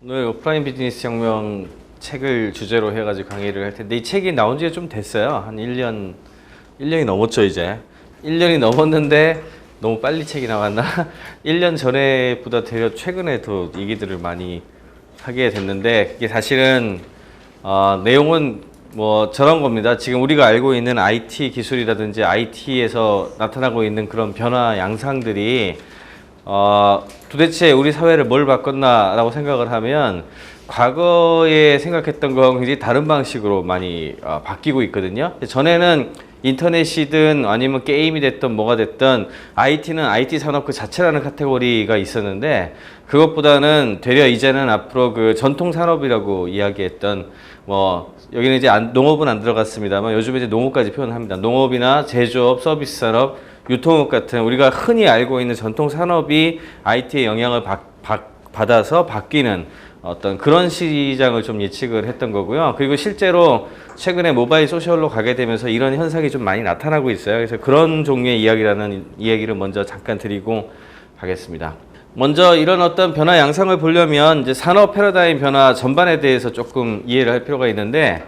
오늘 오프라인 비즈니스 혁명 책을 주제로 해가지고 강의를 할 텐데 이 책이 나온 지가 좀 됐어요. 한 1년이 넘었죠, 이제. 1년이 넘었는데 너무 빨리 책이 나왔나? 1년 전에보다 되려 최근에 더 얘기들을 많이 하게 됐는데 그게 사실은 내용은 뭐 저런 겁니다. 지금 우리가 알고 있는 IT 기술이라든지 IT에서 나타나고 있는 그런 변화 양상들이 도대체 우리 사회를 뭘 바꿨나라고 생각을 하면 과거에 생각했던 거와 굉장히 다른 방식으로 많이 바뀌고 있거든요. 전에는 인터넷이든 아니면 게임이 됐든 뭐가 됐든 IT는 IT 산업 그 자체라는 카테고리가 있었는데 그것보다는 되려 이제는 앞으로 그 전통 산업이라고 이야기했던 뭐 여기는 이제 농업은 안 들어갔습니다만 요즘에 이제 농업까지 표현합니다. 농업이나 제조업, 서비스 산업, 유통업 같은 우리가 흔히 알고 있는 전통 산업이 IT의 영향을 받아서 바뀌는 어떤 그런 시장을 좀 예측을 했던 거고요. 그리고 실제로 최근에 모바일 소셜로 가게 되면서 이런 현상이 좀 많이 나타나고 있어요. 그래서 그런 종류의 이야기를 먼저 잠깐 드리고 가겠습니다. 먼저 이런 어떤 변화 양상을 보려면 이제 산업 패러다임 변화 전반에 대해서 조금 이해를 할 필요가 있는데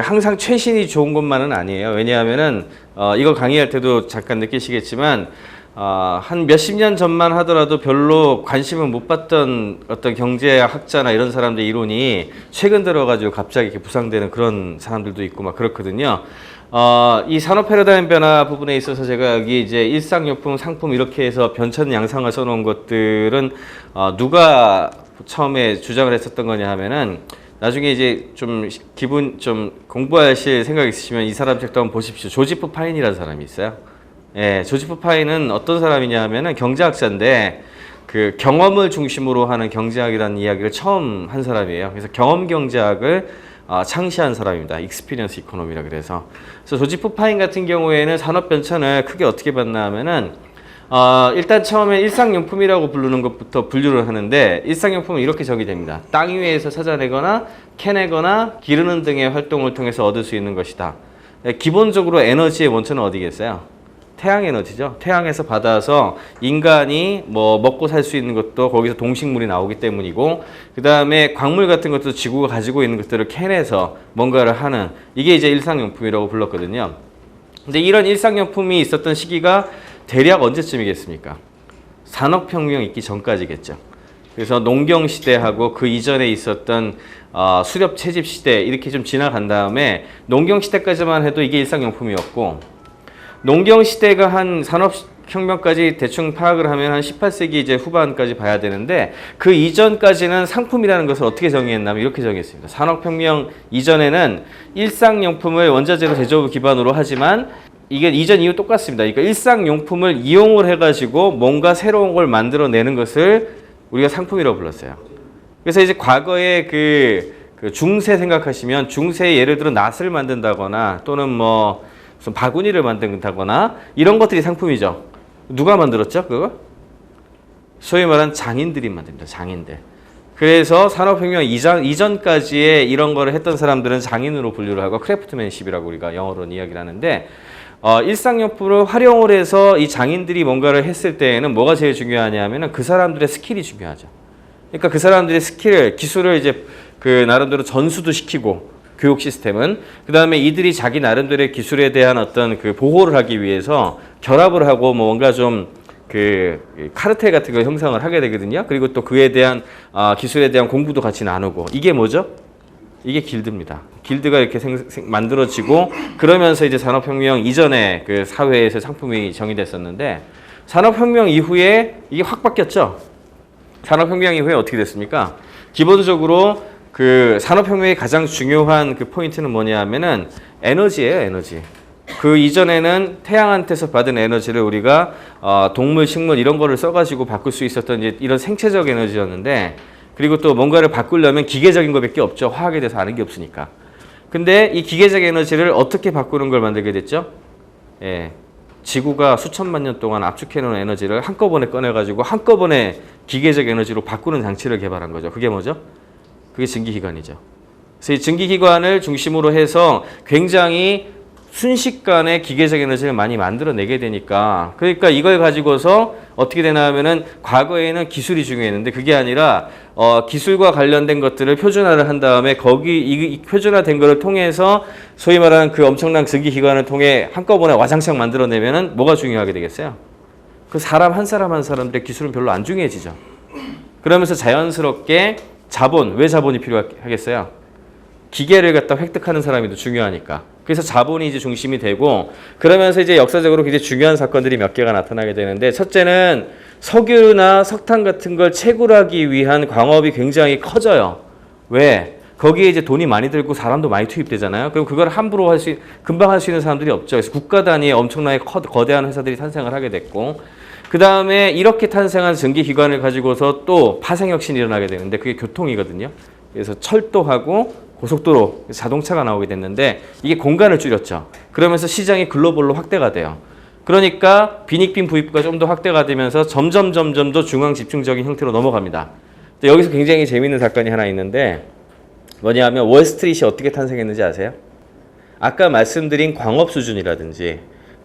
항상 최신이 좋은 것만은 아니에요. 왜냐하면은 이거 강의할 때도 잠깐 느끼시겠지만 한 몇십 년 전만 하더라도 별로 관심을 못 받던 어떤 경제학자나 이런 사람들 이론이 최근 들어가지고 갑자기 이렇게 부상되는 그런 사람들도 있고 막 그렇거든요. 이 산업 패러다임 변화 부분에 있어서 제가 여기 이제 일상용품, 상품 이렇게 해서 변천 양상을 써놓은 것들은 누가 처음에 주장을 했었던 거냐 하면은 나중에 이제 좀 공부하실 생각 있으시면 이 사람 책도 한번 보십시오. 조지프 파인이라는 사람이 있어요. 예, 조지프 파인은 어떤 사람이냐 하면은 경제학자인데 그 경험을 중심으로 하는 경제학이라는 이야기를 처음 한 사람이에요. 그래서 경험 경제학을 창시한 사람입니다. 익스피리언스 이코노미라 그래서 조지프 파인 같은 경우에는 산업 변천을 크게 어떻게 봤나 하면은 일단 처음에 일상용품이라고 부르는 것부터 분류를 하는데 일상용품은 이렇게 정의됩니다. 땅 위에서 찾아내거나 캐내거나 기르는 등의 활동을 통해서 얻을 수 있는 것이다. 기본적으로 에너지의 원천은 어디겠어요? 태양 에너지죠. 태양에서 받아서 인간이 뭐 먹고 살 수 있는 것도 거기서 동식물이 나오기 때문이고 그 다음에 광물 같은 것도 지구가 가지고 있는 것들을 캐내서 뭔가를 하는 이게 이제 일상용품이라고 불렀거든요. 근데 이런 일상용품이 있었던 시기가 대략 언제쯤이겠습니까? 산업혁명 있기 전까지겠죠. 그래서 농경시대하고 그 이전에 있었던 수렵채집시대 이렇게 좀 지나간 다음에 농경시대까지만 해도 이게 일상용품이었고 농경시대가 한 산업혁명까지 대충 파악을 하면 한 18세기 이제 후반까지 봐야 되는데 그 이전까지는 상품이라는 것을 어떻게 정의했냐면 이렇게 정의했습니다. 산업혁명 이전에는 일상용품을 원자재로 제조업 기반으로 하지만 이게 이전 이후 똑같습니다. 그러니까 일상용품을 이용을 해가지고 뭔가 새로운 걸 만들어내는 것을 우리가 상품이라고 불렀어요. 그래서 이제 과거에 그 중세 생각하시면 중세에 예를 들어 낫을 만든다거나 또는 뭐 무슨 바구니를 만든다거나 이런 것들이 상품이죠. 누가 만들었죠? 그거? 소위 말하는 장인들이 만듭니다. 장인들. 그래서 산업혁명 이전까지의 이런 거를 했던 사람들은 장인으로 분류를 하고 크래프트맨십이라고 우리가 영어로는 이야기를 하는데 일상용품을 활용을 해서 이 장인들이 뭔가를 했을 때에는 뭐가 제일 중요하냐 하면은 그 사람들의 스킬이 중요하죠. 그러니까 그 사람들의 기술을 이제 그 나름대로 전수도 시키고 교육 시스템은 그 다음에 이들이 자기 나름대로의 기술에 대한 어떤 그 보호를 하기 위해서 결합을 하고 뭔가 좀 카르텔 같은 걸 형성을 하게 되거든요. 그리고 또 그에 대한 기술에 대한 공부도 같이 나누고 이게 뭐죠? 이게 길드입니다. 길드가 이렇게 만들어지고 그러면서 이제 산업혁명 이전에 그 사회에서 상품이 정의됐었는데 산업혁명 이후에 이게 확 바뀌었죠. 산업혁명 이후에 어떻게 됐습니까? 기본적으로 그 산업혁명의 가장 중요한 그 포인트는 뭐냐 하면은 에너지예요, 에너지. 그 이전에는 태양한테서 받은 에너지를 우리가 동물, 식물 이런 거를 써가지고 바꿀 수 있었던 이제 이런 생체적 에너지였는데 그리고 또 뭔가를 바꾸려면 기계적인 것밖에 없죠. 화학에 대해서 아는 게 없으니까. 근데 이 기계적 에너지를 어떻게 바꾸는 걸 만들게 됐죠? 예. 지구가 수천만 년 동안 압축해놓은 에너지를 한꺼번에 꺼내가지고 한꺼번에 기계적 에너지로 바꾸는 장치를 개발한 거죠. 그게 뭐죠? 그게 증기기관이죠. 그래서 이 증기기관을 중심으로 해서 굉장히 순식간에 기계적 에너지를 많이 만들어내게 되니까 그러니까 이걸 가지고서 어떻게 되나 하면은 과거에는 기술이 중요했는데 그게 아니라 기술과 관련된 것들을 표준화를 한 다음에 거기 이 표준화된 거를 통해서 소위 말하는 그 엄청난 증기기관을 통해 한꺼번에 와장창 만들어내면은 뭐가 중요하게 되겠어요? 그 사람 한 사람 한 사람들의 기술은 별로 안 중요해지죠. 그러면서 자연스럽게 자본, 왜 자본이 필요하겠어요? 기계를 갖다 획득하는 사람이 더 중요하니까. 그래서 자본이 이제 중심이 되고 그러면서 이제 역사적으로 굉장히 중요한 사건들이 몇 개가 나타나게 되는데 첫째는 석유나 석탄 같은 걸 채굴하기 위한 광업이 굉장히 커져요. 왜? 거기에 이제 돈이 많이 들고 사람도 많이 투입되잖아요. 그럼 그걸 함부로 금방 할 수 있는 사람들이 없죠. 그래서 국가 단위의 엄청나게 거대한 회사들이 탄생을 하게 됐고 그 다음에 이렇게 탄생한 증기기관을 가지고서 또 파생혁신이 일어나게 되는데 그게 교통이거든요. 그래서 철도하고 고속도로, 자동차가 나오게 됐는데 이게 공간을 줄였죠. 그러면서 시장이 글로벌로 확대가 돼요. 그러니까 빈익빈 부익부가 좀 더 확대가 되면서 점점 더 중앙 집중적인 형태로 넘어갑니다. 여기서 굉장히 재미있는 사건이 하나 있는데 뭐냐면 월스트리트이 어떻게 탄생했는지 아세요? 아까 말씀드린 광업 수준이라든지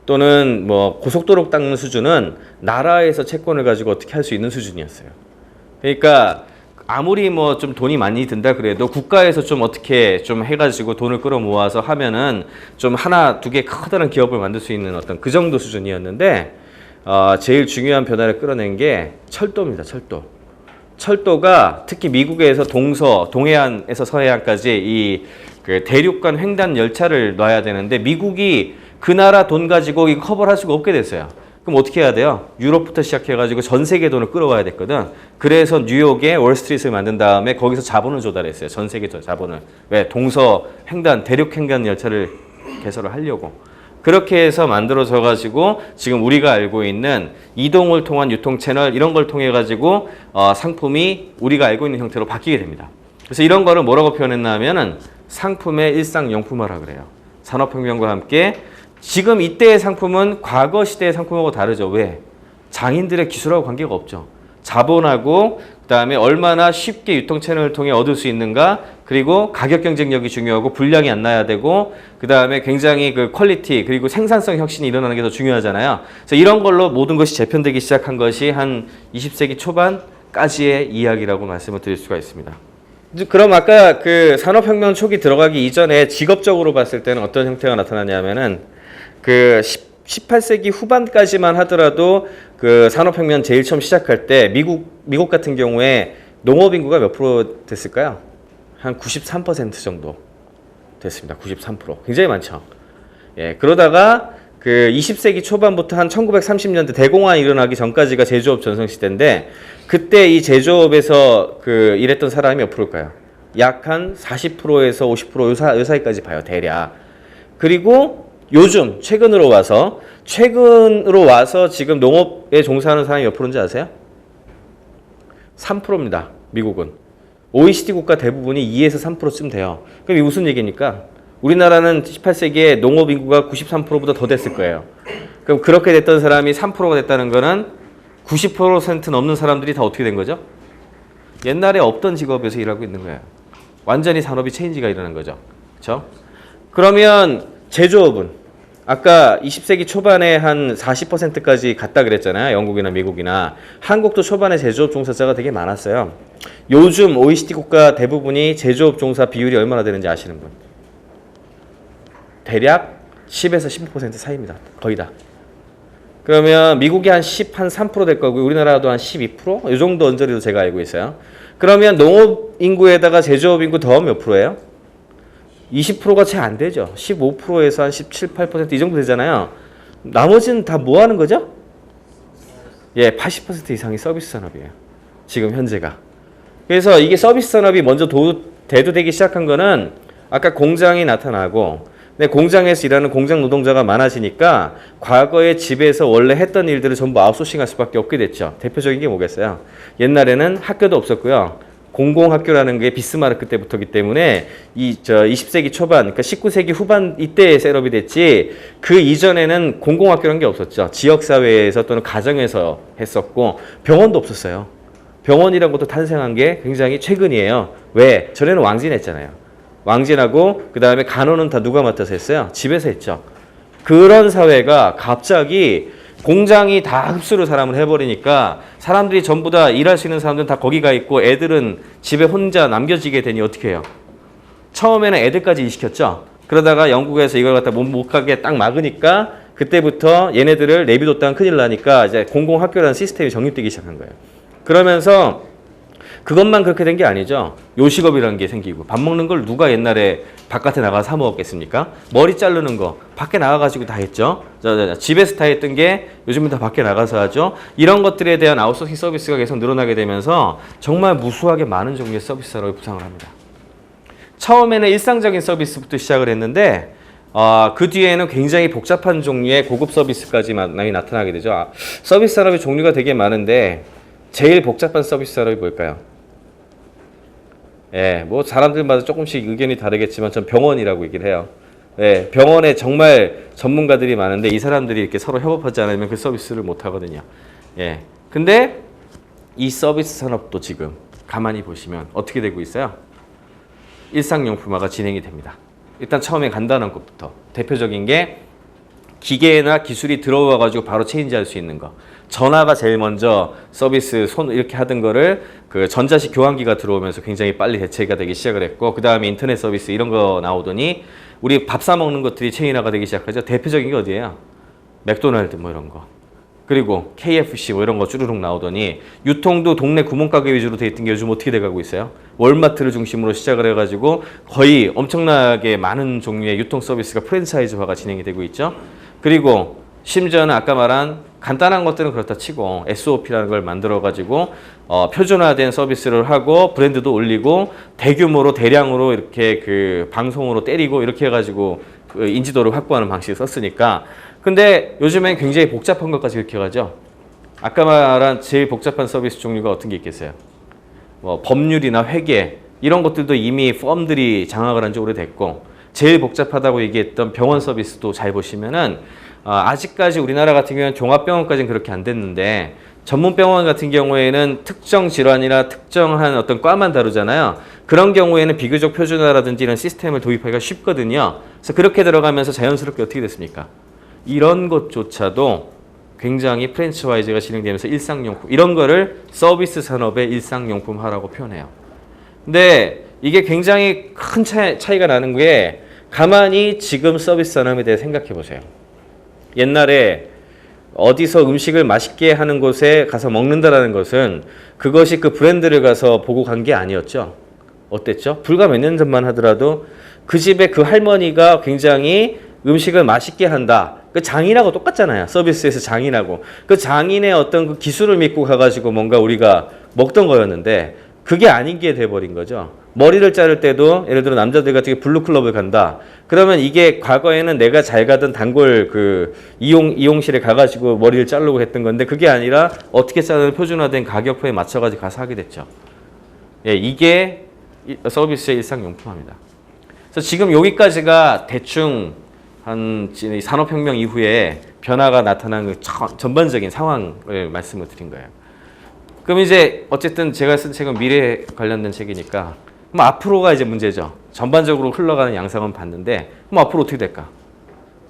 또는 뭐 고속도로 닦는 수준은 나라에서 채권을 가지고 어떻게 할 수 있는 수준이었어요. 그러니까 아무리 뭐 좀 돈이 많이 든다 그래도 국가에서 좀 어떻게 좀 해가지고 돈을 끌어모아서 하면은 좀 하나 두 개 커다란 기업을 만들 수 있는 어떤 그 정도 수준이었는데 제일 중요한 변화를 끌어낸 게 철도입니다. 철도가 특히 미국에서 동해안에서 서해안까지 이 그 대륙간 횡단 열차를 놔야 되는데 미국이 그 나라 돈 가지고 이거 커버를 할 수가 없게 됐어요. 그럼 어떻게 해야 돼요? 유럽부터 시작해가지고 전 세계 돈을 끌어와야 됐거든. 그래서 뉴욕에 월스트리트를 만든 다음에 거기서 자본을 조달했어요. 전 세계 자본을. 왜? 대륙 횡단 열차를 개설을 하려고. 그렇게 해서 만들어져가지고 지금 우리가 알고 있는 이동을 통한 유통 채널 이런 걸 통해가지고 상품이 우리가 알고 있는 형태로 바뀌게 됩니다. 그래서 이런 거를 뭐라고 표현했나 하면은 상품의 일상용품화라 그래요. 산업혁명과 함께 지금 이때의 상품은 과거 시대의 상품하고 다르죠. 왜? 장인들의 기술하고 관계가 없죠. 자본하고 그다음에 얼마나 쉽게 유통 채널을 통해 얻을 수 있는가 그리고 가격 경쟁력이 중요하고 불량이 안 나야 되고 그다음에 굉장히 그 퀄리티 그리고 생산성 혁신이 일어나는 게 더 중요하잖아요. 그래서 이런 걸로 모든 것이 재편되기 시작한 것이 한 20세기 초반까지의 이야기라고 말씀을 드릴 수가 있습니다. 그럼 아까 그 산업혁명 초기 들어가기 이전에 직업적으로 봤을 때는 어떤 형태가 나타나냐면은 그 18세기 후반까지만 하더라도 그 산업혁명 제일 처음 시작할 때 미국 같은 경우에 농업 인구가 몇 프로 됐을까요? 한 93% 정도 됐습니다. 93%. 굉장히 많죠. 예, 그러다가 그 20세기 초반부터 한 1930년대 대공황이 일어나기 전까지가 제조업 전성 시대인데 그때 이 제조업에서 그 일했던 사람이 몇 프로일까요? 약 한 40%에서 50% 요 사이까지 봐요. 대략. 그리고 요즘 최근으로 와서 지금 농업에 종사하는 사람이 몇 프로인지 아세요? 3%입니다. 미국은. OECD 국가 대부분이 2에서 3%쯤 돼요. 그럼 이게 무슨 얘기입니까? 우리나라는 18세기에 농업 인구가 93%보다 더 됐을 거예요. 그럼 그렇게 됐던 사람이 3%가 됐다는 거는 90% 넘는 사람들이 다 어떻게 된 거죠? 옛날에 없던 직업에서 일하고 있는 거예요. 완전히 산업이 체인지가 일어난 거죠. 그렇죠? 그러면 제조업은 아까 20세기 초반에 한 40%까지 갔다 그랬잖아요. 영국이나 미국이나. 한국도 초반에 제조업 종사자가 되게 많았어요. 요즘 OECD 국가 대부분이 제조업 종사 비율이 얼마나 되는지 아시는 분? 대략 10에서 15% 사이입니다. 거의 다. 그러면 미국이 한 3% 될 거고 우리나라도 한 12%? 이 정도 언저리로 제가 알고 있어요. 그러면 농업 인구에다가 제조업 인구 더하면 몇 프로예요? 20%가 채 안 되죠. 15%에서 한 17, 8% 이 정도 되잖아요. 나머지는 다 뭐 하는 거죠? 예, 80% 이상이 서비스 산업이에요. 지금 현재가. 그래서 이게 서비스 산업이 먼저 대두되기 시작한 거는 아까 공장이 나타나고 근데 공장에서 일하는 공장 노동자가 많아지니까 과거에 집에서 원래 했던 일들을 전부 아웃소싱할 수밖에 없게 됐죠. 대표적인 게 뭐겠어요? 옛날에는 학교도 없었고요. 공공학교라는 게 비스마르크 때부터기 때문에 20세기 초반, 그러니까 19세기 후반 이때에 셋업이 됐지 그 이전에는 공공학교라는 게 없었죠. 지역사회에서 또는 가정에서 했었고 병원도 없었어요. 병원이라는 것도 탄생한 게 굉장히 최근이에요. 왜? 전에는 왕진했잖아요. 왕진하고 그 다음에 간호는 다 누가 맡아서 했어요? 집에서 했죠. 그런 사회가 갑자기 공장이 다 흡수를 사람을 해버리니까 사람들이 전부 다 일할 수 있는 사람들은 다 거기 가 있고 애들은 집에 혼자 남겨지게 되니 어떻게 해요? 처음에는 애들까지 일시켰죠. 그러다가 영국에서 이걸 갖다 못 가게 딱 막으니까 그때부터 얘네들을 내비뒀다가 큰일 나니까 이제 공공학교라는 시스템이 정립되기 시작한 거예요. 그러면서 그것만 그렇게 된 게 아니죠. 요식업이라는 게 생기고 밥 먹는 걸 누가 옛날에 바깥에 나가서 사 먹었겠습니까? 머리 자르는 거 밖에 나가가지고 다 했죠. 집에서 다 했던 게 요즘은 다 밖에 나가서 하죠. 이런 것들에 대한 아웃소싱 서비스가 계속 늘어나게 되면서 정말 무수하게 많은 종류의 서비스 산업이 부상을 합니다. 처음에는 일상적인 서비스부터 시작을 했는데 그 뒤에는 굉장히 복잡한 종류의 고급 서비스까지 많이 나타나게 되죠. 서비스 산업의 종류가 되게 많은데 제일 복잡한 서비스 산업이 뭘까요? 예, 뭐 사람들마다 조금씩 의견이 다르겠지만 전 병원이라고 얘기를 해요. 예, 병원에 정말 전문가들이 많은데 이 사람들이 이렇게 서로 협업하지 않으면 그 서비스를 못 하거든요. 예, 근데 이 서비스 산업도 지금 가만히 보시면 어떻게 되고 있어요? 일상용품화가 진행이 됩니다. 일단 처음에 간단한 것부터 대표적인 게 기계나 기술이 들어와 가지고 바로 체인지할 수 있는 거. 전화가 제일 먼저 서비스 손 이렇게 하던 거를 그 전자식 교환기가 들어오면서 굉장히 빨리 대체가 되기 시작을 했고 그 다음에 인터넷 서비스 이런 거 나오더니 우리 밥 사 먹는 것들이 체인화가 되기 시작하죠. 대표적인 게 어디예요? 맥도날드 뭐 이런 거. 그리고 KFC 뭐 이런 거 쭈루룩 나오더니 유통도 동네 구멍가게 위주로 돼 있던 게 요즘 어떻게 돼가고 있어요? 월마트를 중심으로 시작을 해가지고 거의 엄청나게 많은 종류의 유통 서비스가 프랜차이즈화가 진행이 되고 있죠. 그리고 심지어는 아까 말한 간단한 것들은 그렇다 치고 SOP라는 걸 만들어가지고 표준화된 서비스를 하고 브랜드도 올리고 대규모로 대량으로 이렇게 그 방송으로 때리고 이렇게 해가지고 그 인지도를 확보하는 방식을 썼으니까 근데 요즘엔 굉장히 복잡한 것까지 이렇게 가죠. 아까 말한 제일 복잡한 서비스 종류가 어떤 게 있겠어요? 뭐 법률이나 회계 이런 것들도 이미 펌들이 장악을 한 지 오래됐고 제일 복잡하다고 얘기했던 병원 서비스도 잘 보시면은 아직까지 우리나라 같은 경우는 종합병원까지는 그렇게 안 됐는데 전문병원 같은 경우에는 특정 질환이나 특정한 어떤 과만 다루잖아요. 그런 경우에는 비교적 표준화라든지 이런 시스템을 도입하기가 쉽거든요. 그래서 그렇게 들어가면서 자연스럽게 어떻게 됐습니까? 이런 것조차도 굉장히 프랜차이즈가 진행되면서 일상용품 이런 거를 서비스 산업의 일상용품화라고 표현해요. 근데 이게 굉장히 큰 차이가 나는 게 가만히 지금 서비스 산업에 대해 생각해 보세요. 옛날에 어디서 음식을 맛있게 하는 곳에 가서 먹는다라는 것은 그것이 그 브랜드를 가서 보고 간 게 아니었죠. 어땠죠? 불과 몇 년 전만 하더라도 그 집에 그 할머니가 굉장히 음식을 맛있게 한다. 그 장인하고 똑같잖아요. 서비스에서 장인하고. 그 장인의 어떤 그 기술을 믿고 가가지고 뭔가 우리가 먹던 거였는데 그게 아닌 게 돼버린 거죠. 머리를 자를 때도 예를 들어 남자들 같은 게 블루클럽을 간다. 그러면 이게 과거에는 내가 잘 가던 단골 그 이용실에 가가지고 머리를 자르고 했던 건데 그게 아니라 어떻게 자르는 표준화된 가격표에 맞춰가지고 가서 하게 됐죠. 예, 이게 서비스의 일상용품화입니다. 그래서 지금 여기까지가 대충 한 산업혁명 이후에 변화가 나타난 그 전반적인 상황을 말씀을 드린 거예요. 그럼 이제 어쨌든 제가 쓴 책은 미래 관련된 책이니까 그럼 앞으로가 이제 문제죠. 전반적으로 흘러가는 양상은 봤는데 그럼 앞으로 어떻게 될까?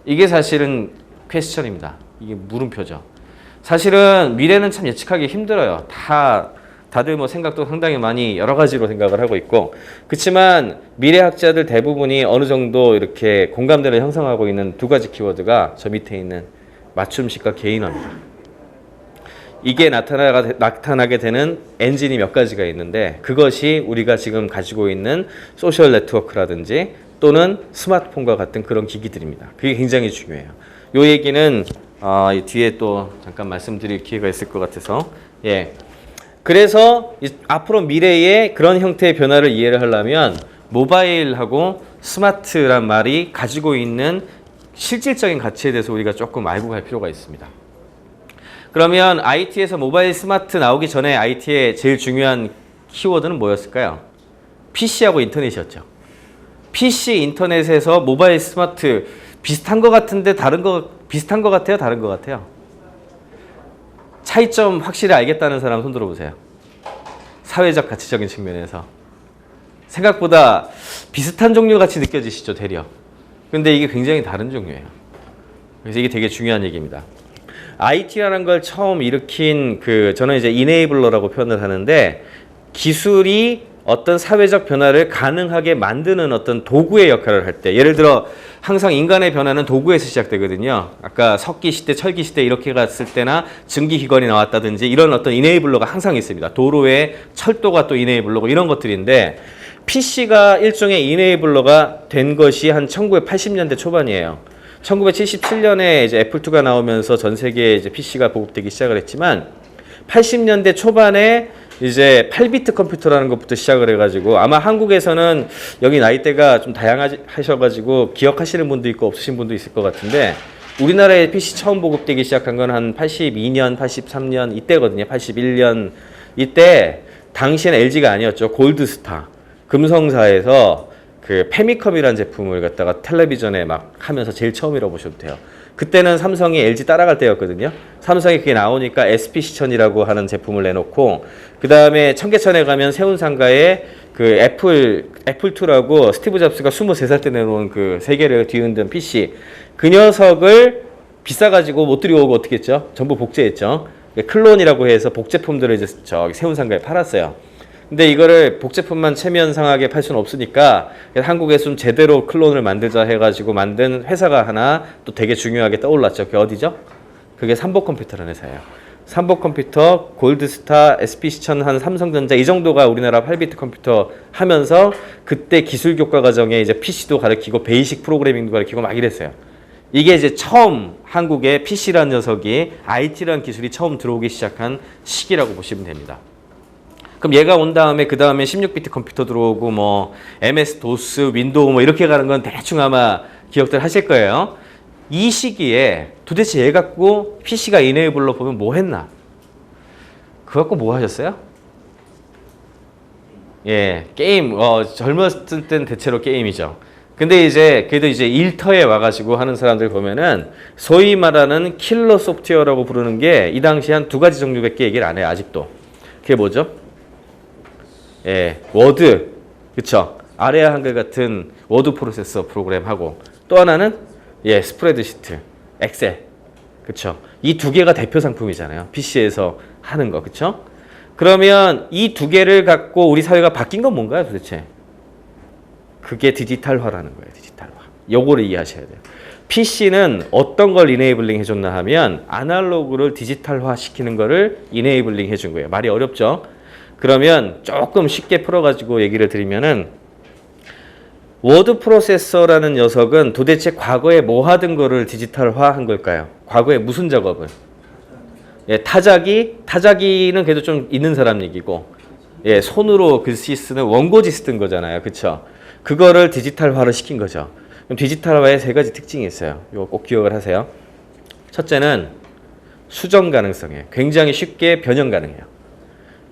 이게 사실은 퀘스천입니다. 이게 물음표죠. 사실은 미래는 참 예측하기 힘들어요. 다들 뭐 생각도 상당히 많이 여러 가지로 생각을 하고 있고 그렇지만 미래학자들 대부분이 어느 정도 이렇게 공감대를 형성하고 있는 두 가지 키워드가 저 밑에 있는 맞춤식과 개인화입니다. 이게 나타나게 되는 엔진이 몇 가지가 있는데 그것이 우리가 지금 가지고 있는 소셜 네트워크라든지 또는 스마트폰과 같은 그런 기기들입니다. 그게 굉장히 중요해요. 이 얘기는 뒤에 또 잠깐 말씀드릴 기회가 있을 것 같아서 예. 그래서 앞으로 미래의 그런 형태의 변화를 이해를 하려면 모바일하고 스마트란 말이 가지고 있는 실질적인 가치에 대해서 우리가 조금 알고 갈 필요가 있습니다. 그러면 IT에서 모바일 스마트 나오기 전에 IT의 제일 중요한 키워드는 뭐였을까요? PC하고 인터넷이었죠. PC, 인터넷에서 모바일 스마트 비슷한 것 같은데 비슷한 것 같아요? 다른 것 같아요? 차이점 확실히 알겠다는 사람 손 들어보세요. 사회적 가치적인 측면에서. 생각보다 비슷한 종류 같이 느껴지시죠, 되려. 근데 이게 굉장히 다른 종류예요. 그래서 이게 되게 중요한 얘기입니다. IT라는 걸 처음 일으킨 저는 이제 이네이블러라고 표현을 하는데 기술이 어떤 사회적 변화를 가능하게 만드는 어떤 도구의 역할을 할 때 예를 들어 항상 인간의 변화는 도구에서 시작되거든요. 아까 석기 시대, 철기 시대 이렇게 갔을 때나 증기기관이 나왔다든지 이런 어떤 이네이블러가 항상 있습니다. 도로에 철도가 또 이네이블러고 이런 것들인데 PC가 일종의 이네이블러가 된 것이 한 1980년대 초반이에요. 1977년에 이제 애플2가 나오면서 전 세계에 이제 PC가 보급되기 시작을 했지만 80년대 초반에 이제 8비트 컴퓨터라는 것부터 시작을 해가지고 아마 한국에서는 여기 나이대가 좀 다양하셔가지고 기억하시는 분도 있고 없으신 분도 있을 것 같은데 우리나라에 PC 처음 보급되기 시작한 건 한 82년, 83년 이때거든요. 81년 이때 당시에는 LG가 아니었죠. 골드스타 금성사에서 그 페미컴이라는 제품을 갖다가 텔레비전에 막 하면서 제일 처음이라고 보셔도 돼요. 그때는 삼성이 LG 따라갈 때였거든요. 삼성이 그게 나오니까 SPC1000이라고 하는 제품을 내놓고 그 다음에 청계천에 가면 세운상가에 그 애플2라고 스티브 잡스가 23살 때 내놓은 그 세계를 뒤흔든 PC 그 녀석을 비싸가지고 못 들여오고 어떻게 했죠? 전부 복제했죠. 클론이라고 해서 복제품들을 이제 저기 세운상가에 팔았어요. 근데 이거를 복제품만 체면상하게 팔 수는 없으니까 한국에 좀 제대로 클론을 만들자 해가지고 만든 회사가 하나 또 되게 중요하게 떠올랐죠. 그게 어디죠? 그게 삼복컴퓨터라는 회사예요. 삼복컴퓨터, 골드스타, SPC1000 한 삼성전자 이 정도가 우리나라 8비트 컴퓨터 하면서 그때 기술 교과 과정에 이제 PC도 가르치고 베이직 프로그래밍도 가르치고 막 이랬어요. 이게 이제 처음 한국에 PC라는 녀석이 IT라는 기술이 처음 들어오기 시작한 시기라고 보시면 됩니다. 그럼 얘가 온 다음에 그 다음에 16비트 컴퓨터 들어오고 뭐 MS 도스, 윈도우 뭐 이렇게 가는 건 대충 아마 기억들 하실 거예요. 이 시기에 도대체 얘 갖고 PC가 이네이블러 보면 뭐 했나? 그거 갖고 뭐 하셨어요? 예, 게임. 젊었을 땐 대체로 게임이죠. 근데 이제 그래도 이제 일터에 와가지고 하는 사람들 보면은 소위 말하는 킬러 소프트웨어라고 부르는 게 이 당시 한 두 가지 종류밖에 얘기를 안 해요. 아직도. 그게 뭐죠? 예, 워드, 그쵸? 아래아 한글 같은 워드 프로세서 프로그램하고 또 하나는 예, 스프레드시트, 엑셀, 그쵸? 이 두 개가 대표 상품이잖아요. PC에서 하는 거, 그쵸? 그러면 이 두 개를 갖고 우리 사회가 바뀐 건 뭔가요, 도대체? 그게 디지털화라는 거예요, 디지털화. 요거를 이해하셔야 돼요. PC는 어떤 걸 이네이블링 해줬나 하면 아날로그를 디지털화 시키는 거를 이네이블링 해준 거예요. 말이 어렵죠? 그러면 조금 쉽게 풀어가지고 얘기를 드리면은 워드 프로세서라는 녀석은 도대체 과거에 뭐 하던 거를 디지털화한 걸까요? 과거에 무슨 작업을? 예, 타자기는 그래도 좀 있는 사람 얘기고, 예, 손으로 글씨 쓰는 원고지 쓰던 거잖아요, 그쵸? 그거를 디지털화를 시킨 거죠. 그럼 디지털화에 세 가지 특징이 있어요. 이거 꼭 기억을 하세요. 첫째는 수정 가능성이에요. 굉장히 쉽게 변형 가능해요.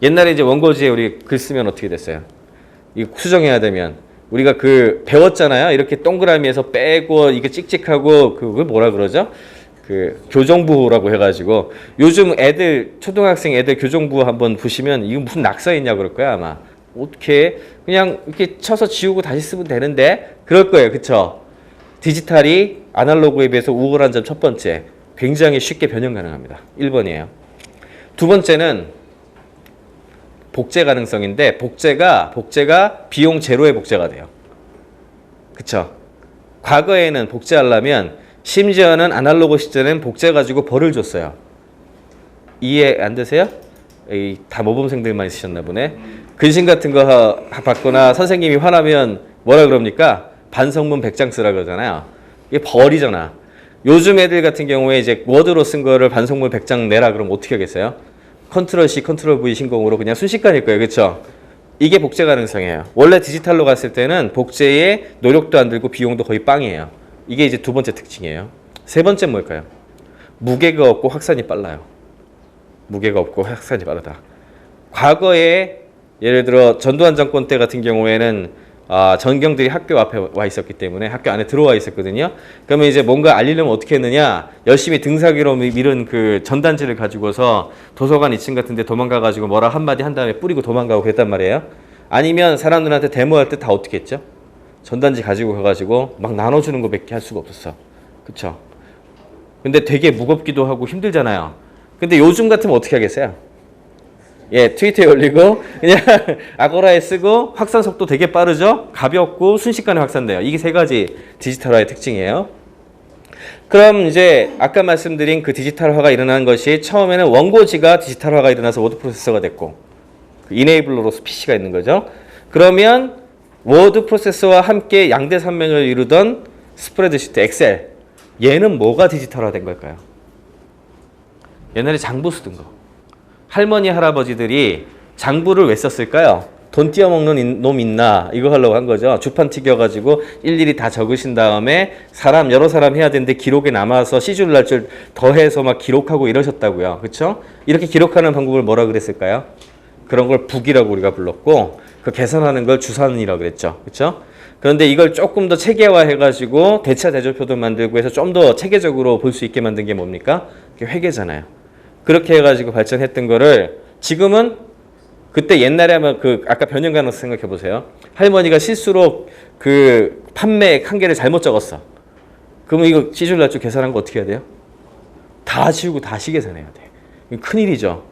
옛날에 이제 원고지에 우리 글 쓰면 어떻게 됐어요? 이거 수정해야 되면 우리가 배웠잖아요. 이렇게 동그라미에서 빼고 이게 찍찍하고 그걸 뭐라 그러죠? 교정부라고 해가지고 요즘 초등학생 애들 교정부 한번 보시면 이거 무슨 낙서했냐 그럴 거야 아마. 어떻게 그냥 이렇게 쳐서 지우고 다시 쓰면 되는데 그럴 거예요, 그쵸? 디지털이 아날로그에 비해서 우월한 점 첫 번째, 굉장히 쉽게 변형 가능합니다. 1번이에요. 두 번째는 복제 가능성인데 복제가 비용 제로의 복제가 돼요. 그쵸? 과거에는 복제하려면 심지어는 아날로그 시절에는 복제 가지고 벌을 줬어요. 이해 안 되세요? 다 모범생들만 있으셨나 보네. 근신 같은 거 받거나 선생님이 화나면 뭐라 그럽니까? 반성문 100장 쓰라 그러잖아요. 이게 벌이잖아. 요즘 애들 같은 경우에 이제 워드로 쓴 거를 반성문 100장 내라 그러면 어떻게 하겠어요? 컨트롤 C, 컨트롤 V 신공으로 그냥 순식간일 거예요. 그렇죠? 이게 복제 가능성이에요. 원래 디지털로 갔을 때는 복제에 노력도 안 들고 비용도 거의 빵이에요. 이게 이제 두 번째 특징이에요. 세 번째 뭘까요? 무게가 없고 확산이 빨라요. 무게가 없고 확산이 빠르다. 과거에 예를 들어 전두환 정권 때 같은 경우에는 전경들이 학교 앞에 와 있었기 때문에 학교 안에 들어와 있었거든요. 그러면 이제 뭔가 알리려면 어떻게 했느냐? 열심히 등사기로 밀은 그 전단지를 가지고서 도서관 2층 같은 데 도망가가지고 뭐라 한마디 한 다음에 뿌리고 도망가고 그랬단 말이에요. 아니면 사람들한테 데모할 때 다 어떻게 했죠? 전단지 가지고 가가지고 막 나눠주는 거밖에 할 수가 없었어. 그쵸? 근데 되게 무겁기도 하고 힘들잖아요. 근데 요즘 같으면 어떻게 하겠어요? 예, 트위터에 올리고 그냥 아고라에 쓰고 확산 속도 되게 빠르죠? 가볍고 순식간에 확산돼요. 이게 세 가지 디지털화의 특징이에요. 그럼 이제 아까 말씀드린 그 디지털화가 일어난 것이 처음에는 원고지가 디지털화가 일어나서 워드 프로세서가 됐고 그 이네이블러로서 PC가 있는 거죠. 그러면 워드 프로세서와 함께 양대 산맥을 이루던 스프레드시트, 엑셀 얘는 뭐가 디지털화된 걸까요? 옛날에 장부 쓰던 거. 할머니 할아버지들이 장부를 왜 썼을까요? 돈 띄어먹는 놈 있나 이거 하려고 한 거죠. 주판 튀겨가지고 일일이 다 적으신 다음에 여러 사람 해야 되는데 기록에 남아서 시줄 날줄 더해서 막 기록하고 이러셨다고요. 그렇죠? 이렇게 기록하는 방법을 뭐라 그랬을까요? 그런 걸 북이라고 우리가 불렀고 그 계산하는 걸 주산이라고 그랬죠. 그렇죠? 그런데 이걸 조금 더 체계화해가지고 대차 대조표도 만들고 해서 좀 더 체계적으로 볼 수 있게 만든 게 뭡니까? 그게 회계잖아요. 그렇게 해가지고 발전했던 거를 지금은 그때 옛날에 하면 그 아까 변형가능 생각해 보세요. 할머니가 실수로 그 판매액 한 개를 잘못 적었어. 그러면 이거 시줄 날줄 계산한 거 어떻게 해야 돼요? 다 지우고 다시 계산해야 돼. 큰일이죠.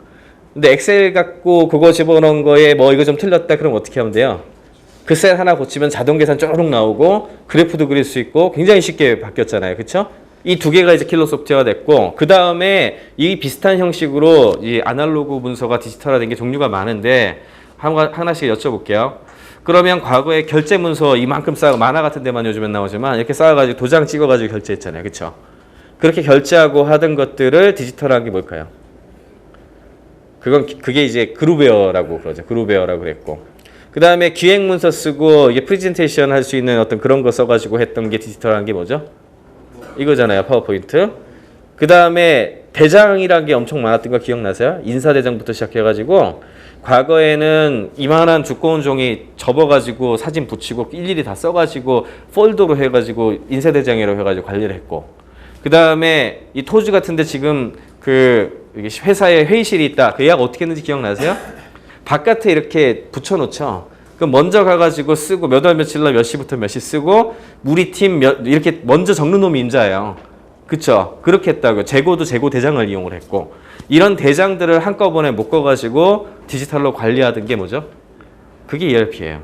근데 엑셀 갖고 그거 집어넣은 거에 뭐 이거 좀 틀렸다 그럼 어떻게 하면 돼요? 그 셀 하나 고치면 자동 계산 쪼르륵 나오고 그래프도 그릴 수 있고 굉장히 쉽게 바뀌었잖아요. 그렇죠? 이 두 개가 이제 킬러 소프트웨어가 됐고 그 다음에 이 비슷한 형식으로 이 아날로그 문서가 디지털화된 게 종류가 많은데 하나씩 여쭤볼게요. 그러면 과거에 결제 문서 이만큼 쌓아 만화 같은 데만 요즘엔 나오지만 이렇게 쌓아가지고 도장 찍어가지고 결제했잖아요. 그렇죠? 그렇게 결제하고 하던 것들을 디지털화한 게 뭘까요? 그게 이제 그루베어라고 그러죠. 그루베어라고 그랬고 그 다음에 기획 문서 쓰고 이게 프레젠테이션 할 수 있는 어떤 그런 거 써가지고 했던 게 디지털한 게 뭐죠? 이거잖아요. 파워포인트. 그 다음에 대장이라는 게 엄청 많았던 거 기억나세요? 인사대장부터 시작해가지고 과거에는 이만한 두꺼운 종이 접어가지고 사진 붙이고 일일이 다 써가지고 폴더로 해가지고 인쇄대장이라고 해가지고 관리를 했고 그 다음에 이 토지 같은데 지금 그 회사에 회의실이 있다. 그 예약 어떻게 했는지 기억나세요? 바깥에 이렇게 붙여놓죠. 그럼 먼저 가가지고 쓰고 몇 월 며칠 날 몇 시부터 몇 시 쓰고 우리 팀 이렇게 먼저 적는 놈이 임자예요. 그쵸? 그렇게 했다고요. 재고도 재고 대장을 이용을 했고 이런 대장들을 한꺼번에 묶어가지고 디지털로 관리하던 게 뭐죠? 그게 ERP예요.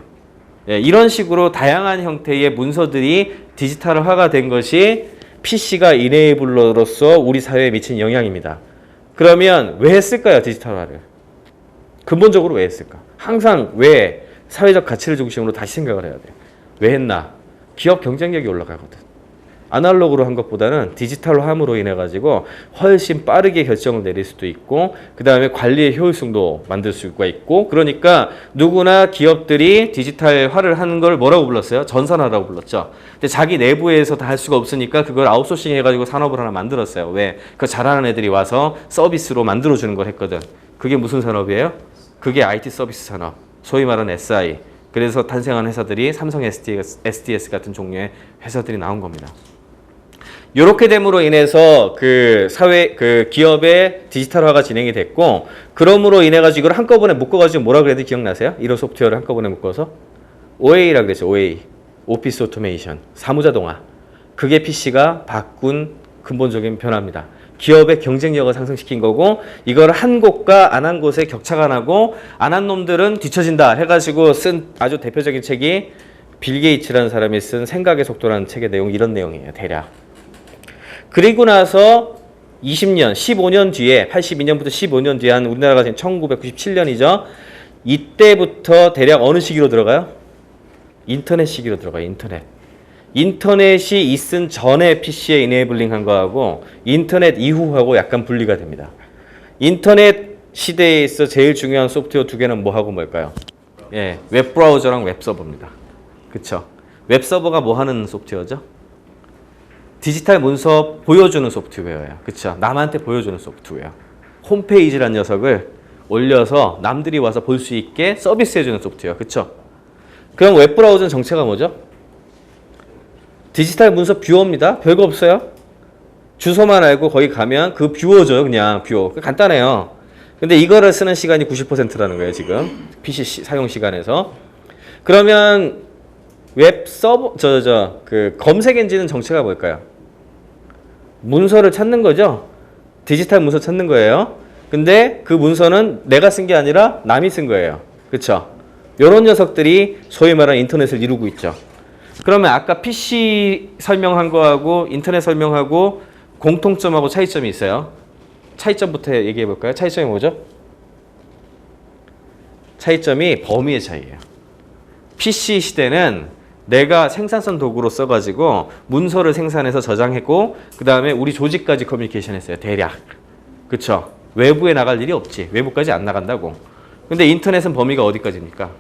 예, 이런 식으로 다양한 형태의 문서들이 디지털화가 된 것이 PC가 이네이블러로서 우리 사회에 미친 영향입니다. 그러면 왜 했을까요? 디지털화를. 근본적으로 왜 했을까? 항상 왜 사회적 가치를 중심으로 다시 생각을 해야 돼요. 왜 했나? 기업 경쟁력이 올라가거든. 아날로그로 한 것보다는 디지털함으로 인해 가지고 훨씬 빠르게 결정을 내릴 수도 있고 그 다음에 관리의 효율성도 만들 수가 있고 그러니까 누구나 기업들이 디지털화를 하는 걸 뭐라고 불렀어요? 전산화라고 불렀죠. 근데 자기 내부에서 다 할 수가 없으니까 그걸 아웃소싱 해가지고 산업을 하나 만들었어요. 왜? 그거 잘하는 애들이 와서 서비스로 만들어주는 걸 했거든. 그게 무슨 산업이에요? 그게 IT 서비스 산업. 소위 말하는 SI. 그래서 탄생한 회사들이 삼성 SDS 같은 종류의 회사들이 나온 겁니다. 이렇게 됨으로 인해서 그 기업의 디지털화가 진행이 됐고 그럼으로 인해 가지고 이걸 한꺼번에 묶어가지고 뭐라 그래도 기억나세요? 이런 소프트웨어를 한꺼번에 묶어서 OA라고 그랬죠. OA. 오피스 오토메이션. 사무자동화. 그게 PC가 바꾼 근본적인 변화입니다. 기업의 경쟁력을 상승시킨 거고 이걸 한 곳과 안 한 곳에 격차가 나고 안 한 놈들은 뒤처진다 해가지고 쓴 아주 대표적인 책이 빌 게이츠라는 사람이 쓴 생각의 속도라는 책의 내용 이런 내용이에요. 대략. 그리고 나서 20년, 15년 뒤에 82년부터 15년 뒤에 한 우리나라가 지금 1997년이죠. 이때부터 대략 어느 시기로 들어가요? 인터넷 시기로 들어가요. 인터넷이 있은 전에 PC에 이네이블링 한 거하고 인터넷 이후하고 약간 분리가 됩니다. 인터넷 시대에 있어 제일 중요한 소프트웨어 두 개는 뭐하고 뭘까요? 예, 웹브라우저랑 웹서버입니다. 그쵸? 웹서버가 뭐 하는 소프트웨어죠? 디지털 문서 보여주는 소프트웨어예요. 그쵸? 남한테 보여주는 소프트웨어. 홈페이지란 녀석을 올려서 남들이 와서 볼 수 있게 서비스해주는 소프트웨어. 그쵸? 그럼 웹브라우저는 정체가 뭐죠? 디지털 문서 뷰어입니다. 별거 없어요. 주소만 알고 거기 가면 그 뷰어죠. 그냥 뷰어. 간단해요. 근데 이거를 쓰는 시간이 90%라는 거예요. 지금 PC 사용 시간에서. 그러면 웹 서버 그 검색 엔진은 정체가 뭘까요? 문서를 찾는 거죠. 디지털 문서 찾는 거예요. 근데 그 문서는 내가 쓴 게 아니라 남이 쓴 거예요. 그렇죠? 이런 녀석들이 소위 말하는 인터넷을 이루고 있죠. 그러면 아까 PC 설명한 거하고 인터넷 설명하고 공통점하고 차이점이 있어요. 차이점부터 얘기해 볼까요? 차이점이 뭐죠? 차이점이 범위의 차이예요. PC 시대는 내가 생산성 도구로 써가지고 문서를 생산해서 저장했고 그 다음에 우리 조직까지 커뮤니케이션 했어요. 대략. 그쵸? 외부에 나갈 일이 없지. 외부까지 안 나간다고. 근데 인터넷은 범위가 어디까지입니까?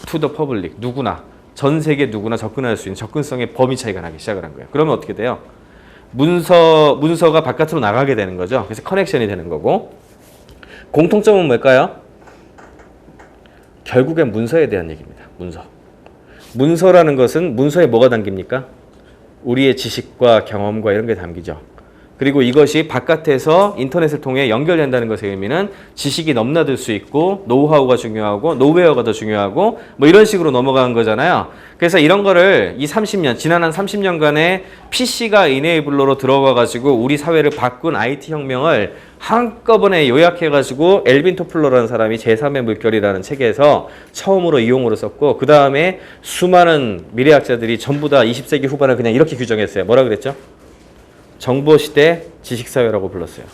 To the public. 누구나. 전 세계 누구나 접근할 수 있는 접근성의 범위 차이가 나기 시작을 한 거예요. 그러면 어떻게 돼요? 문서가 바깥으로 나가게 되는 거죠. 그래서 커넥션이 되는 거고. 공통점은 뭘까요? 결국엔 문서에 대한 얘기입니다. 문서. 문서라는 것은 문서에 뭐가 담깁니까? 우리의 지식과 경험과 이런 게 담기죠. 그리고 이것이 바깥에서 인터넷을 통해 연결된다는 것의 의미는 지식이 넘나들 수 있고 노하우가 중요하고 노웨어가 더 중요하고 뭐 이런 식으로 넘어가는 거잖아요. 그래서 이런 거를 지난 한 30년간의 PC가 이네이블러로 들어가가지고 우리 사회를 바꾼 IT 혁명을 한꺼번에 요약해가지고 엘빈 토플러라는 사람이 제3의 물결이라는 책에서 처음으로 이용으로 썼고 그 다음에 수많은 미래학자들이 전부 다 20세기 후반을 그냥 이렇게 규정했어요. 뭐라 그랬죠? 정보시대 지식사회라고 불렀어요.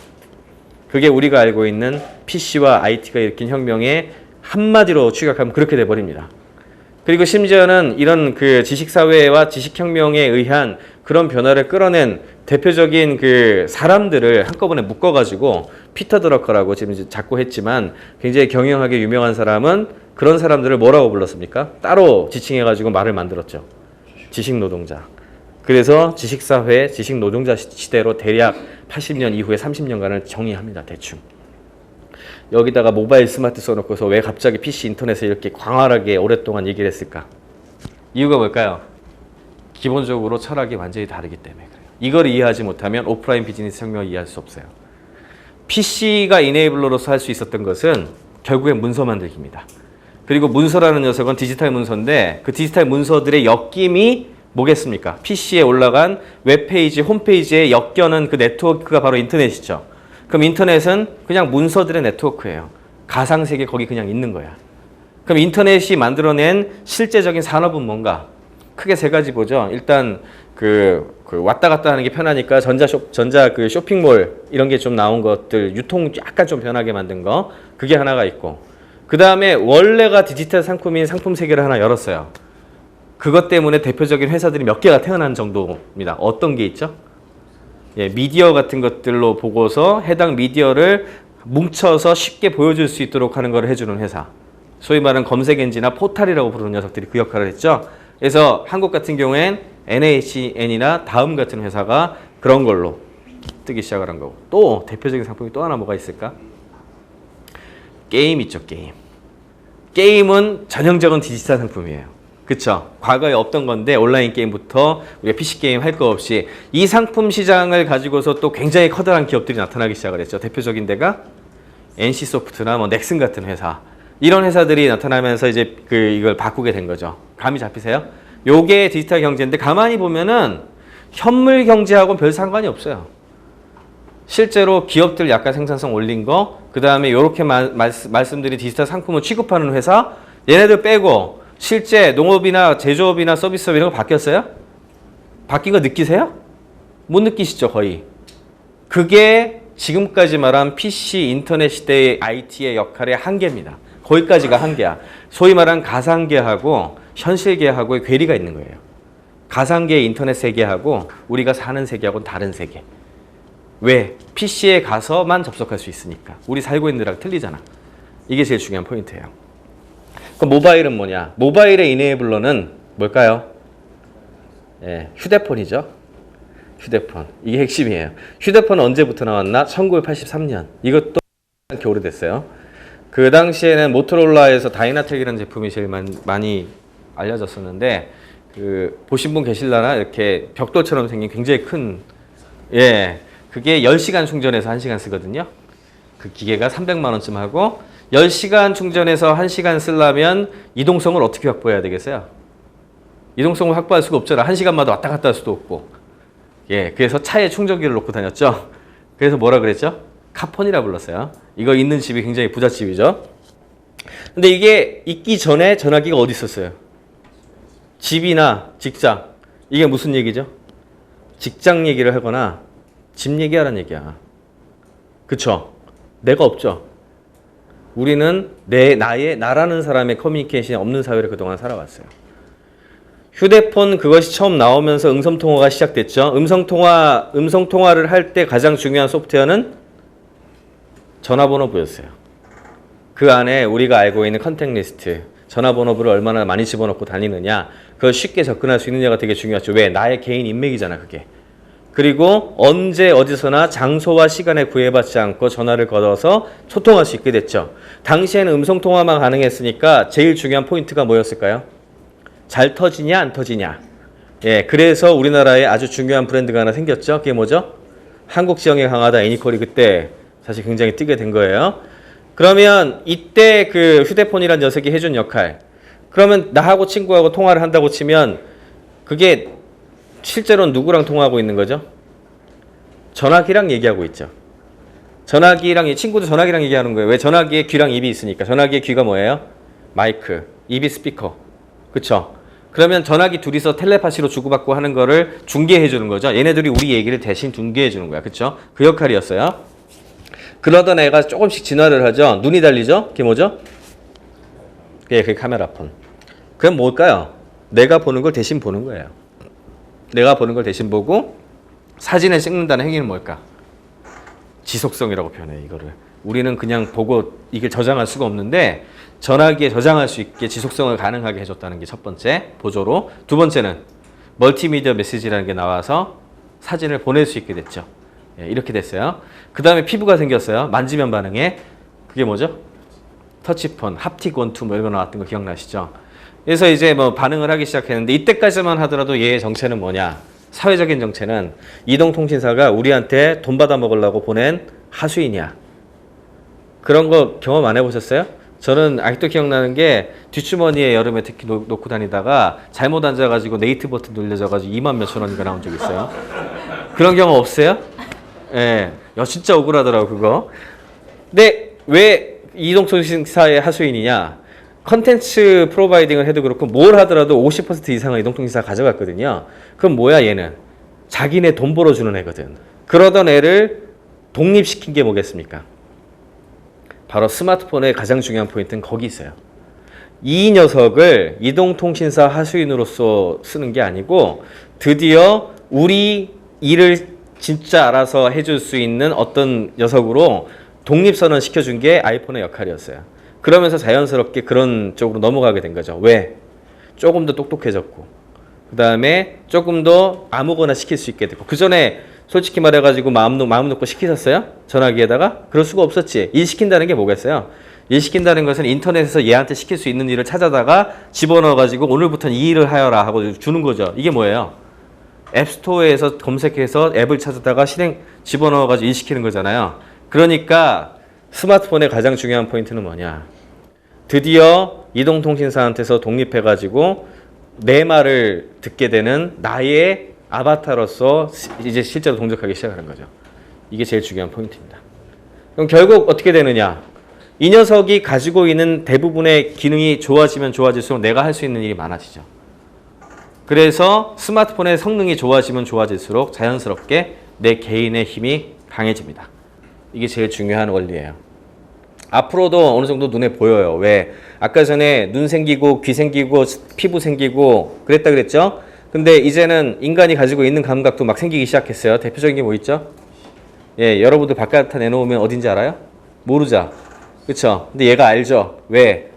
그게 우리가 알고 있는 PC와 IT가 일으킨 혁명의 한마디로 축약하면 그렇게 돼버립니다. 그리고 심지어는 이런 그 지식사회와 지식혁명에 의한 그런 변화를 끌어낸 대표적인 그 사람들을 한꺼번에 묶어가지고 피터 드러커라고 지금 이제 자꾸 했지만 굉장히 경영하게 유명한 사람은 그런 사람들을 뭐라고 불렀습니까? 따로 지칭해가지고 말을 만들었죠. 지식노동자. 그래서 지식사회, 지식노동자 시대로 대략 80년 이후에 30년간을 정의합니다. 대충. 여기다가 모바일 스마트 써놓고서 왜 갑자기 PC 인터넷을 이렇게 광활하게 오랫동안 얘기를 했을까? 이유가 뭘까요? 기본적으로 철학이 완전히 다르기 때문에 그래요. 이걸 이해하지 못하면 오프라인 비즈니스 혁명을 이해할 수 없어요. PC가 이네이블러로서 할 수 있었던 것은 결국엔 문서 만들기입니다. 그리고 문서라는 녀석은 디지털 문서인데 그 디지털 문서들의 엮임이 뭐겠습니까? PC에 올라간 웹페이지, 홈페이지에 엮여는 그 네트워크가 바로 인터넷이죠. 그럼 인터넷은 그냥 문서들의 네트워크예요. 가상세계 거기 그냥 있는 거야. 그럼 인터넷이 만들어낸 실제적인 산업은 뭔가? 크게 세 가지 보죠. 일단 그 왔다 갔다 하는 게 편하니까 전자 그 쇼핑몰 이런 게 좀 나온 것들 유통 약간 좀 변하게 만든 거 그게 하나가 있고 그 다음에 원래가 디지털 상품인 상품 세계를 하나 열었어요. 그것 때문에 대표적인 회사들이 몇 개가 태어난 정도입니다. 어떤 게 있죠? 예, 미디어 같은 것들로 보고서 해당 미디어를 뭉쳐서 쉽게 보여줄 수 있도록 하는 걸 해주는 회사. 소위 말하는 검색 엔진이나 포탈이라고 부르는 녀석들이 그 역할을 했죠. 그래서 한국 같은 경우엔 NHN이나 다음 같은 회사가 그런 걸로 뜨기 시작을 한 거고. 또 대표적인 상품이 또 하나 뭐가 있을까? 게임 있죠, 게임. 게임은 전형적인 디지털 상품이에요. 그쵸? 과거에 없던 건데 온라인 게임부터 우리가 PC 게임 할 거 없이 이 상품 시장을 가지고서 또 굉장히 커다란 기업들이 나타나기 시작을 했죠. 대표적인 데가 NC소프트나 뭐 넥슨 같은 회사. 이런 회사들이 나타나면서 이제 이걸 바꾸게 된 거죠. 감이 잡히세요? 요게 디지털 경제인데 가만히 보면은 현물 경제하고는 별 상관이 없어요. 실제로 기업들 약간 생산성 올린 거, 그 다음에 요렇게 말씀드린 디지털 상품을 취급하는 회사, 얘네들 빼고 실제 농업이나 제조업이나 서비스업 이런 거 바뀌었어요? 바뀐 거 느끼세요? 못 느끼시죠, 거의. 그게 지금까지 말한 PC, 인터넷 시대의 IT의 역할의 한계입니다. 거기까지가 한계야. 소위 말한 가상계하고 현실계하고의 괴리가 있는 거예요. 가상계의 인터넷 세계하고 우리가 사는 세계하고는 다른 세계. 왜? PC에 가서만 접속할 수 있으니까. 우리 살고 있는 데랑 틀리잖아. 이게 제일 중요한 포인트예요. 그럼 모바일은 뭐냐? 모바일의 이네이블러는 뭘까요? 예, 휴대폰이죠. 휴대폰. 이게 핵심이에요. 휴대폰은 언제부터 나왔나? 1983년. 이것도 이렇게 오래됐어요. 그 당시에는 모토로라에서 다이나텍이라는 제품이 제일 많이 알려졌었는데 보신 분 계실라나? 이렇게 벽돌처럼 생긴 굉장히 큰 그게 10시간 충전해서 1시간 쓰거든요. 그 기계가 300만 원쯤 하고 10시간 충전해서 1시간 쓰려면 이동성을 어떻게 확보해야 되겠어요? 이동성을 확보할 수가 없잖아. 1시간마다 왔다 갔다 할 수도 없고. 예, 그래서 차에 충전기를 놓고 다녔죠. 그래서 뭐라 그랬죠? 카폰이라 불렀어요. 이거 있는 집이 굉장히 부잣집이죠. 근데 이게 있기 전에 전화기가 어디 있었어요? 집이나 직장. 이게 무슨 얘기죠? 직장 얘기를 하거나 집 얘기하라는 얘기야. 그쵸? 내가 없죠. 우리는 나라는 사람의 커뮤니케이션이 없는 사회를 그동안 살아왔어요. 휴대폰 그것이 처음 나오면서 음성통화가 시작됐죠. 음성통화를 할 때 가장 중요한 소프트웨어는 전화번호부였어요. 그 안에 우리가 알고 있는 컨택 리스트, 전화번호부를 얼마나 많이 집어넣고 다니느냐, 그걸 쉽게 접근할 수 있느냐가 되게 중요하죠. 왜? 나의 개인 인맥이잖아, 그게. 그리고 언제 어디서나 장소와 시간에 구애받지 않고 전화를 걸어서 소통할 수 있게 됐죠. 당시에는 음성통화만 가능했으니까 제일 중요한 포인트가 뭐였을까요? 잘 터지냐 안 터지냐. 예, 그래서 우리나라에 아주 중요한 브랜드가 하나 생겼죠. 그게 뭐죠? 한국 지형에 강하다 애니콜이 그때 사실 굉장히 뜨게 된 거예요. 그러면 이때 그 휴대폰이란 녀석이 해준 역할. 그러면 나하고 친구하고 통화를 한다고 치면 그게 실제로는 누구랑 통화하고 있는 거죠? 전화기랑 얘기하고 있죠. 전화기랑 친구도 전화기랑 얘기하는 거예요. 왜? 전화기에 귀랑 입이 있으니까. 전화기의 귀가 뭐예요? 마이크, 입이 스피커. 그쵸? 그러면 전화기 둘이서 텔레파시로 주고받고 하는 거를 중계해 주는 거죠. 얘네들이 우리 얘기를 대신 중계해 주는 거야. 그쵸? 그 역할이었어요. 그러던 애가 조금씩 진화를 하죠. 눈이 달리죠? 그게 뭐죠? 그게 카메라폰. 그럼 뭘까요? 내가 보는 걸 대신 보는 거예요. 내가 보는 걸 대신 보고 사진을 찍는다는 행위는 뭘까? 지속성이라고 표현해 이거를. 우리는 그냥 보고 이게 저장할 수가 없는데 전화기에 저장할 수 있게 지속성을 가능하게 해줬다는 게 첫 번째 보조로. 두 번째는 멀티미디어 메시지라는 게 나와서 사진을 보낼 수 있게 됐죠. 예, 이렇게 됐어요. 그 다음에 피부가 생겼어요. 만지면 반응해. 그게 뭐죠? 터치폰, 합틱 원투 뭐 이런 거 나왔던 거 기억나시죠? 그래서 이제 뭐 반응을 하기 시작했는데 이때까지만 하더라도 얘의 정체는 뭐냐? 사회적인 정체는 이동통신사가 우리한테 돈 받아 먹으려고 보낸 하수인이야. 그런 거 경험 안 해보셨어요? 저는 아직도 기억나는 게 뒷주머니에 여름에 특히 놓고 다니다가 잘못 앉아가지고 네이트 버튼 눌려져가지고 2만 몇천 원인가 나온 적 있어요. 그런 경험 없어요? 예, 야, 진짜 억울하더라고 그거. 근데 왜 이동통신사의 하수인이냐? 컨텐츠 프로바이딩을 해도 그렇고 뭘 하더라도 50% 이상은 이동통신사가 가져갔거든요. 그럼 뭐야 얘는? 자기네 돈 벌어주는 애거든. 그러던 애를 독립시킨 게 뭐겠습니까? 바로 스마트폰의 가장 중요한 포인트는 거기 있어요. 이 녀석을 이동통신사 하수인으로서 쓰는 게 아니고 드디어 우리 일을 진짜 알아서 해줄 수 있는 어떤 녀석으로 독립선언 시켜준 게 아이폰의 역할이었어요. 그러면서 자연스럽게 그런 쪽으로 넘어가게 된 거죠. 왜? 조금 더 똑똑해졌고 그 다음에 조금 더 아무거나 시킬 수 있게 됐고 그 전에 솔직히 말해가지고 마음 놓고 시키셨어요? 전화기에다가? 그럴 수가 없었지. 일 시킨다는 게 뭐겠어요? 일 시킨다는 것은 인터넷에서 얘한테 시킬 수 있는 일을 찾아다가 집어넣어가지고 오늘부터는 이 일을 하여라 하고 주는 거죠. 이게 뭐예요? 앱스토어에서 검색해서 앱을 찾아다가 집어넣어가지고 일 시키는 거잖아요. 그러니까 스마트폰의 가장 중요한 포인트는 뭐냐? 드디어 이동통신사한테서 독립해가지고 내 말을 듣게 되는 나의 아바타로서 이제 실제로 동작하기 시작하는 거죠. 이게 제일 중요한 포인트입니다. 그럼 결국 어떻게 되느냐? 이 녀석이 가지고 있는 대부분의 기능이 좋아지면 좋아질수록 내가 할 수 있는 일이 많아지죠. 그래서 스마트폰의 성능이 좋아지면 좋아질수록 자연스럽게 내 개인의 힘이 강해집니다. 이게 제일 중요한 원리예요. 앞으로도 어느 정도 눈에 보여요. 왜? 아까 전에 눈 생기고 귀 생기고 피부 생기고 그랬다 그랬죠? 근데 이제는 인간이 가지고 있는 감각도 막 생기기 시작했어요. 대표적인 게 뭐 있죠? 예, 여러분들 바깥에 내놓으면 어딘지 알아요? 모르죠? 그쵸? 근데 얘가 알죠? 왜?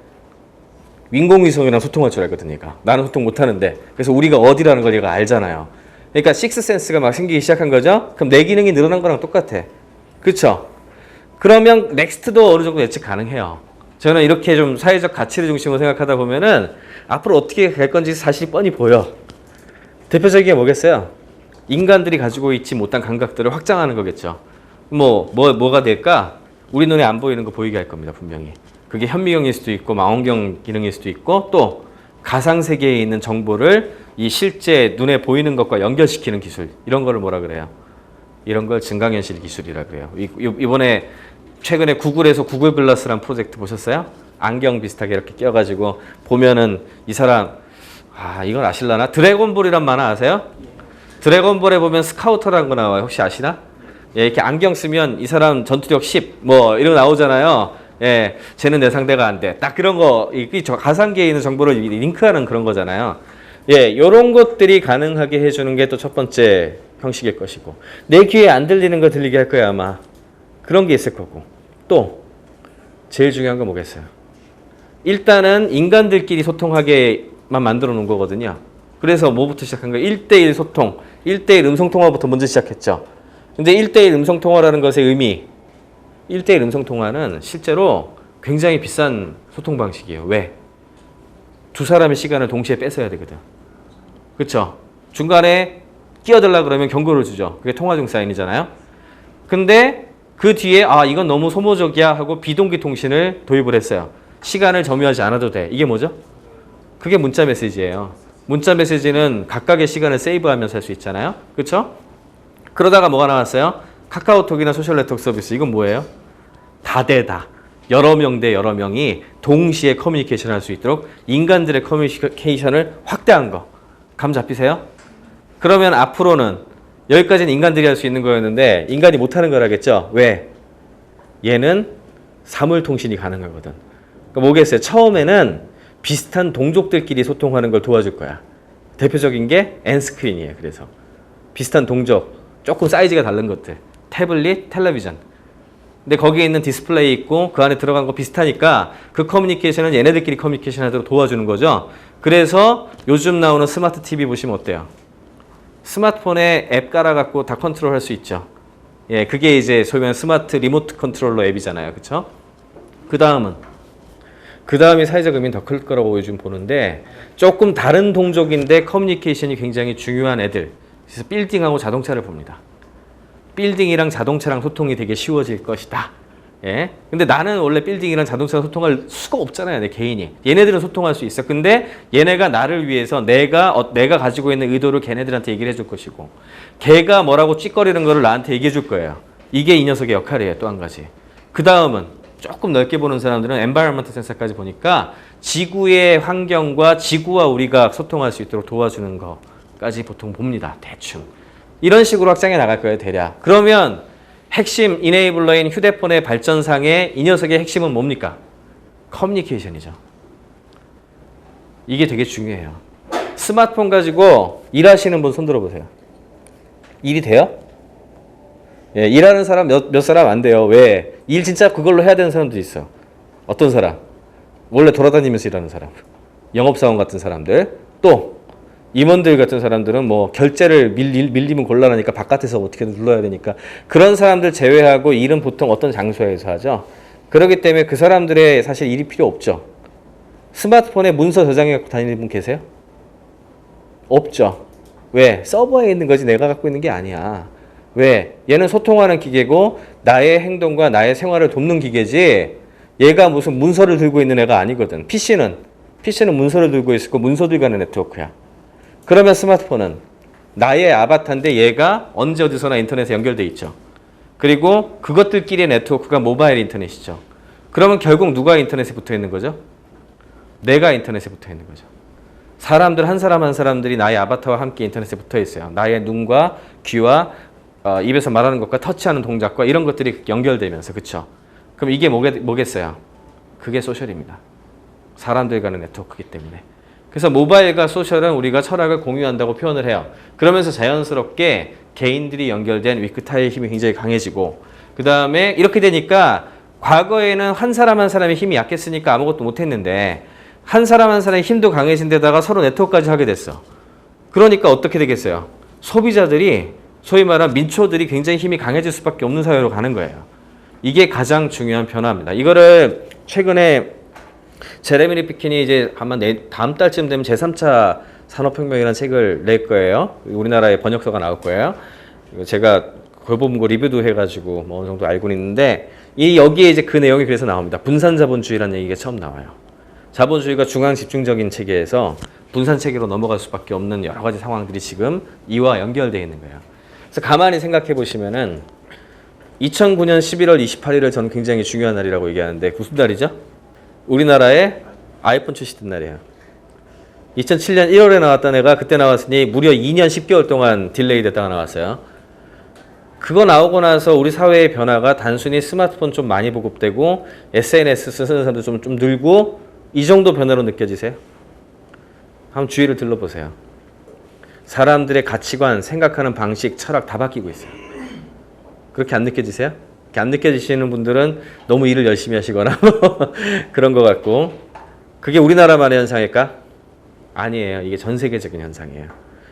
인공위성이랑 소통할 줄 알거든, 얘가. 나는 소통 못 하는데. 그래서 우리가 어디라는 걸 얘가 알잖아요. 그러니까 식스센스가 막 생기기 시작한 거죠? 그럼 내 기능이 늘어난 거랑 똑같아. 그쵸? 그러면 넥스트도 어느 정도 예측 가능해요. 저는 이렇게 좀 사회적 가치를 중심으로 생각하다 보면은 앞으로 어떻게 갈 건지 사실 뻔히 보여. 대표적인 게 뭐겠어요? 인간들이 가지고 있지 못한 감각들을 확장하는 거겠죠. 뭐가 될까? 우리 눈에 안 보이는 거 보이게 할 겁니다, 분명히. 그게 현미경일 수도 있고 망원경 기능일 수도 있고 또 가상세계에 있는 정보를 이 실제 눈에 보이는 것과 연결시키는 기술 이런 거를 뭐라 그래요? 이런 걸 증강현실 기술이라 그래요. 이번에 최근에 구글에서 구글 글라스라는 프로젝트 보셨어요? 안경 비슷하게 이렇게 껴가지고 보면은 이 사람 이건 아실라나? 드래곤볼이란 만화 아세요? 드래곤볼에 보면 스카우터라는 거 나와요. 혹시 아시나? 예, 이렇게 안경 쓰면 이 사람 전투력 10 뭐 이런 거 나오잖아요. 예, 쟤는 내 상대가 안 돼. 딱 그런 거, 이 가상기에 있는 정보를 링크하는 그런 거잖아요. 예, 요런 것들이 가능하게 해주는 게 또 첫 번째 형식일 것이고. 내 귀에 안 들리는 거 들리게 할 거야, 아마. 그런 게 있을 거고. 또, 제일 중요한 건 뭐겠어요? 일단은 인간들끼리 소통하게만 만들어 놓은 거거든요. 그래서 뭐부터 시작한 거예요? 1대1 소통, 1대1 음성통화부터 먼저 시작했죠. 근데 1대1 음성통화라는 것의 의미, 1대1 음성통화는 실제로 굉장히 비싼 소통 방식이에요. 왜? 두 사람의 시간을 동시에 뺏어야 되거든. 그렇죠? 중간에 끼어들라 그러면 경고를 주죠. 그게 통화 중 사인이잖아요. 근데 그 뒤에 이건 너무 소모적이야 하고 비동기 통신을 도입을 했어요. 시간을 점유하지 않아도 돼. 이게 뭐죠? 그게 문자 메시지예요. 문자 메시지는 각각의 시간을 세이브하면서 할 수 있잖아요. 그렇죠? 그러다가 뭐가 나왔어요? 카카오톡이나 소셜 네트워크 서비스. 이건 뭐예요? 다대다. 여러 명 대 여러 명이 동시에 커뮤니케이션을 할 수 있도록 인간들의 커뮤니케이션을 확대한 거. 감 잡히세요? 그러면 앞으로는 여기까지는 인간들이 할 수 있는 거였는데 인간이 못하는 거라겠죠? 왜? 얘는 사물 통신이 가능하거든. 그러니까 뭐겠어요? 처음에는 비슷한 동족들끼리 소통하는 걸 도와줄 거야. 대표적인 게 엔스크린이에요. 그래서 비슷한 동족, 조금 사이즈가 다른 것들. 태블릿, 텔레비전. 근데 거기에 있는 디스플레이 있고 그 안에 들어간 거 비슷하니까 그 커뮤니케이션은 얘네들끼리 커뮤니케이션 하도록 도와주는 거죠. 그래서 요즘 나오는 스마트 TV 보시면 어때요? 스마트폰에 앱 깔아갖고 다 컨트롤 할 수 있죠. 예, 그게 이제 소위 말하는 스마트 리모트 컨트롤러 앱이잖아요. 그쵸? 그 다음이 사회적 의미는 더 클 거라고 요즘 보는데 조금 다른 동족인데 커뮤니케이션이 굉장히 중요한 애들. 그래서 빌딩하고 자동차를 봅니다. 빌딩이랑 자동차랑 소통이 되게 쉬워질 것이다. 예. 근데 나는 원래 빌딩이랑 자동차랑 소통할 수가 없잖아요. 내 개인이. 얘네들은 소통할 수 있어. 근데 얘네가 나를 위해서 내가 가지고 있는 의도를 걔네들한테 얘기를 해줄 것이고 걔가 뭐라고 찌꺼리는 거를 나한테 얘기해 줄 거예요. 이게 이 녀석의 역할이에요. 또 한 가지. 그 다음은 조금 넓게 보는 사람들은 environment 센서까지 보니까 지구의 환경과 지구와 우리가 소통할 수 있도록 도와주는 거까지 보통 봅니다. 대충. 이런 식으로 확장해 나갈 거예요, 대략. 그러면 핵심 이네이블러인 휴대폰의 발전상의 이 녀석의 핵심은 뭡니까? 커뮤니케이션이죠. 이게 되게 중요해요. 스마트폰 가지고 일하시는 분 손 들어보세요. 일이 돼요? 예, 일하는 사람 몇 사람 안 돼요. 왜? 일 진짜 그걸로 해야 되는 사람도 있어. 어떤 사람? 원래 돌아다니면서 일하는 사람. 영업사원 같은 사람들. 또 임원들 같은 사람들은 뭐 결제를 밀리면 곤란하니까 바깥에서 어떻게든 눌러야 되니까 그런 사람들 제외하고 일은 보통 어떤 장소에서 하죠. 그렇기 때문에 그 사람들의 사실 일이 필요 없죠. 스마트폰에 문서 저장해 갖고 다니는 분 계세요? 없죠. 왜? 서버에 있는 거지 내가 갖고 있는 게 아니야. 왜? 얘는 소통하는 기계고 나의 행동과 나의 생활을 돕는 기계지 얘가 무슨 문서를 들고 있는 애가 아니거든. PC는 문서를 들고 있고 문서들 간의 네트워크야. 그러면 스마트폰은 나의 아바타인데 얘가 언제 어디서나 인터넷에 연결돼 있죠. 그리고 그것들끼리의 네트워크가 모바일 인터넷이죠. 그러면 결국 누가 인터넷에 붙어 있는 거죠? 내가 인터넷에 붙어 있는 거죠. 사람들 한 사람 한 사람들이 나의 아바타와 함께 인터넷에 붙어 있어요. 나의 눈과 귀와 입에서 말하는 것과 터치하는 동작과 이런 것들이 연결되면서. 그렇죠? 그럼 이게 뭐겠어요? 그게 소셜입니다. 사람들 간의 네트워크이기 때문에. 그래서 모바일과 소셜은 우리가 철학을 공유한다고 표현을 해요. 그러면서 자연스럽게 개인들이 연결된 위크타의 힘이 굉장히 강해지고 그 다음에 이렇게 되니까 과거에는 한 사람 한 사람의 힘이 약했으니까 아무것도 못했는데 한 사람 한 사람의 힘도 강해진 데다가 서로 네트워크까지 하게 됐어. 그러니까 어떻게 되겠어요? 소비자들이 소위 말하는 민초들이 굉장히 힘이 강해질 수밖에 없는 사회로 가는 거예요. 이게 가장 중요한 변화입니다. 이거를 최근에 제레미 리피킨이 이제 아마 다음 달쯤 되면 제3차 산업혁명이라는 책을 낼 거예요. 우리나라에 번역서가 나올 거예요. 제가 그걸 거 리뷰도 해가지고 뭐 어느 정도 알고는 있는데 여기에 이제 그 내용이 그래서 나옵니다. 분산자본주의라는 얘기가 처음 나와요. 자본주의가 중앙 집중적인 체계에서 분산 체계로 넘어갈 수밖에 없는 여러 가지 상황들이 지금 이와 연결되어 있는 거예요. 그래서 가만히 생각해 보시면은 2009년 11월 28일을 저는 굉장히 중요한 날이라고 얘기하는데 무슨 날이죠? 우리나라에 아이폰 출시된 날이에요. 2007년 1월에 나왔던 애가 그때 나왔으니 무려 2년 10개월 동안 딜레이 됐다가 나왔어요. 그거 나오고 나서 우리 사회의 변화가 단순히 스마트폰 좀 많이 보급되고 SNS 쓰는 사람도 좀 늘고 이 정도 변화로 느껴지세요? 한번 주위를 둘러보세요. 사람들의 가치관, 생각하는 방식, 철학 다 바뀌고 있어요. 그렇게 안 느껴지세요? 그렇게 안 느껴지시는 분들은 너무 일을 열심히 하시거나 그런 것 같고, 그게 우리나라만의 현상일까? 아니에요. 이게 전 세계적인 현상이에요.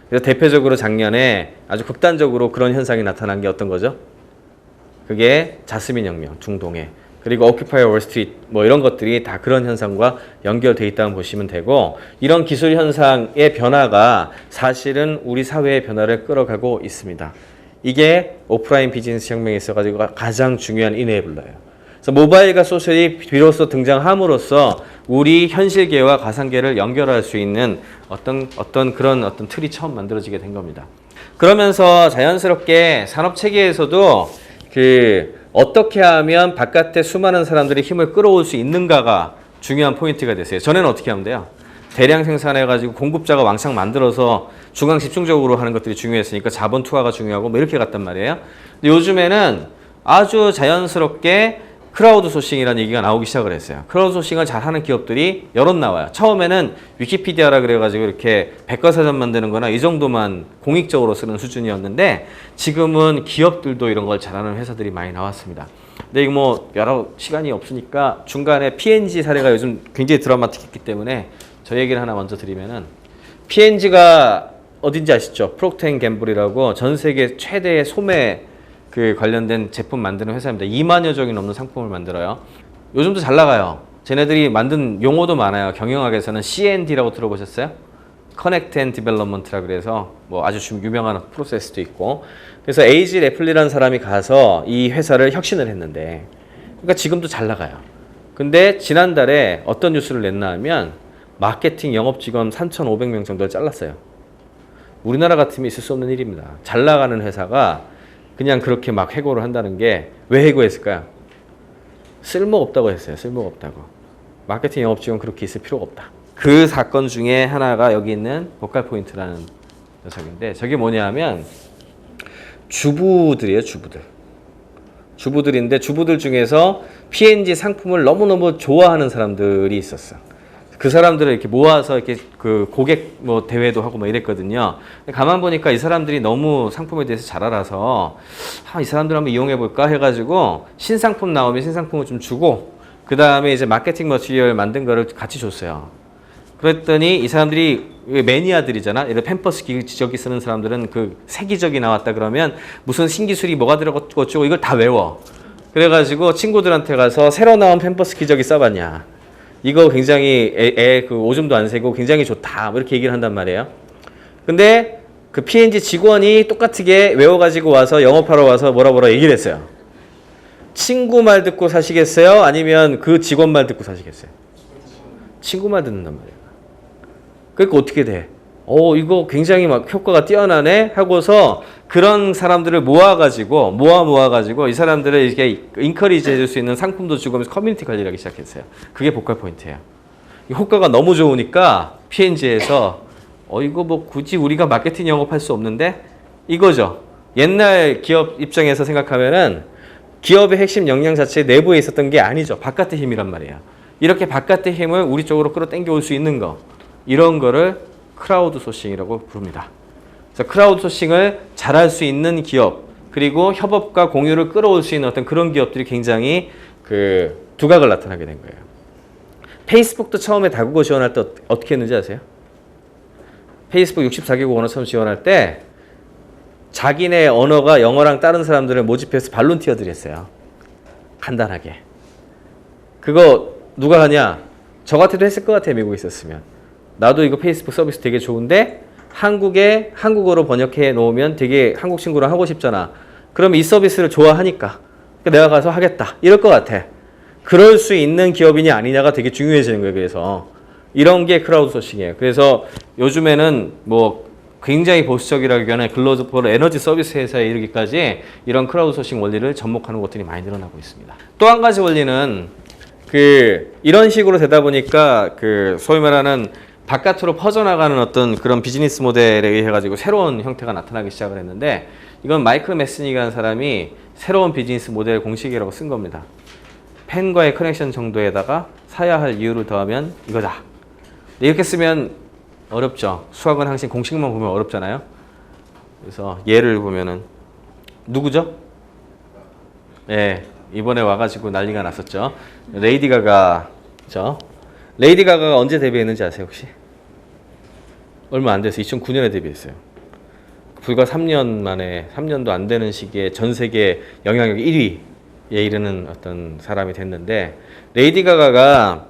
그래서 대표적으로 작년에 아주 극단적으로 그런 현상이 나타난 게 어떤 거죠? 그게 자스민 혁명, 중동에. 그리고 오큐파이 월스트리트 뭐 이런 것들이 다 그런 현상과 연결돼 있다고 보시면 되고, 이런 기술 현상의 변화가 사실은 우리 사회의 변화를 끌어가고 있습니다. 이게 오프라인 비즈니스 혁명에 있어가지고 가장 중요한 이네이블러예요. 그래서 모바일과 소셜이 비로소 등장함으로써 우리 현실계와 가상계를 연결할 수 있는 어떤 그런 틀이 처음 만들어지게 된 겁니다. 그러면서 자연스럽게 산업 체계에서도 어떻게 하면 바깥에 수많은 사람들이 힘을 끌어올 수 있는가가 중요한 포인트가 됐어요. 전에는 어떻게 하면 돼요? 대량 생산해가지고 공급자가 왕창 만들어서 중앙 집중적으로 하는 것들이 중요했으니까 자본 투하가 중요하고 뭐 이렇게 갔단 말이에요. 근데 요즘에는 아주 자연스럽게 크라우드 소싱이라는 얘기가 나오기 시작을 했어요. 크라우드 소싱을 잘하는 기업들이 여럿 나와요. 처음에는 위키피디아라 그래가지고 이렇게 백과사전 만드는 거나 이 정도만 공익적으로 쓰는 수준이었는데 지금은 기업들도 이런 걸 잘하는 회사들이 많이 나왔습니다. 근데 이거 뭐 여러 시간이 없으니까 중간에 P&G 사례가 요즘 굉장히 드라마틱했기 때문에 저 얘기를 하나 먼저 드리면은, P&G가 어딘지 아시죠? 프록트앤갬블이라고 전 세계 최대의 소매 관련된 제품 만드는 회사입니다. 2만여 종이 넘는 상품을 만들어요. 요즘도 잘 나가요. 쟤네들이 만든 용어도 많아요. 경영학에서는 C&D라고 들어보셨어요? Connect and Development라 그래서 뭐 아주 유명한 프로세스도 있고. 그래서 에이지 레플리라는 사람이 가서 이 회사를 혁신을 했는데, 그러니까 지금도 잘 나가요. 근데 지난달에 어떤 뉴스를 냈나 하면 마케팅 영업 직원 3,500명 정도를 잘랐어요. 우리나라 같으면 있을 수 없는 일입니다. 잘 나가는 회사가 그냥 그렇게 막 해고를 한다는 게, 왜 해고했을까요? 쓸모없다고 했어요. 쓸모없다고. 마케팅 영업 직원 그렇게 있을 필요가 없다. 그 사건 중에 하나가 여기 있는 보컬 포인트라는 녀석인데, 저게 뭐냐면 주부들이에요. 주부들인데 주부들 중에서 P&G 상품을 너무너무 좋아하는 사람들이 있었어. 그 사람들을 이렇게 모아서 이렇게 고객 뭐 대회도 하고 뭐 이랬거든요. 가만 보니까 이 사람들이 너무 상품에 대해서 잘 알아서 이 사람들 한번 이용해 볼까 해가지고 신상품 나오면 신상품을 좀 주고, 그 다음에 이제 마케팅 머티리얼 만든 거를 같이 줬어요. 그랬더니 이 사람들이 매니아들이잖아. 예를 팸퍼스 기저귀 쓰는 사람들은 새 기저귀 나왔다 그러면 무슨 신기술이 뭐가 들어갔고 어쩌고 이걸 다 외워. 그래가지고 친구들한테 가서 새로 나온 팸퍼스 기저귀 써봤냐, 이거 굉장히 오줌도 안 새고 굉장히 좋다, 뭐 이렇게 얘기를 한단 말이에요. 근데 그 P&G 직원이 똑같게 외워가지고 와서 영업하러 와서 뭐라 얘기를 했어요. 친구 말 듣고 사시겠어요? 아니면 그 직원 말 듣고 사시겠어요? 친구 말 듣는단 말이에요. 그러니까 어떻게 돼? 이거 굉장히 막 효과가 뛰어나네 하고서 그런 사람들을 모아가지고 이 사람들을 이렇게 인커리지 해줄 수 있는 상품도 주고 하면서 커뮤니티 관리를 하기 시작했어요. 그게 보컬 포인트예요. 효과가 너무 좋으니까 P&G에서 이거 뭐 굳이 우리가 마케팅 영업할 수 없는데, 이거죠. 옛날 기업 입장에서 생각하면은 기업의 핵심 역량 자체 내부에 있었던 게 아니죠. 바깥의 힘이란 말이에요. 이렇게 바깥의 힘을 우리 쪽으로 끌어당겨 올 수 있는 거, 이런 거를 크라우드 소싱이라고 부릅니다. 그래서 크라우드 소싱을 잘할 수 있는 기업, 그리고 협업과 공유를 끌어올 수 있는 어떤 그런 기업들이 굉장히 두각을 나타나게 된 거예요. 페이스북도 처음에 다국어 지원할 때 어떻게 했는지 아세요? 페이스북 64개국 언어 처음 지원할 때 자기네 언어가 영어랑 다른 사람들을 모집해서 발론티어들이 했어요. 간단하게. 그거 누가 하냐? 저 같아도 했을 것 같아요. 미국에 있었으면. 나도 이거 페이스북 서비스 되게 좋은데 한국어로 번역해 놓으면 되게 한국 친구랑 하고 싶잖아. 그러면 이 서비스를 좋아하니까 내가 가서 하겠다, 이럴 것 같아. 그럴 수 있는 기업이냐 아니냐가 되게 중요해지는 거예요. 그래서 이런 게 크라우드 소싱이에요. 그래서 요즘에는 뭐 굉장히 보수적이라기보다는 글로벌 에너지 서비스 회사에 이르기까지 이런 크라우드 소싱 원리를 접목하는 것들이 많이 늘어나고 있습니다. 또 한 가지 원리는 이런 식으로 되다 보니까 소위 말하는 바깥으로 퍼져나가는 어떤 그런 비즈니스 모델에 의해 가지고 새로운 형태가 나타나기 시작을 했는데, 이건 마이클 메스닉이라는 사람이 새로운 비즈니스 모델 공식이라고 쓴 겁니다. 팬과의 커넥션 정도에다가 사야 할 이유를 더하면 이거다. 이렇게 쓰면 어렵죠. 수학은 항상 공식만 보면 어렵잖아요. 그래서 예를 보면은 누구죠? 예, 이번에 와가지고 난리가 났었죠. 레이디 가가죠. 레이디 가가가 언제 데뷔했는지 아세요 혹시? 얼마 안 돼서 2009년에 데뷔했어요. 불과 3년 만에, 3년도 안 되는 시기에 전 세계 영향력 1위에 이르는 어떤 사람이 됐는데, 레이디 가가가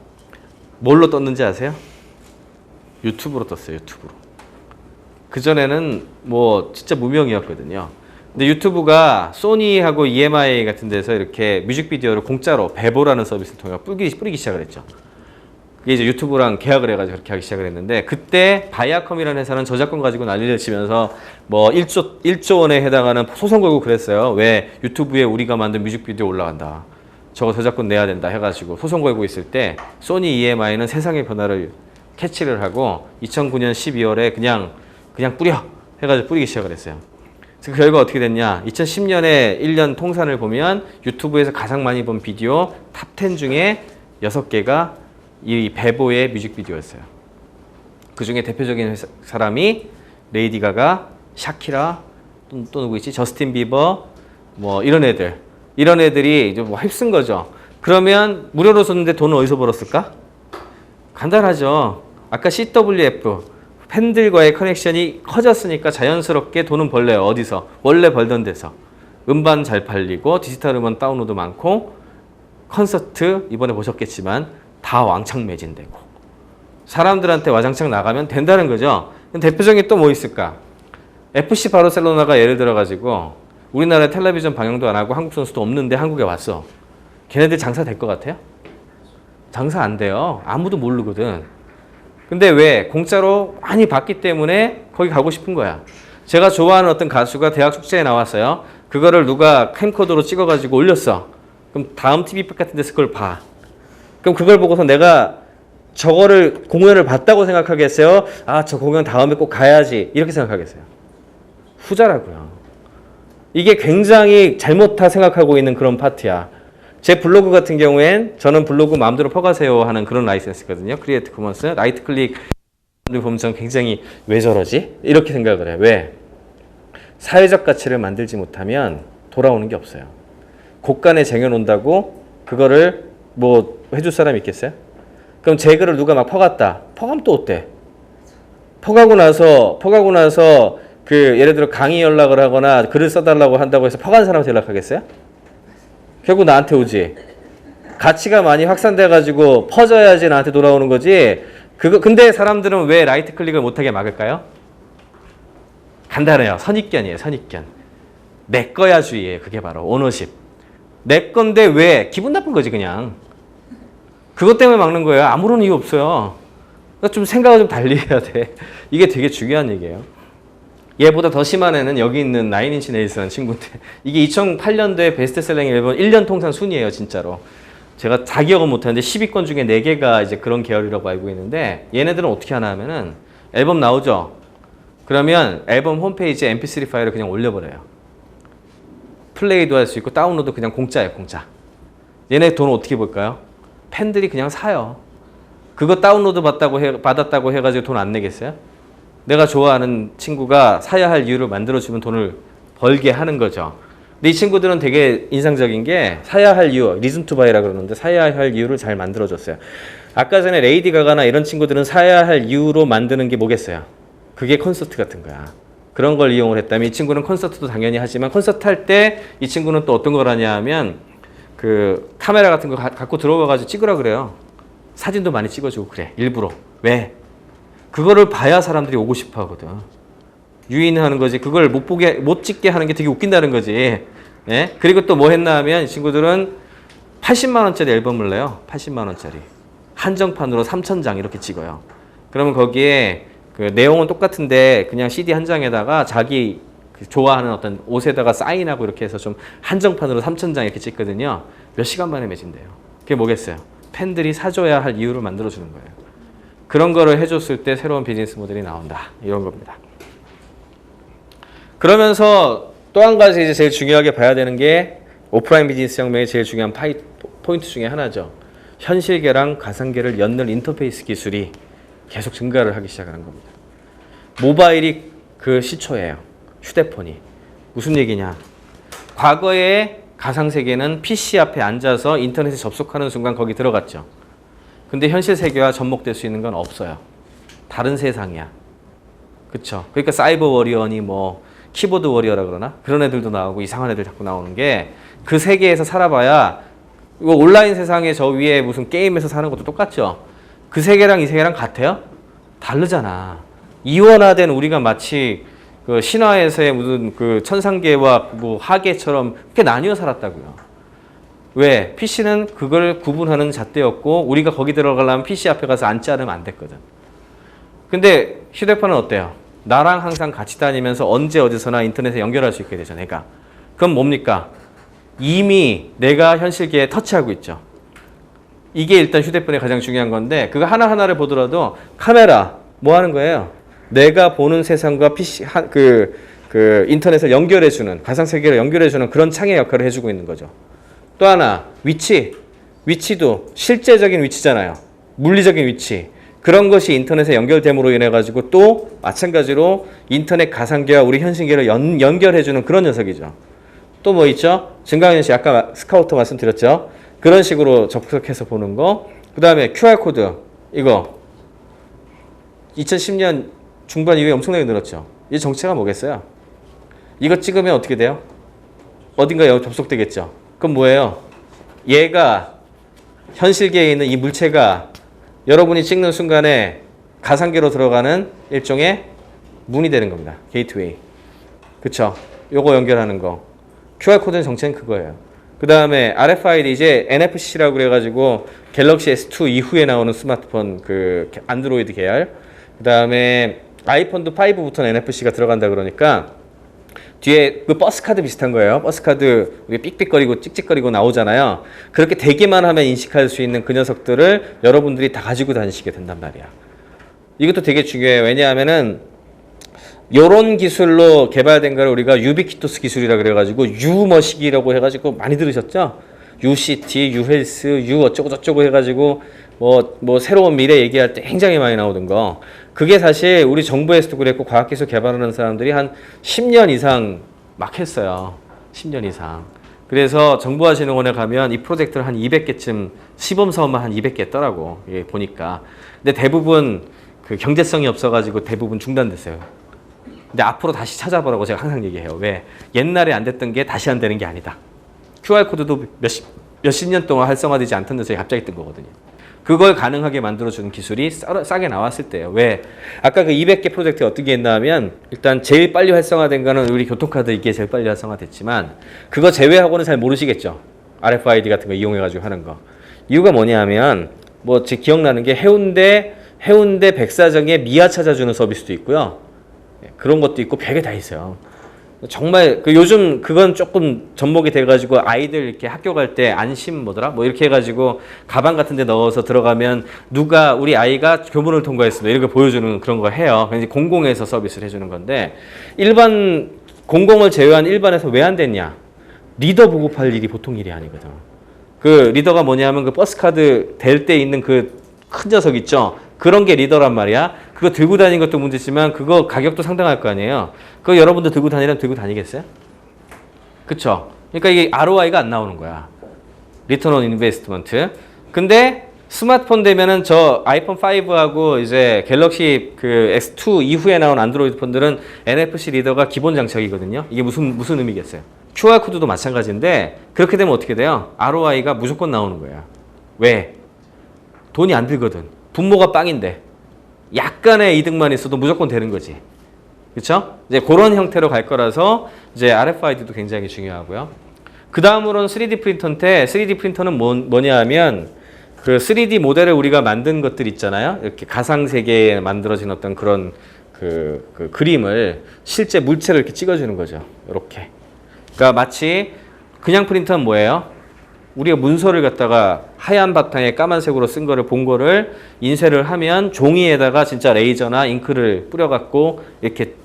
뭘로 떴는지 아세요? 유튜브로 떴어요. 유튜브로. 그전에는 뭐 진짜 무명이었거든요. 근데 유튜브가 소니하고 EMI 같은 데서 이렇게 뮤직비디오를 공짜로 배보라는 서비스를 통해 뿌리기 시작을 했죠. 그게 이제 유튜브랑 계약을 해가지고 그렇게 하기 시작을 했는데, 그때 바이아컴이라는 회사는 저작권 가지고 난리를 치면서 뭐 1조 원에 해당하는 소송 걸고 그랬어요. 왜 유튜브에 우리가 만든 뮤직비디오 올라간다, 저거 저작권 내야 된다 해가지고 소송 걸고 있을 때, 소니 EMI는 세상의 변화를 캐치를 하고 2009년 12월에 그냥 뿌려 해가지고 뿌리기 시작을 했어요. 그 결과 어떻게 됐냐? 2010년에 1년 통산을 보면 유튜브에서 가장 많이 본 비디오 탑 10 중에 6개가 이 베보의 뮤직비디오였어요. 그 중에 대표적인 사람이 레이디 가가, 샤키라, 또 누구 있지? 저스틴 비버, 뭐 이런 애들이 이제 뭐 휩쓴 거죠. 그러면 무료로 줬는데 돈을 어디서 벌었을까? 간단하죠. 아까 CWF, 팬들과의 커넥션이 커졌으니까 자연스럽게 돈은 벌래요. 어디서? 원래 벌던 데서. 음반 잘 팔리고 디지털 음원 다운로드 많고, 콘서트 이번에 보셨겠지만 다 왕창 매진되고, 사람들한테 와장창 나가면 된다는 거죠. 대표적인 또 뭐 있을까? FC 바르셀로나가 예를 들어 가지고 우리나라에 텔레비전 방영도 안 하고 한국 선수도 없는데 한국에 왔어. 걔네들 장사 될 것 같아요? 장사 안 돼요. 아무도 모르거든. 근데 왜? 공짜로 많이 받기 때문에 거기 가고 싶은 거야. 제가 좋아하는 어떤 가수가 대학 축제에 나왔어요. 그거를 누가 캠코더로 찍어가지고 올렸어. 그럼 다음 TV팍 같은 데서 그걸 봐. 그럼 그걸 보고서 내가 저거를 공연을 봤다고 생각하겠어요? 아, 저 공연 다음에 꼭 가야지. 이렇게 생각하겠어요? 후자라고요. 이게 굉장히 잘못다 생각하고 있는 그런 파트야. 제 블로그 같은 경우엔 저는 블로그 마음대로 퍼가세요 하는 그런 라이센스거든요. 크리에이티브 커먼스, 라이트 클릭 보면 저는 굉장히 왜 저러지? 이렇게 생각을 해요. 왜? 사회적 가치를 만들지 못하면 돌아오는 게 없어요. 곳간에 쟁여놓는다고 그거를 뭐 해줄 사람이 있겠어요? 그럼 제 글을 누가 막 퍼갔다. 퍼가면 또 어때? 퍼가고 나서 예를 들어 강의 연락을 하거나 글을 써달라고 한다고 해서 퍼간 사람한테 연락하겠어요? 결국 나한테 오지. 가치가 많이 확산돼가지고 퍼져야지 나한테 돌아오는 거지. 근데 사람들은 왜 라이트 클릭을 못하게 막을까요? 간단해요. 선입견이에요. 선입견. 내 거야주의예요. 그게 바로 오너십. 내 건데 왜? 기분 나쁜 거지 그냥. 그것 때문에 막는 거예요. 아무런 이유 없어요. 그러니까 좀 생각을 좀 달리 해야 돼. 이게 되게 중요한 얘기예요. 얘보다 더 심한 애는 여기 있는 나인인치 네일스라는 친구인데, 이게 2008년도에 베스트셀링 앨범 1년 통산 순위예요. 진짜로. 제가 다 기억은 못하는데 10위권 중에 4개가 이제 그런 계열이라고 알고 있는데, 얘네들은 어떻게 하나 하면은 앨범 나오죠. 그러면 앨범 홈페이지에 mp3 파일을 그냥 올려버려요. 플레이도 할 수 있고 다운로드 그냥 공짜예요. 공짜. 얘네 돈 어떻게 벌까요? 팬들이 그냥 사요. 그거 다운로드 받았다고 해가지고 돈 안 내겠어요? 내가 좋아하는 친구가 사야 할 이유를 만들어주면 돈을 벌게 하는 거죠. 근데 이 친구들은 되게 인상적인 게 사야 할 이유, 리즌 투 바이라 그러는데 사야 할 이유를 잘 만들어줬어요. 아까 전에 레이디 가가나 이런 친구들은 사야 할 이유로 만드는 게 뭐겠어요? 그게 콘서트 같은 거야. 그런 걸 이용을 했다면 이 친구는 콘서트도 당연히 하지만 콘서트 할 때 이 친구는 또 어떤 걸 하냐 하면 그 카메라 같은 거 갖고 들어와가지고 찍으라 그래요. 사진도 많이 찍어주고 그래. 일부러. 왜? 그거를 봐야 사람들이 오고 싶어 하거든. 유인하는 거지. 그걸 못 찍게 하는 게 되게 웃긴다는 거지. 예? 그리고 또 뭐 했나 하면 이 친구들은 80만 원짜리 앨범을 내요. 80만 원짜리. 한정판으로 3,000장 이렇게 찍어요. 그러면 거기에 그 내용은 똑같은데 그냥 CD 한 장에다가 자기 좋아하는 어떤 옷에다가 사인하고 이렇게 해서 좀 한정판으로 3,000장 이렇게 찍거든요. 몇 시간 만에 매진돼요. 그게 뭐겠어요? 팬들이 사줘야 할 이유를 만들어주는 거예요. 그런 거를 해줬을 때 새로운 비즈니스 모델이 나온다. 이런 겁니다. 그러면서 또 한 가지 이제 제일 중요하게 봐야 되는 게 오프라인 비즈니스 혁명의 제일 중요한 포인트 중에 하나죠. 현실계랑 가상계를 엮는 인터페이스 기술이 계속 증가를 하기 시작하는 겁니다. 모바일이 그 시초예요. 휴대폰이. 무슨 얘기냐. 과거에 가상세계는 PC 앞에 앉아서 인터넷에 접속하는 순간 거기 들어갔죠. 근데 현실 세계와 접목될 수 있는 건 없어요. 다른 세상이야. 그쵸? 그러니까 사이버 워리어니 뭐 키보드 워리어라 그러나? 그런 애들도 나오고 이상한 애들 자꾸 나오는 게 그 세계에서 살아봐야 이거 온라인 세상에 저 위에 무슨 게임에서 사는 것도 똑같죠? 그 세계랑 이 세계랑 같아요? 다르잖아. 이원화된 우리가 마치 그 신화에서의 무슨 그 천상계와 뭐 하계처럼 그렇게 나뉘어 살았다고요. 왜? PC는 그걸 구분하는 잣대였고 우리가 거기 들어가려면 PC 앞에 가서 앉지 않으면 안 됐거든. 근데 휴대폰은 어때요? 나랑 항상 같이 다니면서 언제 어디서나 인터넷에 연결할 수 있게 되죠, 내가. 그럼 뭡니까? 이미 내가 현실계에 터치하고 있죠. 이게 일단 휴대폰의 가장 중요한 건데 그거 하나하나를 보더라도 카메라 뭐 하는 거예요? 내가 보는 세상과 PC 그 인터넷을 연결해주는 가상세계를 연결해주는 그런 창의 역할을 해주고 있는 거죠. 또 하나 위치도 실제적인 위치잖아요. 물리적인 위치. 그런 것이 인터넷에 연결됨으로 인해 가지고 또 마찬가지로 인터넷 가상계와 우리 현실계를 연결해주는 그런 녀석이죠. 또 뭐 있죠? 증강현실 아까 스카우터 말씀드렸죠? 그런 식으로 접속해서 보는 거. 그 다음에 QR코드 이거 2010년 중반 이후에 엄청나게 늘었죠. 이 정체가 뭐겠어요? 이거 찍으면 어떻게 돼요? 어딘가에 접속되겠죠. 그럼 뭐예요? 얘가 현실계에 있는 이 물체가 여러분이 찍는 순간에 가상계로 들어가는 일종의 문이 되는 겁니다. 게이트웨이. 그쵸? 요거 연결하는 거. QR코드는 정체는 그거예요. 그 다음에 RFID 이제 NFC라고 그래가지고 갤럭시 S2 이후에 나오는 스마트폰 그 안드로이드 계열. 그 다음에 아이폰도 5부터는 NFC가 들어간다 그러니까 뒤에 그 버스카드 비슷한 거예요. 버스카드 삑삑거리고 찍찍거리고 나오잖아요. 그렇게 대기만 하면 인식할 수 있는 그 녀석들을 여러분들이 다 가지고 다니시게 된단 말이야. 이것도 되게 중요해요. 왜냐하면은 요런 기술로 개발된 걸 우리가 유비퀴토스 기술이라 그래가지고 유머시기라고 해가지고 많이 들으셨죠? UCT, 유헬스, 유 어쩌고 저쩌고 해가지고 뭐 새로운 미래 얘기할 때 굉장히 많이 나오던 거. 그게 사실 우리 정부에서도 그랬고 과학기술 개발하는 사람들이 한 10년 이상 막 했어요. 10년 이상. 그래서 정보화진흥원에 가면 이 프로젝트를 한 200개쯤 시범 사업만 한 200개 했더라고. 예, 보니까. 근데 대부분 그 경제성이 없어가지고 대부분 중단됐어요. 근데 앞으로 다시 찾아보라고 제가 항상 얘기해요. 왜? 옛날에 안 됐던 게 다시 안 되는 게 아니다. QR코드도 몇십 년 동안 활성화되지 않던 데서 갑자기 뜬 거거든요. 그걸 가능하게 만들어주는 기술이 싸게 나왔을 때예요. 왜? 아까 그 200개 프로젝트가 어떻게 했나 하면 일단 제일 빨리 활성화된 거는 우리 교통카드 이게 제일 빨리 활성화됐지만 그거 제외하고는 잘 모르시겠죠. RFID 같은 거 이용해가지고 하는 거. 이유가 뭐냐 하면 뭐 제 기억나는 게 해운대 백사장에 미아 찾아주는 서비스도 있고요. 그런 것도 있고 별게 다 있어요. 정말 그 요즘 그건 조금 접목이 돼가지고 아이들 이렇게 학교 갈 때 안심 뭐더라 뭐 이렇게 해가지고 가방 같은데 넣어서 들어가면 누가 우리 아이가 교문을 통과했습니다 이렇게 보여주는 그런 거 해요. 그래서 공공에서 서비스를 해주는 건데 일반 공공을 제외한 일반에서 왜 안 됐냐? 리더 보급할 일이 보통 일이 아니거든. 그 리더가 뭐냐면 그 버스 카드 댈 때 있는 그 큰 녀석 있죠. 그런 게 리더란 말이야. 그거 들고 다니는 것도 문제지만 그거 가격도 상당할 거 아니에요. 그거 여러분들 들고 다니려면 들고 다니겠어요? 그쵸? 그러니까 이게 ROI가 안 나오는 거야. 리턴 온 인베스트먼트. 근데 스마트폰 되면은 저 아이폰 5하고 이제 갤럭시 그 S2 이후에 나온 안드로이드 폰들은 NFC 리더가 기본 장착이거든요. 이게 무슨 의미겠어요? QR코드도 마찬가지인데 그렇게 되면 어떻게 돼요? ROI가 무조건 나오는 거야. 왜? 돈이 안 들거든. 분모가 빵인데 약간의 이득만 있어도 무조건 되는 거지. 그렇죠? 이제 그런 형태로 갈 거라서 이제 RFID도 굉장히 중요하고요. 그 다음으로는 3D 프린터인데 3D 프린터는 뭐냐 하면 그 3D 모델을 우리가 만든 것들 있잖아요. 이렇게 가상 세계에 만들어진 어떤 그런 그 그림을 실제 물체를 이렇게 찍어주는 거죠. 이렇게. 그러니까 마치 그냥 프린터는 뭐예요? 우리가 문서를 갖다가 하얀 바탕에 까만색으로 쓴 거를 본 거를 인쇄를 하면 종이에다가 진짜 레이저나 잉크를 뿌려갖고 이렇게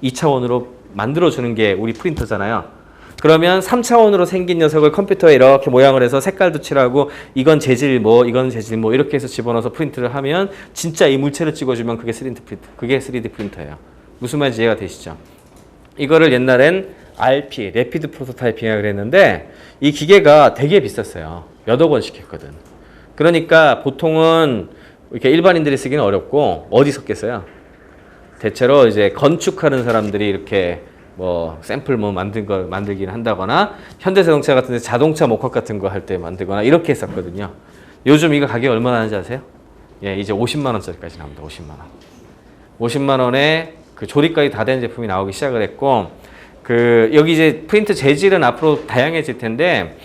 2차원으로 만들어주는 게 우리 프린터잖아요. 그러면 3차원으로 생긴 녀석을 컴퓨터에 이렇게 모양을 해서 색깔도 칠하고 이건 재질 뭐 이건 재질 뭐 이렇게 해서 집어넣어서 프린트를 하면 진짜 이 물체를 찍어주면 그게 3D 프린터. 그게 3D 프린터예요. 무슨 말인지 이해가 되시죠? 이거를 옛날엔 RP, 레피드 프로토타이핑이라고 그랬는데 이 기계가 되게 비쌌어요. 몇억 원씩 했거든. 그러니까 보통은 이렇게 일반인들이 쓰기는 어렵고 어디 썼겠어요? 대체로 이제 건축하는 사람들이 이렇게 뭐 샘플 뭐 만들긴 한다거나 현대자동차 같은 데 자동차 목화 같은 거 할 때 만들거나 이렇게 했었거든요. 요즘 이거 가격이 얼마나 하는지 아세요? 예, 이제 50만 원짜리까지 나옵니다. 50만 원. 50만 원에 그 조립까지 다 된 제품이 나오기 시작을 했고 그 여기 이제 프린트 재질은 앞으로 다양해질 텐데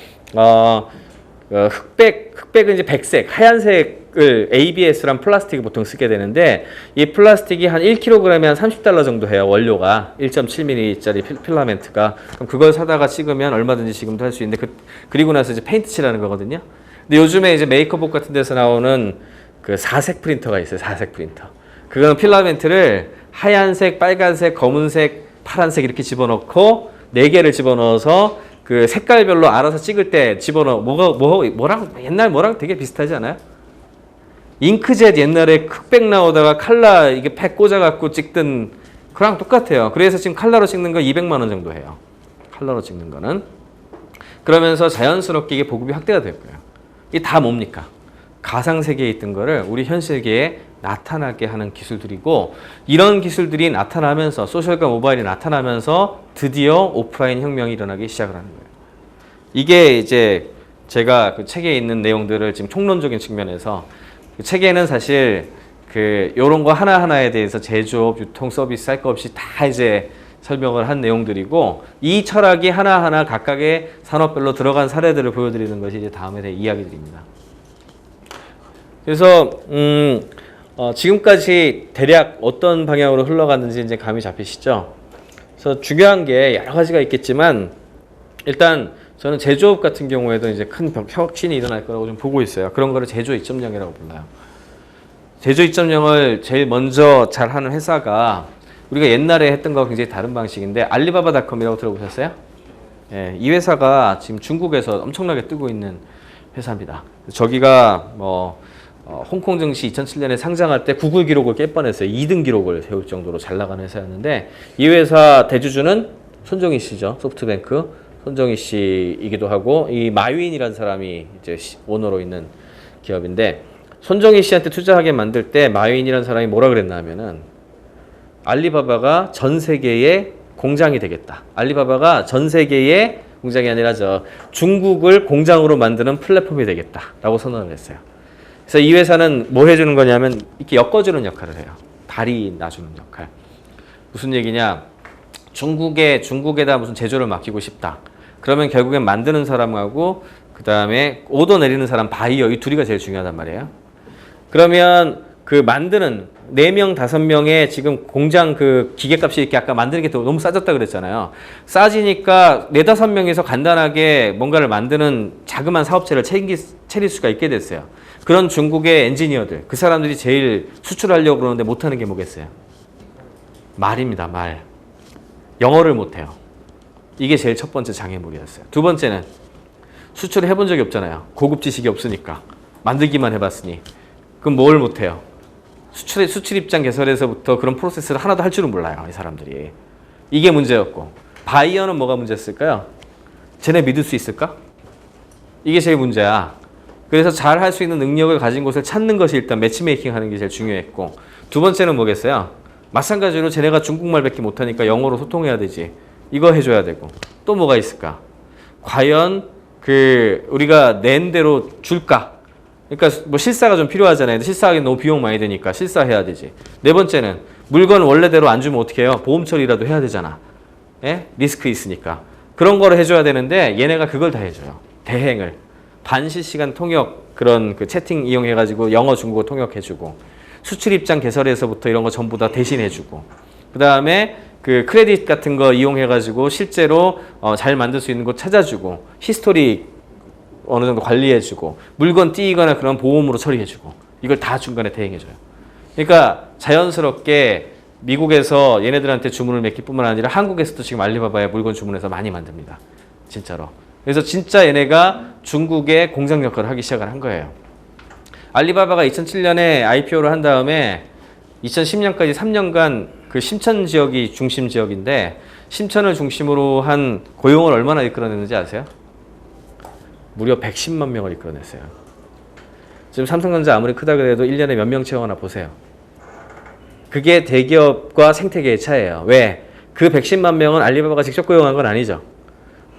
흑백은 이제 백색, 하얀색을 ABS란 플라스틱을 보통 쓰게 되는데 이 플라스틱이 한 1kg에 한 $30 정도 해요. 원료가 1.7mm짜리 필라멘트가. 그럼 그걸 사다가 찍으면 얼마든지 지금도 할 수 있는데 그리고 나서 이제 페인트 칠하는 거거든요. 근데 요즘에 이제 메이크업 같은 데서 나오는 그 4색 프린터가 있어요. 4색 프린터. 그거는 필라멘트를 하얀색, 빨간색, 검은색, 파란색 이렇게 집어넣고 4개를 집어넣어서 그 색깔별로 알아서 찍을 때 집어넣어 뭐랑 옛날 뭐랑 되게 비슷하지 않아요? 잉크젯 옛날에 흑백 나오다가 칼라 이게 팩 꽂아갖고 찍던 그랑 똑같아요. 그래서 지금 칼라로 찍는 거 200만 원 정도 해요. 칼라로 찍는 거는. 그러면서 자연스럽게 이게 보급이 확대가 될 거예요. 이게 다 뭡니까? 가상 세계에 있던 거를 우리 현 세계에 나타나게 하는 기술들이고 이런 기술들이 나타나면서 소셜과 모바일이 나타나면서 드디어 오프라인 혁명이 일어나기 시작을 하는 거예요. 이게 이제 제가 그 책에 있는 내용들을 지금 총론적인 측면에서 그 책에는 사실 그 요런 거 하나하나에 대해서 제조업, 유통, 서비스 할 거 없이 다 이제 설명을 한 내용들이고 이 철학이 하나하나 각각의 산업별로 들어간 사례들을 보여드리는 것이 이제 다음에 대한 이야기들입니다. 그래서 지금까지 대략 어떤 방향으로 흘러갔는지 이제 감이 잡히시죠? 그래서 중요한 게 여러 가지가 있겠지만 일단 저는 제조업 같은 경우에도 이제 큰 혁신이 일어날 거라고 좀 보고 있어요. 그런 거를 제조 2.0이라고 불러요. 제조 2.0을 제일 먼저 잘하는 회사가 우리가 옛날에 했던 거와 굉장히 다른 방식인데 알리바바닷컴이라고 들어보셨어요? 예, 이 회사가 지금 중국에서 엄청나게 뜨고 있는 회사입니다. 저기가 뭐 홍콩 증시 2007년에 상장할 때 구글 기록을 깰 뻔했어요. 2등 기록을 세울 정도로 잘 나가는 회사였는데 이 회사 대주주는 손정희 씨죠. 소프트뱅크 손정희 씨이기도 하고 이 마윈이라는 사람이 이제 오너로 있는 기업인데 손정희 씨한테 투자하게 만들 때 마윈이라는 사람이 뭐라 그랬나 하면은 알리바바가 전 세계의 공장이 되겠다. 알리바바가 전 세계의 공장이 아니라 중국을 공장으로 만드는 플랫폼이 되겠다라고 선언을 했어요. 그래서 이 회사는 뭐 해주는 거냐면 이렇게 엮어주는 역할을 해요. 다리 놔주는 역할. 무슨 얘기냐? 중국에다 무슨 제조를 맡기고 싶다. 그러면 결국엔 만드는 사람하고 그 다음에 오더 내리는 사람 바이어 이 둘이가 제일 중요하단 말이에요. 그러면 그 만드는 4명, 5명의 지금 공장 그 기계값이 이렇게 아까 만드는 게 너무 싸졌다 그랬잖아요. 싸지니까 4, 5명에서 간단하게 뭔가를 만드는 자그마한 사업체를 차릴 수가 있게 됐어요. 그런 중국의 엔지니어들, 그 사람들이 제일 수출하려고 그러는데 못하는 게 뭐겠어요? 말입니다, 말. 영어를 못해요. 이게 제일 첫 번째 장애물이었어요. 두 번째는 수출을 해본 적이 없잖아요. 고급 지식이 없으니까. 만들기만 해봤으니. 그럼 뭘 못해요? 수출 입장 개설에서부터 그런 프로세스를 하나도 할 줄은 몰라요. 이 사람들이. 이게 문제였고. 바이어는 뭐가 문제였을까요? 쟤네 믿을 수 있을까? 이게 제일 문제야. 그래서 잘 할 수 있는 능력을 가진 곳을 찾는 것이 일단 매치메이킹 하는 게 제일 중요했고 두 번째는 뭐겠어요? 마찬가지로 쟤네가 중국말밖에 못하니까 영어로 소통해야 되지. 이거 해줘야 되고 또 뭐가 있을까? 과연 그 우리가 낸 대로 줄까? 그러니까 뭐 실사가 좀 필요하잖아요. 실사하기 너무 비용 많이 드니까 실사해야 되지. 네 번째는 물건 원래대로 안 주면 어떻게 해요? 보험 처리라도 해야 되잖아. 예? 리스크 있으니까. 그런 거를 해줘야 되는데 얘네가 그걸 다 해줘요. 대행을. 반실시간 통역 그런 그 채팅 이용해가지고 영어, 중국어 통역해주고 수출 입장 개설에서부터 이런 거 전부 다 대신해주고 그 다음에 그 크레딧 같은 거 이용해가지고 실제로 잘 만들 수 있는 곳 찾아주고 히스토리 어느 정도 관리해주고 물건 띄거나 그런 보험으로 처리해주고 이걸 다 중간에 대행해줘요. 그러니까 자연스럽게 미국에서 얘네들한테 주문을 맺기 뿐만 아니라 한국에서도 지금 알리바바에 물건 주문해서 많이 만듭니다. 진짜로. 그래서 진짜 얘네가 중국의 공장 역할을 하기 시작을 한 거예요. 알리바바가 2007년에 IPO를 한 다음에 2010년까지 3년간 그 심천 지역이 중심 지역인데 심천을 중심으로 한 고용을 얼마나 이끌어냈는지 아세요? 무려 110만 명을 이끌어냈어요. 지금 삼성전자 아무리 크다 그래도 1년에 몇 명 채용하나 보세요. 그게 대기업과 생태계의 차이예요. 왜? 그 110만 명은 알리바바가 직접 고용한 건 아니죠.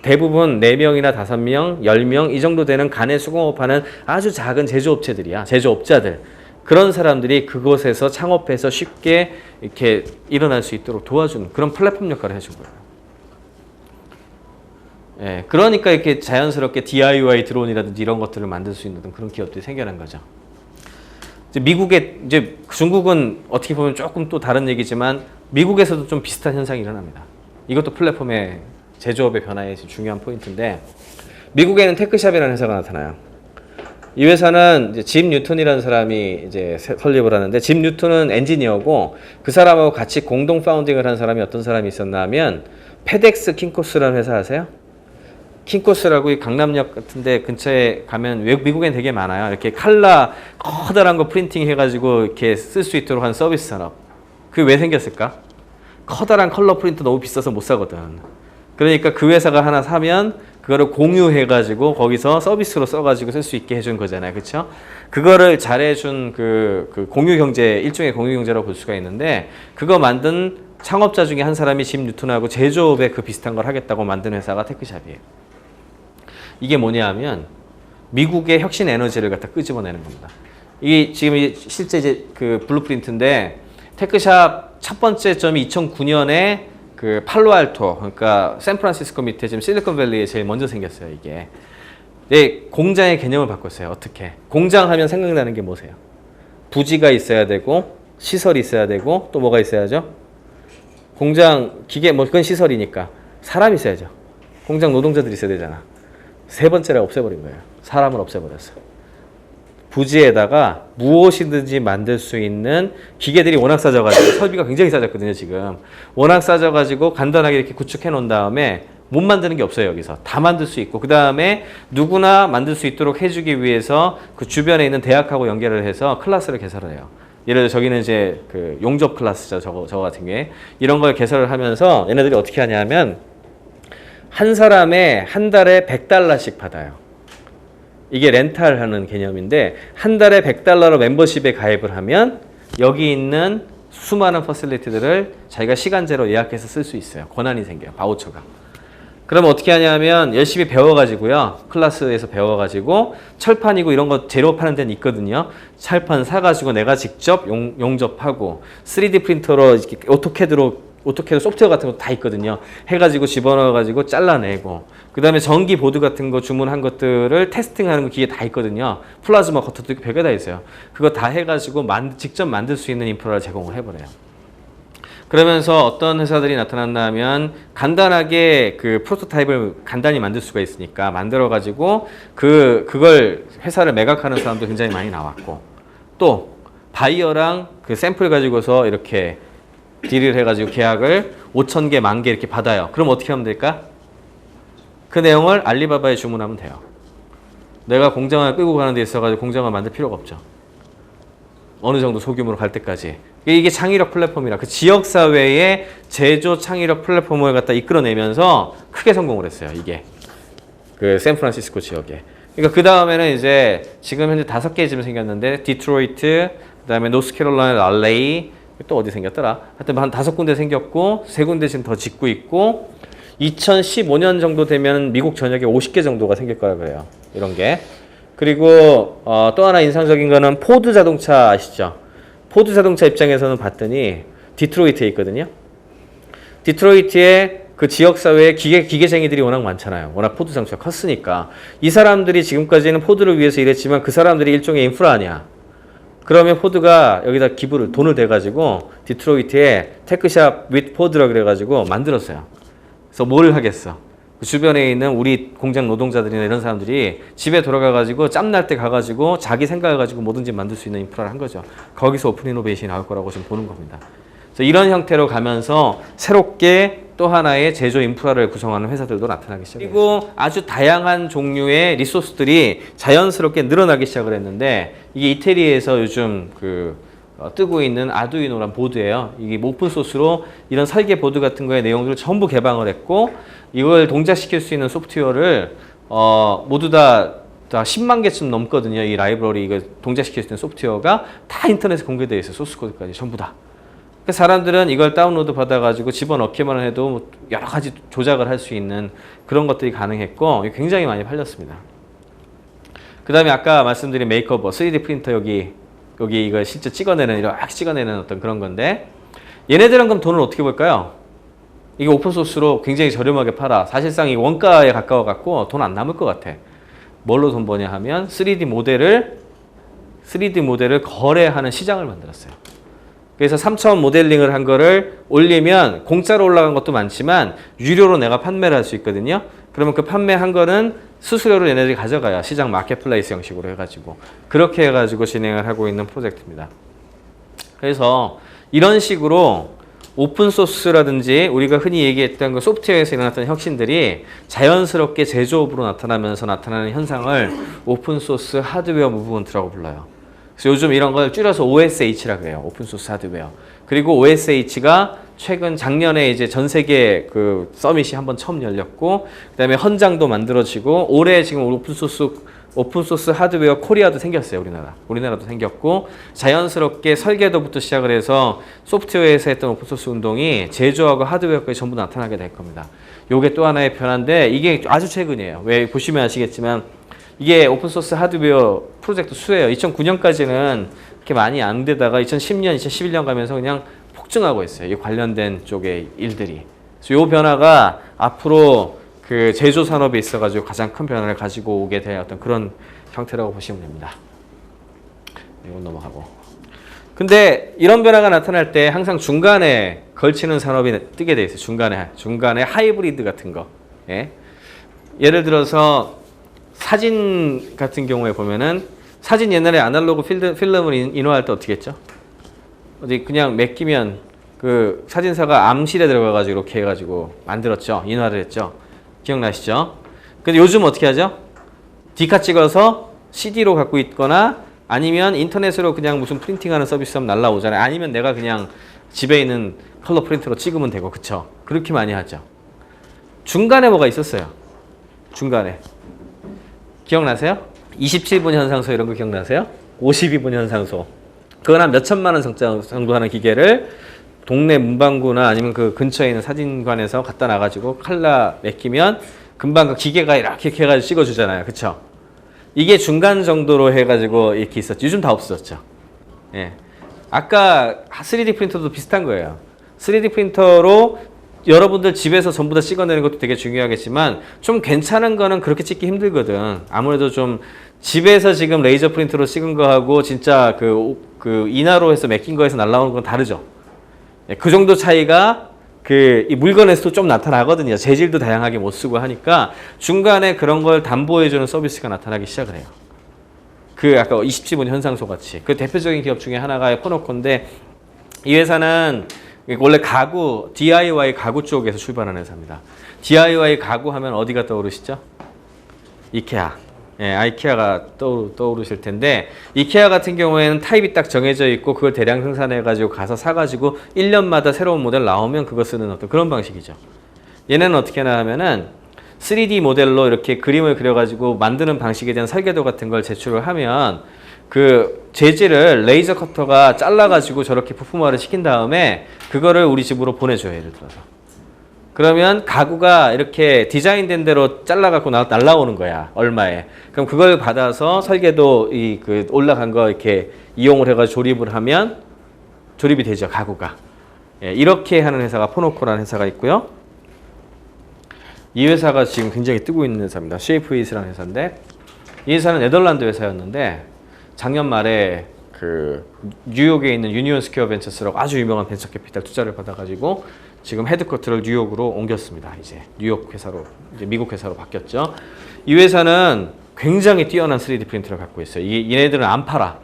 대부분 4명이나 5명, 10명 이 정도 되는 간의 수공업하는 아주 작은 제조업체들이야. 제조업자들. 그런 사람들이 그곳에서 창업해서 쉽게 이렇게 일어날 수 있도록 도와주는 그런 플랫폼 역할을 해준 거예요. 예, 그러니까 이렇게 자연스럽게 DIY 드론이라든지 이런 것들을 만들 수 있는 그런 기업들이 생겨난 거죠. 이제 중국은 어떻게 보면 조금 또 다른 얘기지만 미국에서도 좀 비슷한 현상이 일어납니다. 이것도 플랫폼의 제조업의 변화의 중요한 포인트인데 미국에는 테크샵이라는 회사가 나타나요. 이 회사는 이제 짐 뉴턴이라는 사람이 이제 설립을 하는데 짐 뉴턴은 엔지니어고 그 사람하고 같이 공동 파운딩을 한 사람이 어떤 사람이 있었나 하면 페덱스 킹코스라는 회사 아세요? 킹코스라고 이 강남역 같은데 근처에 가면 미국엔 되게 많아요. 이렇게 칼라 커다란 거 프린팅 해가지고 이렇게 쓸 수 있도록 한 서비스 산업. 그게 왜 생겼을까? 커다란 컬러 프린터 너무 비싸서 못 사거든. 그러니까 그 회사가 하나 사면 그거를 공유해가지고 거기서 서비스로 써가지고 쓸 수 있게 해준 거잖아요. 그렇죠? 그거를 잘해준 그 공유 경제, 일종의 공유 경제라고 볼 수가 있는데 그거 만든 창업자 중에 한 사람이 짐 뉴턴하고 제조업에 그 비슷한 걸 하겠다고 만든 회사가 테크샵이에요. 이게 뭐냐 하면 미국의 혁신 에너지를 갖다 끄집어내는 겁니다. 이게 지금 실제 이제 그 블루프린트인데 테크샵 첫 번째 점이 2009년에 그 팔로알토, 그러니까 샌프란시스코 밑에 지금 실리콘밸리에 제일 먼저 생겼어요, 이게. 네, 공장의 개념을 바꿨어요. 어떻게? 공장 하면 생각나는 게 뭐세요? 부지가 있어야 되고, 시설이 있어야 되고, 또 뭐가 있어야죠? 공장, 기계, 뭐, 그건 시설이니까. 사람이 있어야죠. 공장 노동자들이 있어야 되잖아. 세 번째를 없애버린 거예요. 사람을 없애버렸어. 부지에다가 무엇이든지 만들 수 있는 기계들이 워낙 싸져가지고 설비가 굉장히 싸졌거든요, 지금. 워낙 싸져가지고 간단하게 이렇게 구축해 놓은 다음에 못 만드는 게 없어요, 여기서. 다 만들 수 있고. 그 다음에 누구나 만들 수 있도록 해주기 위해서 그 주변에 있는 대학하고 연결을 해서 클래스를 개설을 해요. 예를 들어 저기는 이제 그 용접 클래스죠, 저거 같은 게. 이런 걸 개설을 하면서 얘네들이 어떻게 하냐면 한 사람에 한 달에 $100씩 받아요. 이게 렌탈하는 개념인데 한 달에 $100로 멤버십에 가입을 하면 여기 있는 수많은 퍼실리티들을 자기가 시간제로 예약해서 쓸 수 있어요. 권한이 생겨요. 바우처가. 그러면 어떻게 하냐면 열심히 배워가지고요. 클래스에서 배워가지고 철판이고 이런 거 재료 파는 데는 있거든요. 철판 사가지고 내가 직접 용접하고 3D 프린터로 이렇게 오토캐드 소프트웨어 같은 거 다 있거든요. 해가지고 집어넣어가지고 잘라내고 그 다음에 전기 보드 같은 거 주문한 것들을 테스팅하는 거 기계 다 있거든요. 플라즈마 커터도 있고 별게 다 있어요. 그거 다 해가지고 직접 만들 수 있는 인프라를 제공을 해버려요. 그러면서 어떤 회사들이 나타났나 하면 간단하게 그 프로토타입을 간단히 만들 수가 있으니까 만들어가지고 그걸 회사를 매각하는 사람도 굉장히 많이 나왔고 또 바이어랑 그 샘플 가지고서 이렇게 딜을 해가지고 계약을 5,000개, 10,000개 이렇게 받아요. 그럼 어떻게 하면 될까? 그 내용을 알리바바에 주문하면 돼요. 내가 공장을 끌고 가는 데 있어가지고 공장을 만들 필요가 없죠. 어느 정도 소규모로 갈 때까지. 이게 창의력 플랫폼이라 그 지역사회의 제조 창의력 플랫폼을 갖다 이끌어내면서 크게 성공을 했어요. 이게. 그 샌프란시스코 지역에. 그러니까 그 다음에는 이제 지금 현재 5개 지금 생겼는데 디트로이트, 그 다음에 노스캐롤라이나 LA, 또 어디 생겼더라? 하여튼 한 5군데 생겼고 3군데 지금 더 짓고 있고 2015년 정도 되면 미국 전역에 50개 정도가 생길 거라 그래요. 이런 게. 그리고 또 하나 인상적인 거는 포드 자동차 아시죠? 포드 자동차 입장에서는 봤더니 디트로이트에 있거든요. 디트로이트에 그 지역사회에 기계쟁이들이 워낙 많잖아요. 워낙 포드 장수가 컸으니까. 이 사람들이 지금까지는 포드를 위해서 일했지만 그 사람들이 일종의 인프라 아니야. 그러면 포드가 여기다 돈을 대가지고 디트로이트에 테크샵 윗 포드라 그래가지고 만들었어요. 그래서 뭘 하겠어? 그 주변에 있는 우리 공장 노동자들이나 이런 사람들이 집에 돌아가가지고 짬날 때 가가지고 자기 생각을 가지고 뭐든지 만들 수 있는 인프라를 한 거죠. 거기서 오픈 이노베이션이 나올 거라고 지금 보는 겁니다. 그래서 이런 형태로 가면서 새롭게 또 하나의 제조 인프라를 구성하는 회사들도 나타나기 시작해요. 그리고 아주 다양한 종류의 리소스들이 자연스럽게 늘어나기 시작을 했는데 이게 이태리에서 요즘 뜨고 있는 아두이노란 보드예요. 이게 오픈 소스로 이런 설계 보드 같은 거의 내용들을 전부 개방을 했고 이걸 동작시킬 수 있는 소프트웨어를 모두 다 10만 개쯤 넘거든요. 이 라이브러리 이거 동작시킬 수 있는 소프트웨어가 다 인터넷에 공개되어 있어요. 소스 코드까지 전부 다. 사람들은 이걸 다운로드 받아가지고 집어넣기만 해도 뭐 여러 가지 조작을 할 수 있는 그런 것들이 가능했고 굉장히 많이 팔렸습니다. 그 다음에 아까 말씀드린 메이크오버, 3D 프린터 여기 이걸 실제 이렇게 찍어내는 어떤 그런 건데 얘네들은 그럼 돈을 어떻게 벌까요? 이게 오픈소스로 굉장히 저렴하게 팔아. 사실상 이 원가에 가까워갖고 돈 안 남을 것 같아. 뭘로 돈 버냐 하면 3D 모델을 거래하는 시장을 만들었어요. 그래서 3차원 모델링을 한 거를 올리면 공짜로 올라간 것도 많지만 유료로 내가 판매를 할 수 있거든요. 그러면 그 판매한 거는 수수료를 얘네들이 가져가요. 시장 마켓플레이스 형식으로 해가지고. 그렇게 해가지고 진행을 하고 있는 프로젝트입니다. 그래서 이런 식으로 오픈소스라든지 우리가 흔히 얘기했던 그 소프트웨어에서 일어났던 혁신들이 자연스럽게 제조업으로 나타나면서 나타나는 현상을 오픈소스 하드웨어 무브먼트라고 불러요. 그래서 요즘 이런 걸 줄여서 OSH라고 해요. 오픈소스 하드웨어. 그리고 OSH가 최근 작년에 이제 전 세계 그 서밋이 한번 처음 열렸고, 그 다음에 헌장도 만들어지고, 올해 지금 오픈소스 하드웨어 코리아도 생겼어요. 우리나라도 생겼고, 자연스럽게 설계도부터 시작을 해서 소프트웨어에서 했던 오픈소스 운동이 제조하고 하드웨어까지 전부 나타나게 될 겁니다. 요게 또 하나의 변화인데, 이게 아주 최근이에요. 왜 보시면 아시겠지만, 이게 오픈소스 하드웨어 프로젝트 수예요. 2009년까지는 그렇게 많이 안 되다가 2010년, 2011년 가면서 그냥 폭증하고 있어요. 이 관련된 쪽의 일들이. 그래서 이 변화가 앞으로 그 제조 산업에 있어가지고 가장 큰 변화를 가지고 오게 될 어떤 그런 형태라고 보시면 됩니다. 이건 넘어가고. 근데 이런 변화가 나타날 때 항상 중간에 걸치는 산업이 뜨게 돼 있어요. 중간에 하이브리드 같은 거. 예? 예를 들어서 사진 같은 경우에 보면은 사진 옛날에 아날로그 필름을 인화할 때 어떻게 했죠? 어디 그냥 맡기면 그 사진사가 암실에 들어가가지고 이렇게 해가지고 만들었죠. 인화를 했죠. 기억나시죠? 근데 요즘 어떻게 하죠? 디카 찍어서 CD로 갖고 있거나 아니면 인터넷으로 그냥 무슨 프린팅하는 서비스 하면 날라오잖아요. 아니면 내가 그냥 집에 있는 컬러 프린터로 찍으면 되고, 그쵸? 그렇게 많이 하죠. 중간에 뭐가 있었어요? 중간에. 기억나세요? 27분 현상소 이런 거 기억나세요? 52분 현상소. 그건 한 몇천만 원 정도 하는 기계를 동네 문방구나 아니면 그 근처에 있는 사진관에서 갖다 놔가지고 칼라 맡기면 금방 그 기계가 이렇게 해가지고 찍어주잖아요. 그쵸? 이게 중간 정도로 해가지고 이렇게 있었죠. 요즘 다 없어졌죠. 예. 아까 3D 프린터도 비슷한 거예요. 3D 프린터로 여러분들 집에서 전부 다 찍어내는 것도 되게 중요하겠지만 좀 괜찮은 거는 그렇게 찍기 힘들거든. 아무래도 좀 집에서 지금 레이저 프린터로 찍은 거하고 진짜 그 인화로 해서 맡긴 거에서 날라오는 건 다르죠. 그 정도 차이가 이 물건에서도 좀 나타나거든요. 재질도 다양하게 못 쓰고 하니까 중간에 그런 걸 담보해주는 서비스가 나타나기 시작을 해요. 아까 27분 현상소 같이. 그 대표적인 기업 중에 하나가 포노코인데 이 회사는 원래 DIY 가구 쪽에서 출발한 회사입니다. DIY 가구 하면 어디가 떠오르시죠? 이케아. 예, 아이케아가 떠오르실 텐데, 이케아 같은 경우에는 타입이 딱 정해져 있고, 그걸 대량 생산해가지고 가서 사가지고 1년마다 새로운 모델 나오면 그거 쓰는 어떤 그런 방식이죠. 얘네는 어떻게 하냐면은 3D 모델로 이렇게 그림을 그려가지고 만드는 방식에 대한 설계도 같은 걸 제출을 하면 그 재질을 레이저 커터가 잘라가지고 저렇게 부품화를 시킨 다음에 그거를 우리 집으로 보내줘요. 예를 들어서. 그러면 가구가 이렇게 디자인된 대로 잘라갖고 날라오는 거야. 얼마에. 그럼 그걸 받아서 설계도 올라간 거 이렇게 이용을 해가지고 조립을 하면 조립이 되죠. 가구가. 예, 이렇게 하는 회사가 포노코라는 회사가 있고요. 이 회사가 지금 굉장히 뜨고 있는 회사입니다. 쉐이프잇이라는 회사인데 이 회사는 네덜란드 회사였는데 작년 말에 그 뉴욕에 있는 유니온 스퀘어 벤처스라고 아주 유명한 벤처 캐피탈 투자를 받아가지고 지금 헤드쿼터를 뉴욕으로 옮겼습니다. 이제 뉴욕 회사로 이제 미국 회사로 바뀌었죠. 이 회사는 굉장히 뛰어난 3D 프린터를 갖고 있어요. 얘네들은 안 팔아.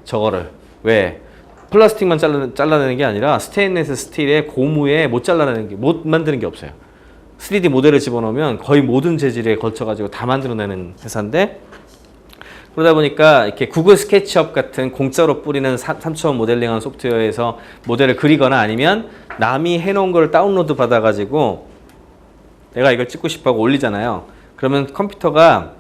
저거를 왜? 플라스틱만 잘라내는 게 아니라 스테인리스 스틸에 고무에 못 만드는 게 없어요. 3D 모델을 집어넣으면 거의 모든 재질에 걸쳐가지고 다 만들어내는 회사인데 그러다 보니까 이렇게 구글 스케치업 같은 공짜로 뿌리는 3차원 모델링하는 소프트웨어에서 모델을 그리거나 아니면 남이 해놓은 걸 다운로드 받아가지고 내가 이걸 찍고 싶어 하고 올리잖아요. 그러면 컴퓨터가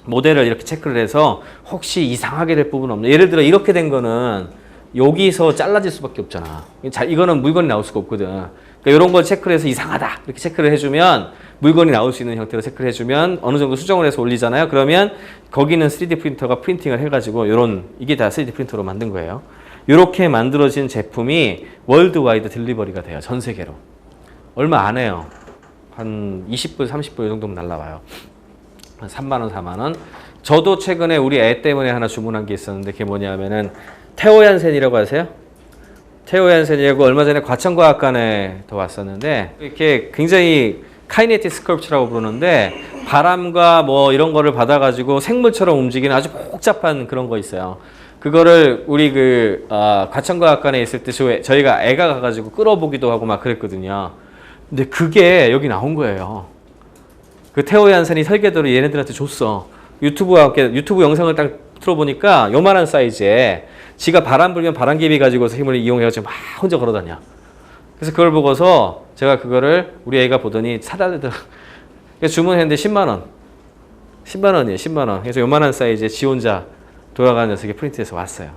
모델을 이렇게 체크를 해서 혹시 이상하게 될 부분 없나. 예를 들어 이렇게 된 거는 여기서 잘라질 수밖에 없잖아. 이거는 물건이 나올 수가 없거든. 그러니까 이런 걸 체크를 해서 이상하다 이렇게 체크를 해주면 물건이 나올 수 있는 형태로 체크를 해주면 어느 정도 수정을 해서 올리잖아요. 그러면 거기는 3D 프린터가 프린팅을 해가지고 이게 다 3D 프린터로 만든 거예요. 이렇게 만들어진 제품이 월드와이드 딜리버리가 돼요. 전 세계로. 얼마 안 해요. 한 20불, 30불 이 정도면 날라와요. 한 3만 원, 4만 원. 저도 최근에 우리 애 때문에 하나 주문한 게 있었는데 그게 뭐냐면은 테오얀센이라고 아세요? 테오얀센이라고 얼마 전에 과천과학관에 더 왔었는데 이렇게 굉장히 카이네틱 스컬프처라고 부르는데 바람과 뭐 이런 거를 받아가지고 생물처럼 움직이는 아주 복잡한 그런 거 있어요. 그거를 우리 과천과학관에 있을 때 저희가 애가 가가지고 끌어보기도 하고 막 그랬거든요. 근데 그게 여기 나온 거예요. 그 테오얀센이 설계도를 얘네들한테 줬어. 유튜브 영상을 딱 틀어보니까 요만한 사이즈에 지가 바람 불면 바람개비 가지고서 힘을 이용해가지고 막 혼자 걸어다녀. 그래서 그걸 보고서 제가 그거를 우리 애가 보더니 사다 주더라고요. 그래서 주문했는데 10만 원. 10만 원이에요. 10만 원. 그래서 요만한 사이즈에 지 혼자 돌아가는 녀석이 프린트해서 왔어요.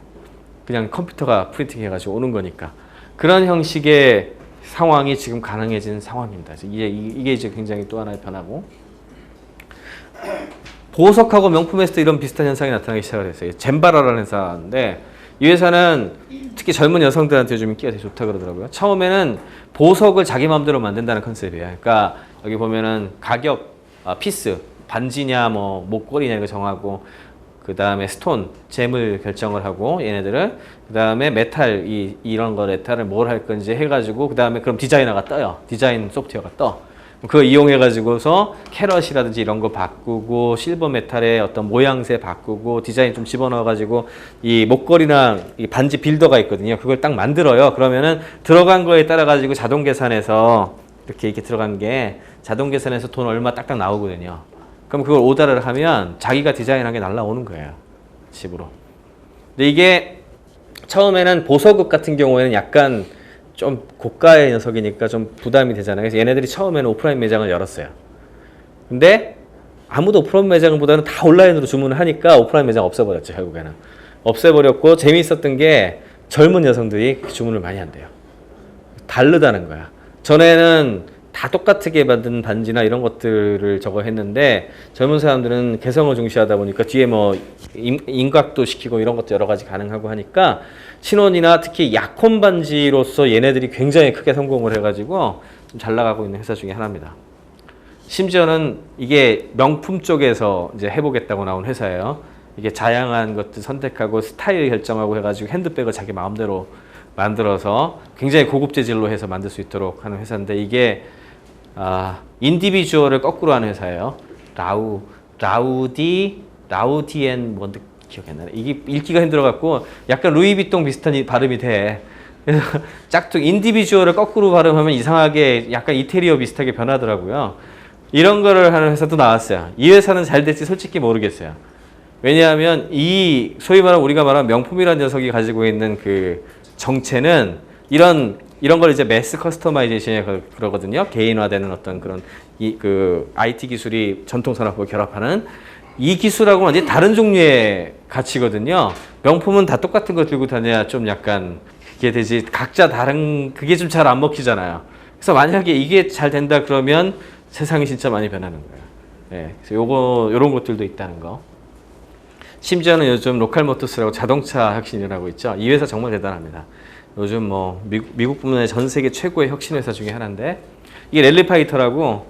그냥 컴퓨터가 프린팅 해가지고 오는 거니까. 그런 형식의 상황이 지금 가능해진 상황입니다. 이게 이제 굉장히 또 하나의 변화고. 보석하고 명품에서도 이런 비슷한 현상이 나타나기 시작을 했어요. 젠바라라는 회사인데 이 회사는 특히 젊은 여성들한테 요즘 인기가 되게 좋다 그러더라고요. 처음에는 보석을 자기 마음대로 만든다는 컨셉이에요. 그러니까 여기 보면은 가격, 피스, 반지냐 뭐 목걸이냐 이거 정하고 그 다음에 스톤, 잼을 결정을 하고 얘네들은 그 다음에 메탈 이런 거 메탈을 뭘 할 건지 해가지고 그 다음에 그럼 디자이너가 떠요. 디자인 소프트웨어가 떠. 그거 이용해가지고서 캐럿이라든지 이런 거 바꾸고 실버 메탈의 어떤 모양새 바꾸고 디자인 좀 집어넣어가지고 이 목걸이나 이 반지 빌더가 있거든요. 그걸 딱 만들어요. 그러면은 들어간 거에 따라가지고 자동 계산해서 이렇게 들어간 게 자동 계산해서 돈 얼마 딱딱 나오거든요. 그럼 그걸 오더를 하면 자기가 디자인한 게 날라오는 거예요. 집으로. 근데 이게 처음에는 보석업 같은 경우에는 약간 좀 고가의 녀석이니까 좀 부담이 되잖아요. 그래서 얘네들이 처음에는 오프라인 매장을 열었어요. 근데 아무도 오프라인 매장보다는 다 온라인으로 주문을 하니까 오프라인 매장 없애버렸죠. 결국에는. 없애버렸고 재미있었던 게 젊은 여성들이 주문을 많이 한대요. 다르다는 거야. 전에는 다 똑같게 만든 반지나 이런 것들을 저거 했는데 젊은 사람들은 개성을 중시하다 보니까 뒤에 뭐 인각도 시키고 이런 것도 여러 가지 가능하고 하니까 신혼이나 특히 약혼 반지로서 얘네들이 굉장히 크게 성공을 해가지고 좀 잘 나가고 있는 회사 중에 하나입니다. 심지어는 이게 명품 쪽에서 이제 해보겠다고 나온 회사예요. 이게 다양한 것들 선택하고 스타일 결정하고 해가지고 핸드백을 자기 마음대로 만들어서 굉장히 고급 재질로 해서 만들 수 있도록 하는 회사인데 이게 인디비주얼을 거꾸로 하는 회사예요. 라우디엔 뭔데 기억이 안 나네. 이게 읽기가 힘들어갖고 약간 루이비통 비슷한 발음이 돼. 그래서 짝퉁 인디비주얼을 거꾸로 발음하면 이상하게 약간 이태리어 비슷하게 변하더라고요. 이런 거를 하는 회사도 나왔어요. 이 회사는 잘 될지 솔직히 모르겠어요. 왜냐하면 이 소위 말하는 우리가 말하는 명품이라는 녀석이 가지고 있는 그 정체는 이런 걸 이제 매스 커스터마이제이션이라고 그러거든요. 개인화되는 어떤 그런 그 IT 기술이 전통 산업과 결합하는 이 기술하고는 완전히 다른 종류의 가치거든요. 명품은 다 똑같은 거 들고 다녀야 좀 약간 그게 되지. 각자 다른 그게 좀 잘 안 먹히잖아요. 그래서 만약에 이게 잘 된다 그러면 세상이 진짜 많이 변하는 거예요. 네, 그래서 요런 것들도 있다는 거. 심지어는 요즘 로컬모터스라고 자동차 혁신이라고 있죠. 이 회사 정말 대단합니다. 요즘 뭐 미국뿐만 아니라 전 세계 최고의 혁신 회사 중에 하나인데 이게 랠리 파이터라고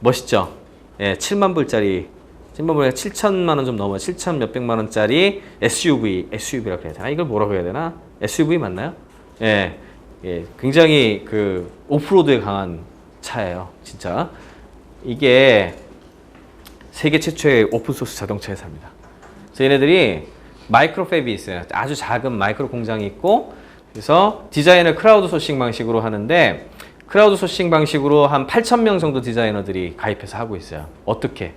멋있죠? 예, 7만 불짜리 7만 불에 7천만 원 좀 넘어 7천 몇백만 원짜리 SUV라고 해야 되나? 이걸 뭐라고 해야 되나? SUV 맞나요? 예, 예, 굉장히 그 오프로드에 강한 차예요, 진짜. 이게 세계 최초의 오픈소스 자동차 회사입니다. 그래서 얘네들이 마이크로 팹이 있어요. 아주 작은 마이크로 공장이 있고, 그래서 디자인을 크라우드 소싱 방식으로 하는데, 크라우드 소싱 방식으로 한 8,000명 정도 디자이너들이 가입해서 하고 있어요. 어떻게?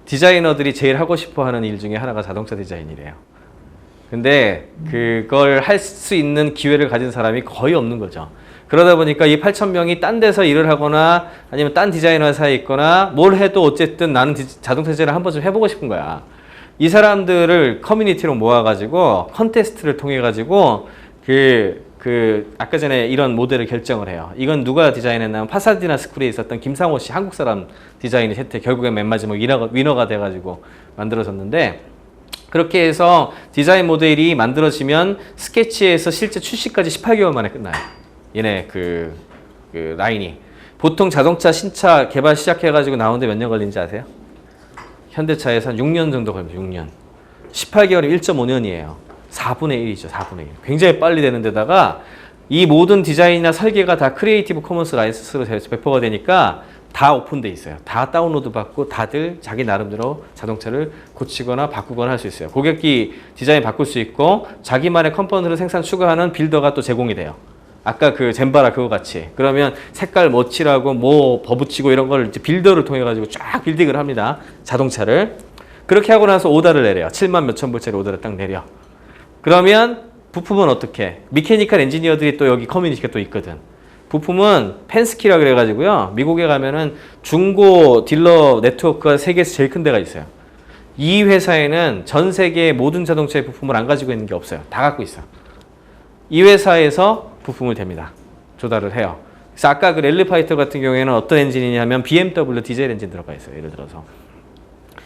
디자이너들이 제일 하고 싶어 하는 일 중에 하나가 자동차 디자인이래요. 근데 그걸 할 수 있는 기회를 가진 사람이 거의 없는 거죠. 그러다 보니까 이 8,000명이 딴 데서 일을 하거나 아니면 딴 디자이너 회사에 있거나 뭘 해도 어쨌든 나는 자동차 디자인을 한 번쯤 해보고 싶은 거야. 이 사람들을 커뮤니티로 모아가지고 컨테스트를 통해가지고 아까 전에 이런 모델을 결정을 해요. 이건 누가 디자인했냐면 파사디나 스쿨에 있었던 김상호 씨, 한국 사람 디자인이 결국엔 맨 마지막 위너가 돼가지고 만들어졌는데, 그렇게 해서 디자인 모델이 만들어지면 스케치에서 실제 출시까지 18개월 만에 끝나요. 얘네 그 라인이. 보통 자동차 신차 개발 시작해가지고 나오는데 몇 년 걸리는지 아세요? 현대차에서 한 6년 정도 걸립니다. 6년. 18개월이 1.5년이에요. 4분의 1이죠. 4분의 1. 굉장히 빨리 되는 데다가 이 모든 디자인이나 설계가 다 크리에이티브 커먼스 라이선스로 배포가 되니까 다 오픈돼 있어요. 다 다운로드 받고 다들 자기 나름대로 자동차를 고치거나 바꾸거나 할 수 있어요. 고객이 디자인 바꿀 수 있고 자기만의 컴포넌트를 생산 추가하는 빌더가 또 제공이 돼요. 아까 그 젠바라 그거 같이. 그러면 색깔 뭐 칠하고 뭐 버붙이고 이런 걸 이제 빌더를 통해 가지고 쫙 빌딩을 합니다. 자동차를. 그렇게 하고 나서 오더를 내려요. 7만 몇천 불짜리 오더를 딱 내려. 그러면 부품은 어떻게? 미케니컬 엔지니어들이 또 여기 커뮤니티가 또 있거든. 부품은 펜스키라 그래가지고요. 미국에 가면은 중고 딜러 네트워크가 세계에서 제일 큰 데가 있어요. 이 회사에는 전 세계의 모든 자동차의 부품을 안 가지고 있는 게 없어요. 다 갖고 있어. 이 회사에서 부품을 댑니다. 조달을 해요. 그래서 아까 그 랠리 파이터 같은 경우에는 어떤 엔진이냐면 BMW 디젤 엔진 들어가 있어요. 예를 들어서.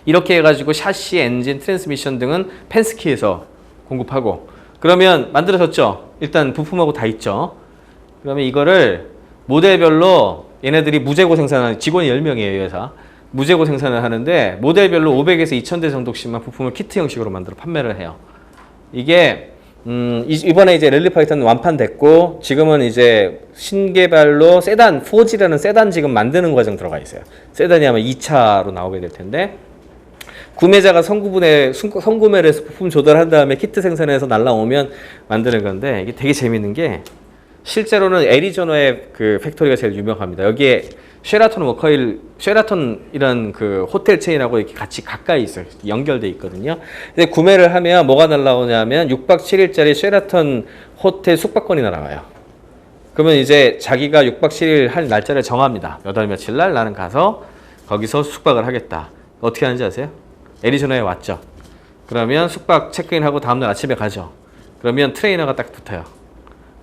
이렇게 해가지고 샤시, 엔진, 트랜스미션 등은 펜스키에서 공급하고, 그러면 만들어졌죠? 일단 부품하고 다 있죠? 그러면 이거를 모델별로 얘네들이 무재고 생산하는, 직원이 10명이에요, 이 회사. 무재고 생산을 하는데 모델별로 500에서 2000대 정도씩만 부품을 키트 형식으로 만들어 판매를 해요. 이게 이번에 이제 랠리 파이터는 완판됐고, 지금은 이제 신개발로 세단, 4G라는 세단 지금 만드는 과정 들어가 있어요. 세단이 아마 2차로 나오게 될 텐데, 구매자가 선구매를 해서 부품 조달한 다음에 키트 생산해서 날라오면 만드는 건데, 이게 되게 재밌는 게 실제로는 애리조나의 그 팩토리가 제일 유명합니다. 여기에 쉐라톤이란 그 호텔 체인하고 이렇게 같이 가까이 있어요. 연결돼 있거든요. 근데 구매를 하면 뭐가 날라오냐면 6박 7일짜리 쉐라톤 호텔 숙박권이 날아와요. 그러면 이제 자기가 6박 7일 할 날짜를 정합니다. 몇 월 며칠 날 나는 가서 거기서 숙박을 하겠다. 어떻게 하는지 아세요? 애리조나에 왔죠. 그러면 숙박 체크인하고 다음날 아침에 가죠. 그러면 트레이너가 딱 붙어요.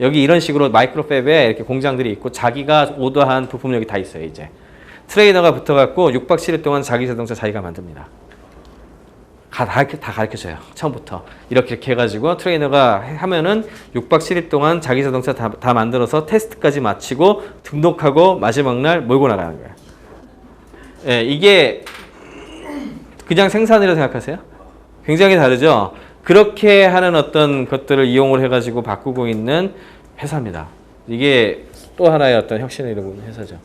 여기 이런 식으로 마이크로팹에 이렇게 공장들이 있고 자기가 오더한 부품 여기 다 있어요. 이제 트레이너가 붙어갖고 6박 7일 동안 자기 자동차 자기가 만듭니다. 다 가르쳐줘요. 처음부터 이렇게 해가지고 트레이너가 하면은 6박 7일 동안 자기 자동차 다 만들어서 테스트까지 마치고 등록하고 마지막 날 몰고 나가는 거예요. 예, 이게 그냥 생산이라고 생각하세요? 굉장히 다르죠? 그렇게 하는 어떤 것들을 이용을 해가지고 바꾸고 있는 회사입니다. 이게 또 하나의 어떤 혁신을 이루는 회사죠.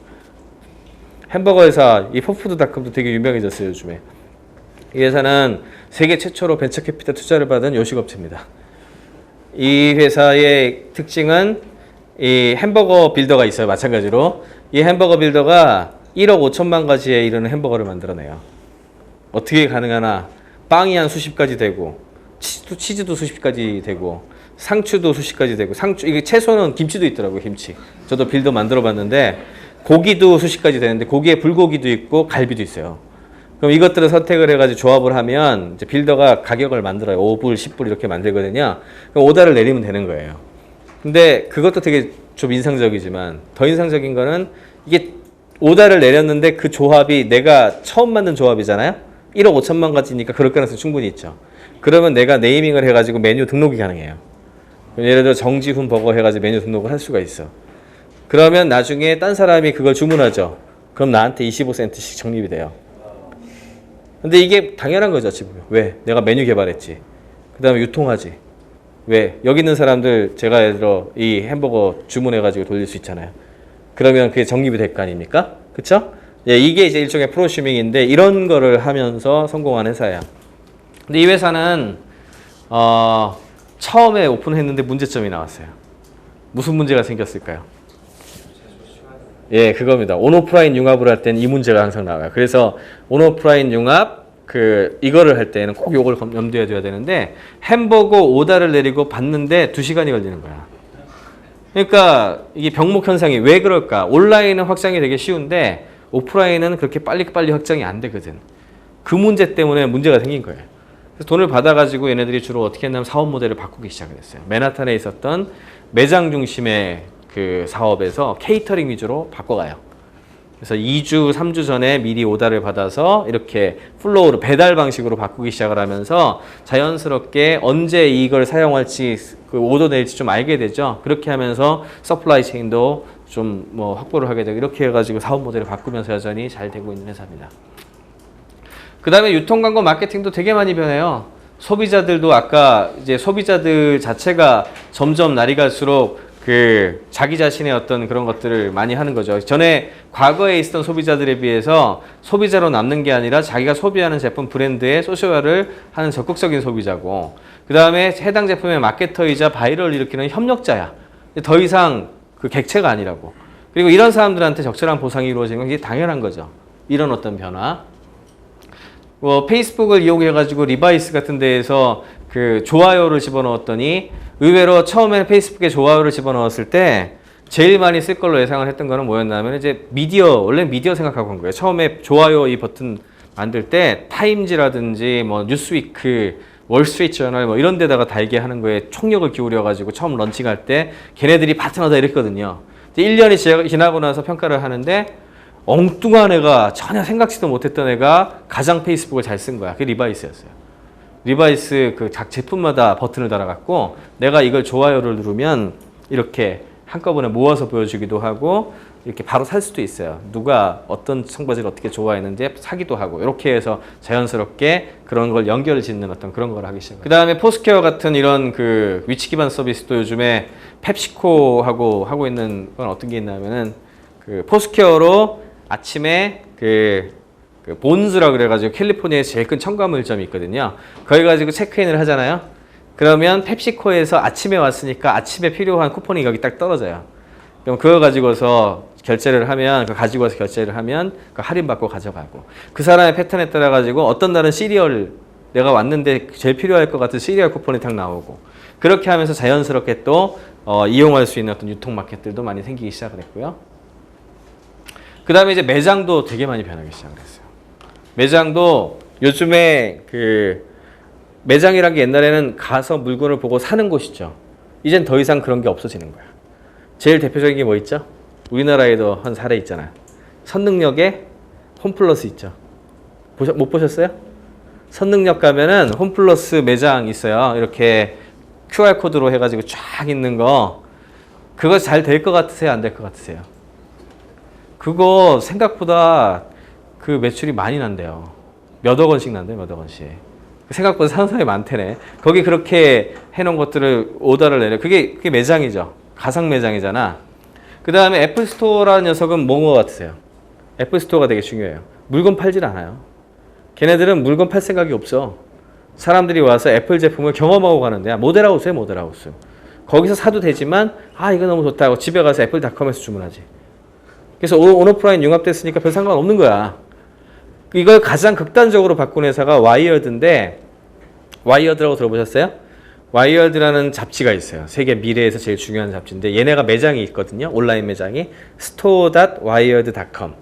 햄버거 회사, 이 포푸드닷컴도 되게 유명해졌어요, 요즘에. 이 회사는 세계 최초로 벤처 캐피탈 투자를 받은 요식업체입니다. 이 회사의 특징은 이 햄버거 빌더가 있어요, 마찬가지로. 이 햄버거 빌더가 1억 5천만 가지에 이르는 햄버거를 만들어내요. 어떻게 가능하나? 빵이 한 수십 가지 되고, 치즈도 수십 가지 되고, 상추도 수십 가지 되고, 이게 채소는 김치도 있더라고요, 김치. 저도 빌더 만들어 봤는데, 고기도 수십 가지 되는데, 고기에 불고기도 있고, 갈비도 있어요. 그럼 이것들을 선택을 해가지고 조합을 하면, 이제 빌더가 가격을 만들어요. 5불, 10불 이렇게 만들거든요. 그럼 오더를 내리면 되는 거예요. 근데 그것도 되게 좀 인상적이지만, 더 인상적인 거는, 이게 오더를 내렸는데 그 조합이 내가 처음 만든 조합이잖아요? 1억 5천만 가지니까 그럴 가능성이 충분히 있죠. 그러면 내가 네이밍을 해가지고 메뉴 등록이 가능해요. 예를 들어 정지훈 버거 해가지고 메뉴 등록을 할 수가 있어. 그러면 나중에 딴 사람이 그걸 주문하죠. 그럼 나한테 25센트씩 적립이 돼요. 근데 이게 당연한 거죠, 지금. 왜? 내가 메뉴 개발했지. 그 다음에 유통하지. 왜? 여기 있는 사람들 제가 예를 들어 이 햄버거 주문해가지고 돌릴 수 있잖아요. 그러면 그게 적립이 될 거 아닙니까? 그쵸? 예, 이게 이제 일종의 프로슈밍인데 이런 거를 하면서 성공한 회사예요. 근데 이 회사는 처음에 오픈했는데 문제점이 나왔어요. 무슨 문제가 생겼을까요? 예, 그겁니다. 온오프라인 융합을 할 때는 이 문제가 항상 나와요. 그래서 온오프라인 융합 이거를 할 때는 꼭 요걸 염두에 둬야 되는데 햄버거 오다를 내리고 받는데 2시간이 걸리는 거야. 그러니까 이게 병목 현상이 왜 그럴까? 온라인은 확장이 되게 쉬운데 오프라인은 그렇게 빨리 확장이 안 되거든. 그 문제 때문에 문제가 생긴 거예요. 그래서 돈을 받아가지고 얘네들이 주로 어떻게 했냐면 사업 모델을 바꾸기 시작을 했어요. 맨하탄에 있었던 매장 중심의 그 사업에서 케이터링 위주로 바꿔가요. 그래서 2주, 3주 전에 미리 오다를 받아서 이렇게 플로우로 배달 방식으로 바꾸기 시작을 하면서 자연스럽게 언제 이걸 사용할지 그 오더 낼지 좀 알게 되죠. 그렇게 하면서 서플라이 체인도 좀 뭐 확보를 하게 되고 이렇게 해가지고 사업 모델을 바꾸면서 여전히 잘 되고 있는 회사입니다. 그 다음에 유통광고 마케팅도 되게 많이 변해요. 소비자들도 아까 이제 소비자들 자체가 점점 날이 갈수록 그 자기 자신의 어떤 그런 것들을 많이 하는 거죠. 전에 과거에 있었던 소비자들에 비해서 소비자로 남는 게 아니라 자기가 소비하는 제품 브랜드의 소셜화를 하는 적극적인 소비자고 그 다음에 해당 제품의 마케터이자 바이럴을 일으키는 협력자야. 더 이상 그 객체가 아니라고. 그리고 이런 사람들한테 적절한 보상이 이루어지는 건 이게 당연한 거죠. 이런 어떤 변화. 페이스북을 이용해가지고 리바이스 같은 데에서 그 좋아요를 집어넣었더니 의외로 처음에 페이스북에 좋아요를 집어넣었을 때 제일 많이 쓸 걸로 예상을 했던 거는 뭐였냐면 이제 미디어, 원래 미디어 생각하고 한 거예요. 처음에 좋아요 이 버튼 만들 때 타임지라든지 뭐 뉴스위크, 월스트리트저널 뭐 이런 데다가 달게 하는 거에 총력을 기울여가지고 처음 런칭할 때 걔네들이 파트너다 이랬거든요. 1년이 지나고 나서 평가를 하는데 엉뚱한 애가 전혀 생각지도 못했던 애가 가장 페이스북을 잘 쓴 거야. 그게 리바이스였어요. 리바이스 그 각 제품마다 버튼을 달아갖고 내가 이걸 좋아요를 누르면 이렇게 한꺼번에 모아서 보여주기도 하고 이렇게 바로 살 수도 있어요. 누가 어떤 청바지를 어떻게 좋아했는지 사기도 하고 이렇게 해서 자연스럽게 그런 걸 연결을 짓는 어떤 그런 걸 하기 시작해요. 그 다음에 포스케어 같은 이런 그 위치 기반 서비스도 요즘에 펩시코하고 하고 있는 건 어떤 게 있냐면은 그 포스케어로 아침에 그 본즈라 그래가지고 캘리포니아에서 제일 큰 첨가물점이 있거든요. 거기 가지고 체크인을 하잖아요. 그러면 펩시코에서 아침에 왔으니까 아침에 필요한 쿠폰이 여기 딱 떨어져요. 그럼 그거 가지고서 결제를 하면, 그거 가지고 와서 결제를 하면 그 할인받고 가져가고. 그 사람의 패턴에 따라 가지고 어떤 날은 시리얼, 내가 왔는데 제일 필요할 것 같은 시리얼 쿠폰이 딱 나오고. 그렇게 하면서 자연스럽게 또 이용할 수 있는 어떤 유통 마켓들도 많이 생기기 시작을 했고요. 그 다음에 이제 매장도 되게 많이 변하기 시작을 했어요. 매장도 요즘에 그 매장이란 게 옛날에는 가서 물건을 보고 사는 곳이죠. 이젠 더 이상 그런 게 없어지는 거야. 제일 대표적인 게 뭐 있죠? 우리나라에도 한 사례 있잖아요. 선능력에 홈플러스 있죠. 못 보셨어요? 선능력 가면은 홈플러스 매장 있어요. 이렇게 QR코드로 해가지고 쫙 있는 거. 그거 잘 될 것 같으세요? 안 될 것 같으세요? 그거 생각보다 그 매출이 많이 난대요. 몇억 원씩 난대요, 몇억 원씩. 생각보다 사는 사람이 많대네. 거기 그렇게 해놓은 것들을 오더를 내려. 그게 매장이죠. 가상 매장이잖아. 그 다음에 애플스토어라는 녀석은 뭔 것 같으세요? 애플스토어가 되게 중요해요. 물건 팔질 않아요. 걔네들은 물건 팔 생각이 없어. 사람들이 와서 애플 제품을 경험하고 가는데, 모델하우스에 모델하우스. 거기서 사도 되지만, 이거 너무 좋다고 집에 가서 애플닷컴에서 주문하지. 그래서 온오프라인 융합됐으니까 별 상관없는 거야. 이걸 가장 극단적으로 바꾼 회사가 와이어드인데, 와이어드라고 들어보셨어요? 와이어드라는 잡지가 있어요. 세계 미래에서 제일 중요한 잡지인데 얘네가 매장이 있거든요. 온라인 매장이 store.wired.com.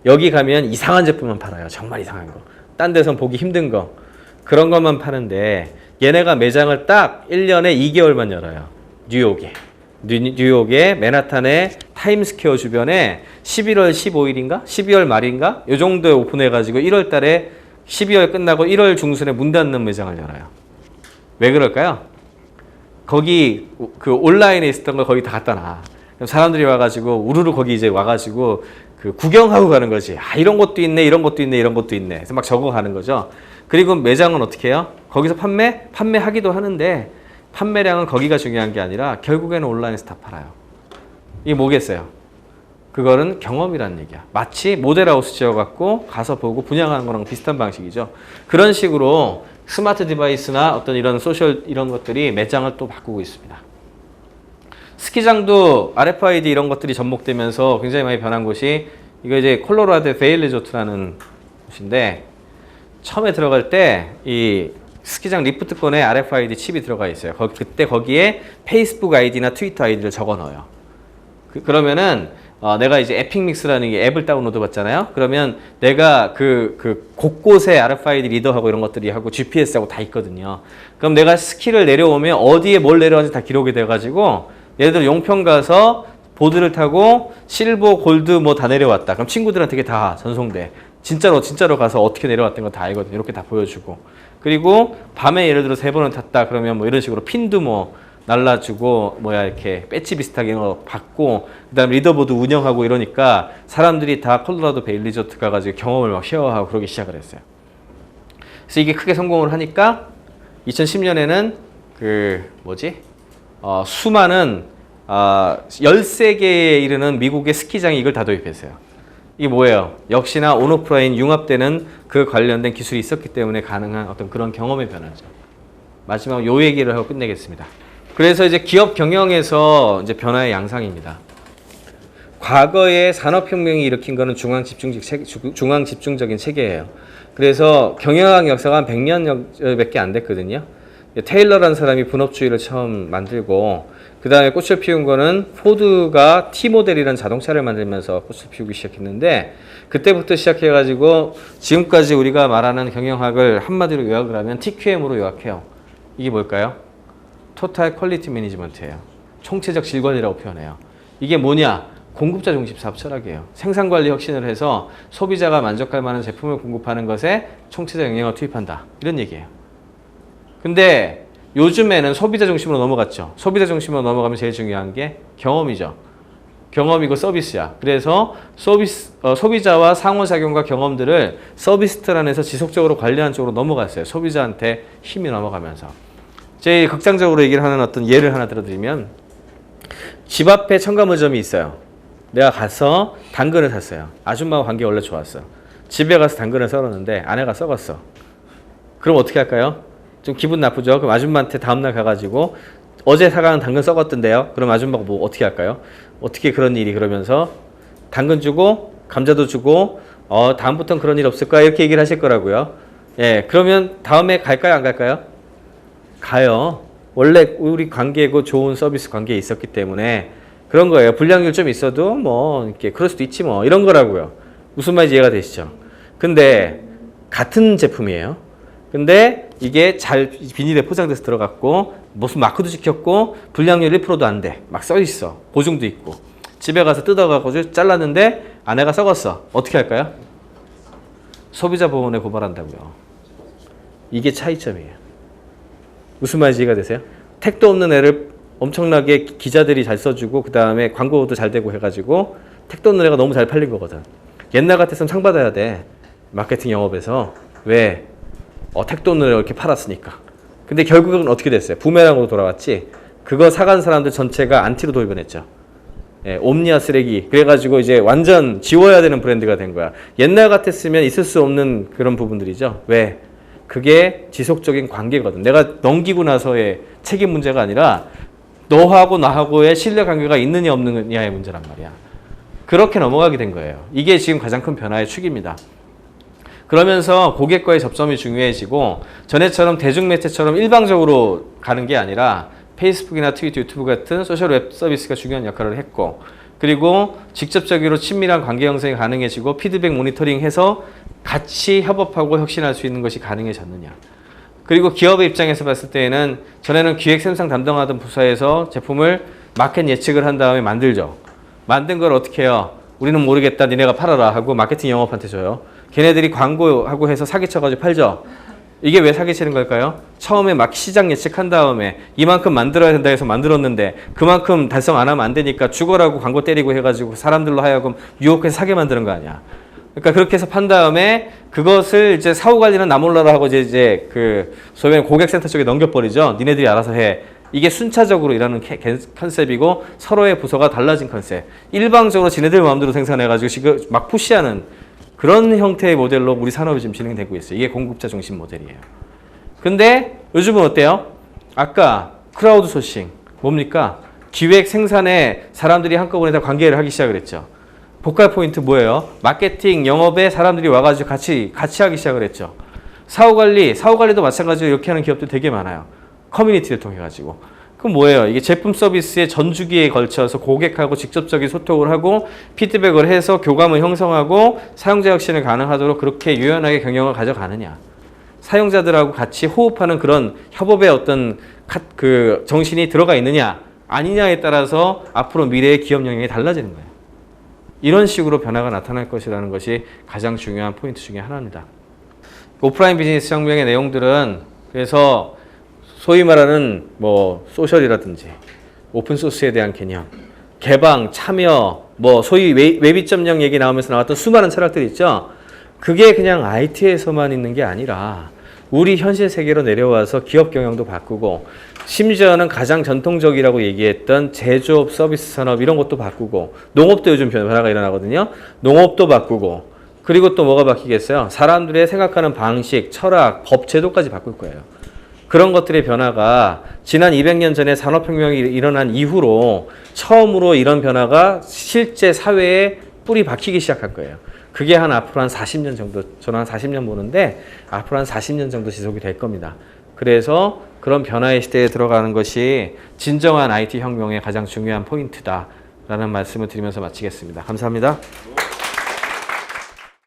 여기 가면 이상한 제품만 팔아요. 정말 이상한 거. 딴 데선 보기 힘든 거. 그런 것만 파는데 얘네가 매장을 딱 1년에 2개월만 열어요. 뉴욕에 맨하탄의 타임스퀘어 주변에 11월 15일인가? 12월 말인가? 요 정도에 오픈해가지고 1월 달에 12월 끝나고 1월 중순에 문 닫는 매장을 열어요. 왜 그럴까요? 거기 그 온라인에 있었던 걸 거기 다 갖다 놔. 그럼 사람들이 와가지고 우르르 거기 이제 와가지고 그 구경하고 가는 거지. 아, 이런 것도 있네, 이런 것도 있네, 이런 것도 있네. 그래서 막 적어가는 거죠. 그리고 매장은 어떻게 해요? 거기서 판매하기도 하는데 판매량은 거기가 중요한 게 아니라 결국에는 온라인에서 다 팔아요. 이게 뭐겠어요? 그거는 경험이라는 얘기야. 마치 모델하우스 지어갖고 가서 보고 분양하는 거랑 비슷한 방식이죠. 그런 식으로 스마트 디바이스나 어떤 이런 소셜 이런 것들이 매장을 또 바꾸고 있습니다. 스키장도 RFID 이런 것들이 접목되면서 굉장히 많이 변한 곳이 이거 이제 콜로라도 베일 리조트라는 곳인데 처음에 들어갈 때 이 스키장 리프트권에 RFID 칩이 들어가 있어요. 그때 거기에 페이스북 아이디나 트위터 아이디를 적어 넣어요. 그러면은 내가 이제 에픽믹스라는 게 앱을 다운로드 받잖아요. 그러면 내가 그 곳곳에 RFID 리더하고 이런 것들이 하고 GPS하고 다 있거든요. 그럼 내가 스키를 내려오면 어디에 뭘 내려왔는지 다 기록이 돼가지고 예를 들어 용평 가서 보드를 타고 실버, 골드 뭐 다 내려왔다. 그럼 친구들한테 다 전송돼. 진짜로 가서 어떻게 내려왔던 거 다 알거든요. 이렇게 다 보여주고. 그리고 밤에 예를 들어 3번을 탔다. 그러면 뭐 이런 식으로 핀도 뭐 날라주고 이렇게 배지 비슷하게 받고 그다음에 리더보드 운영하고 이러니까 사람들이 다 콜로라도 베일 리조트 가가지고 경험을 막 쉐어하고 그러기 시작을 했어요. 그래서 이게 크게 성공을 하니까 2010년에는 수많은 13개에 이르는 미국의 스키장이 이걸 다 도입했어요. 이게 뭐예요? 역시나 온오프라인 융합되는 그 관련된 기술이 있었기 때문에 가능한 어떤 그런 경험의 변화죠. 마지막 요 얘기를 하고 끝내겠습니다. 그래서 이제 기업 경영에서 이제 변화의 양상입니다. 과거에 산업혁명이 일으킨 거는 중앙 집중적인 체계예요. 그래서 경영학 역사가 한 100년밖에 안 됐거든요. 테일러라는 사람이 분업주의를 처음 만들고 그 다음에 꽃을 피운 거는 포드가 T모델이라는 자동차를 만들면서 꽃을 피우기 시작했는데 그때부터 시작해가지고 지금까지 우리가 말하는 경영학을 한마디로 요약을 하면 TQM으로 요약해요. 이게 뭘까요? 토탈 퀄리티 매니지먼트예요. 총체적 질관리라고 표현해요. 이게 뭐냐? 공급자 중심 사업 철학이에요. 생산관리 혁신을 해서 소비자가 만족할 만한 제품을 공급하는 것에 총체적 영향을 투입한다. 이런 얘기예요. 근데 요즘에는 소비자 중심으로 넘어갔죠. 소비자 중심으로 넘어가면 제일 중요한 게 경험이죠. 경험이고 서비스야. 그래서 소비자와 상호작용과 경험들을 서비스트란에서 지속적으로 관리하는 쪽으로 넘어갔어요. 소비자한테 힘이 넘어가면서. 제일 극장적으로 얘기를 하는 어떤 예를 하나 들어드리면 집 앞에 첨가물점이 있어요. 내가 가서 당근을 샀어요. 아줌마와 관계 원래 좋았어. 집에 가서 당근을 썰었는데 아내가 썩었어. 그럼 어떻게 할까요? 좀 기분 나쁘죠? 그럼 아줌마한테 다음날 가가지고 어제 사가는 당근 썩었던데요? 그럼 아줌마가 뭐 어떻게 할까요? 어떻게 그런 일이 그러면서 당근 주고 감자도 주고 다음부터는 그런 일 없을 거야 이렇게 얘기를 하실 거라고요. 예, 그러면 다음에 갈까요? 안 갈까요? 가요. 원래 우리 관계고 좋은 서비스 관계에 있었기 때문에 그런 거예요. 불량률 좀 있어도 뭐 이렇게 그럴 수도 있지 뭐 이런 거라고요. 무슨 말인지 이해가 되시죠? 근데 같은 제품이에요. 근데 이게 잘 비닐에 포장돼서 들어갔고 무슨 마크도 찍혔고 불량률 1%도 안 돼. 막 써 있어. 보증도 있고. 집에 가서 뜯어가지고 잘랐는데 아내가 썩었어. 어떻게 할까요? 소비자 보호원에 고발한다고요. 이게 차이점이에요. 무슨 말인지 이해가 되세요? 택도 없는 애를 엄청나게 기자들이 잘 써주고 그 다음에 광고도 잘 되고 해가지고 택도 없는 애가 너무 잘 팔린 거거든. 옛날 같았으면 상 받아야 돼. 마케팅 영업에서. 왜? 택도 없는 애를 이렇게 팔았으니까. 근데 결국은 어떻게 됐어요? 부메랑으로 돌아왔지. 그거 사간 사람들 전체가 안티로 돌변했죠. 예, 옴니아 쓰레기. 그래가지고 이제 완전 지워야 되는 브랜드가 된 거야. 옛날 같았으면 있을 수 없는 그런 부분들이죠. 왜? 그게 지속적인 관계거든. 내가 넘기고 나서의 책임 문제가 아니라 너하고 나하고의 신뢰 관계가 있느냐 없느냐의 문제란 말이야. 그렇게 넘어가게 된 거예요. 이게 지금 가장 큰 변화의 축입니다. 그러면서 고객과의 접점이 중요해지고 전에처럼 대중매체처럼 일방적으로 가는 게 아니라 페이스북이나 트위터, 유튜브 같은 소셜 웹 서비스가 중요한 역할을 했고 그리고 직접적으로 친밀한 관계 형성이 가능해지고 피드백 모니터링해서 같이 협업하고 혁신할 수 있는 것이 가능해졌느냐. 그리고 기업의 입장에서 봤을 때에는 전에는 기획 생산 담당하던 부서에서 제품을 마켓 예측을 한 다음에 만들죠. 만든 걸 어떻게 해요? 우리는 모르겠다. 니네가 팔아라 하고 마케팅 영업한테 줘요. 걔네들이 광고하고 해서 사기쳐가지고 팔죠. 이게 왜 사기치는 걸까요? 처음에 막 시장 예측한 다음에 이만큼 만들어야 된다 해서 만들었는데 그만큼 달성 안 하면 안 되니까 죽어라고 광고 때리고 해가지고 사람들로 하여금 유혹해서 사게 만드는 거 아니야. 그러니까 그렇게 해서 판 다음에 그것을 이제 사후 관리는 나 몰라라 하고 이제 그 소위 고객센터 쪽에 넘겨버리죠. 니네들이 알아서 해. 이게 순차적으로 일하는 컨셉이고 서로의 부서가 달라진 컨셉. 일방적으로 지네들 마음대로 생산해가지고 지금 막 푸시하는 그런 형태의 모델로 우리 산업이 지금 진행되고 있어요. 이게 공급자 중심 모델이에요. 근데 요즘은 어때요? 아까 크라우드 소싱 뭡니까? 기획 생산에 사람들이 한꺼번에 다 관계를 하기 시작을 했죠. 복합 포인트 뭐예요? 마케팅, 영업에 사람들이 와가지고 같이 하기 시작을 했죠. 사후관리도 마찬가지로 이렇게 하는 기업들 되게 많아요. 커뮤니티를 통해 가지고. 그럼 뭐예요? 이게 제품 서비스의 전 주기에 걸쳐서 고객하고 직접적인 소통을 하고 피드백을 해서 교감을 형성하고 사용자 혁신을 가능하도록 그렇게 유연하게 경영을 가져가느냐. 사용자들하고 같이 호흡하는 그런 협업의 어떤 그 정신이 들어가 있느냐 아니냐에 따라서 앞으로 미래의 기업 영역이 달라지는 거예요. 이런 식으로 변화가 나타날 것이라는 것이 가장 중요한 포인트 중에 하나입니다. 오프라인 비즈니스 혁명의 내용들은 그래서 소위 말하는 뭐 소셜이라든지 오픈소스에 대한 개념, 개방, 참여, 뭐 소위 웹2.0 얘기 나오면서 나왔던 수많은 철학들이 있죠. 그게 그냥 IT에서만 있는 게 아니라 우리 현실 세계로 내려와서 기업 경영도 바꾸고 심지어는 가장 전통적이라고 얘기했던 제조업, 서비스 산업 이런 것도 바꾸고 농업도 요즘 변화가 일어나거든요. 농업도 바꾸고 그리고 또 뭐가 바뀌겠어요? 사람들의 생각하는 방식, 철학, 법, 제도까지 바꿀 거예요. 그런 것들의 변화가 지난 200년 전에 산업혁명이 일어난 이후로 처음으로 이런 변화가 실제 사회에 뿌리 박히기 시작한 거예요. 그게 앞으로 한 40년 정도, 저는 한 40년 보는데 앞으로 한 40년 정도 지속이 될 겁니다. 그래서 그런 변화의 시대에 들어가는 것이 진정한 IT 혁명의 가장 중요한 포인트다라는 말씀을 드리면서 마치겠습니다. 감사합니다.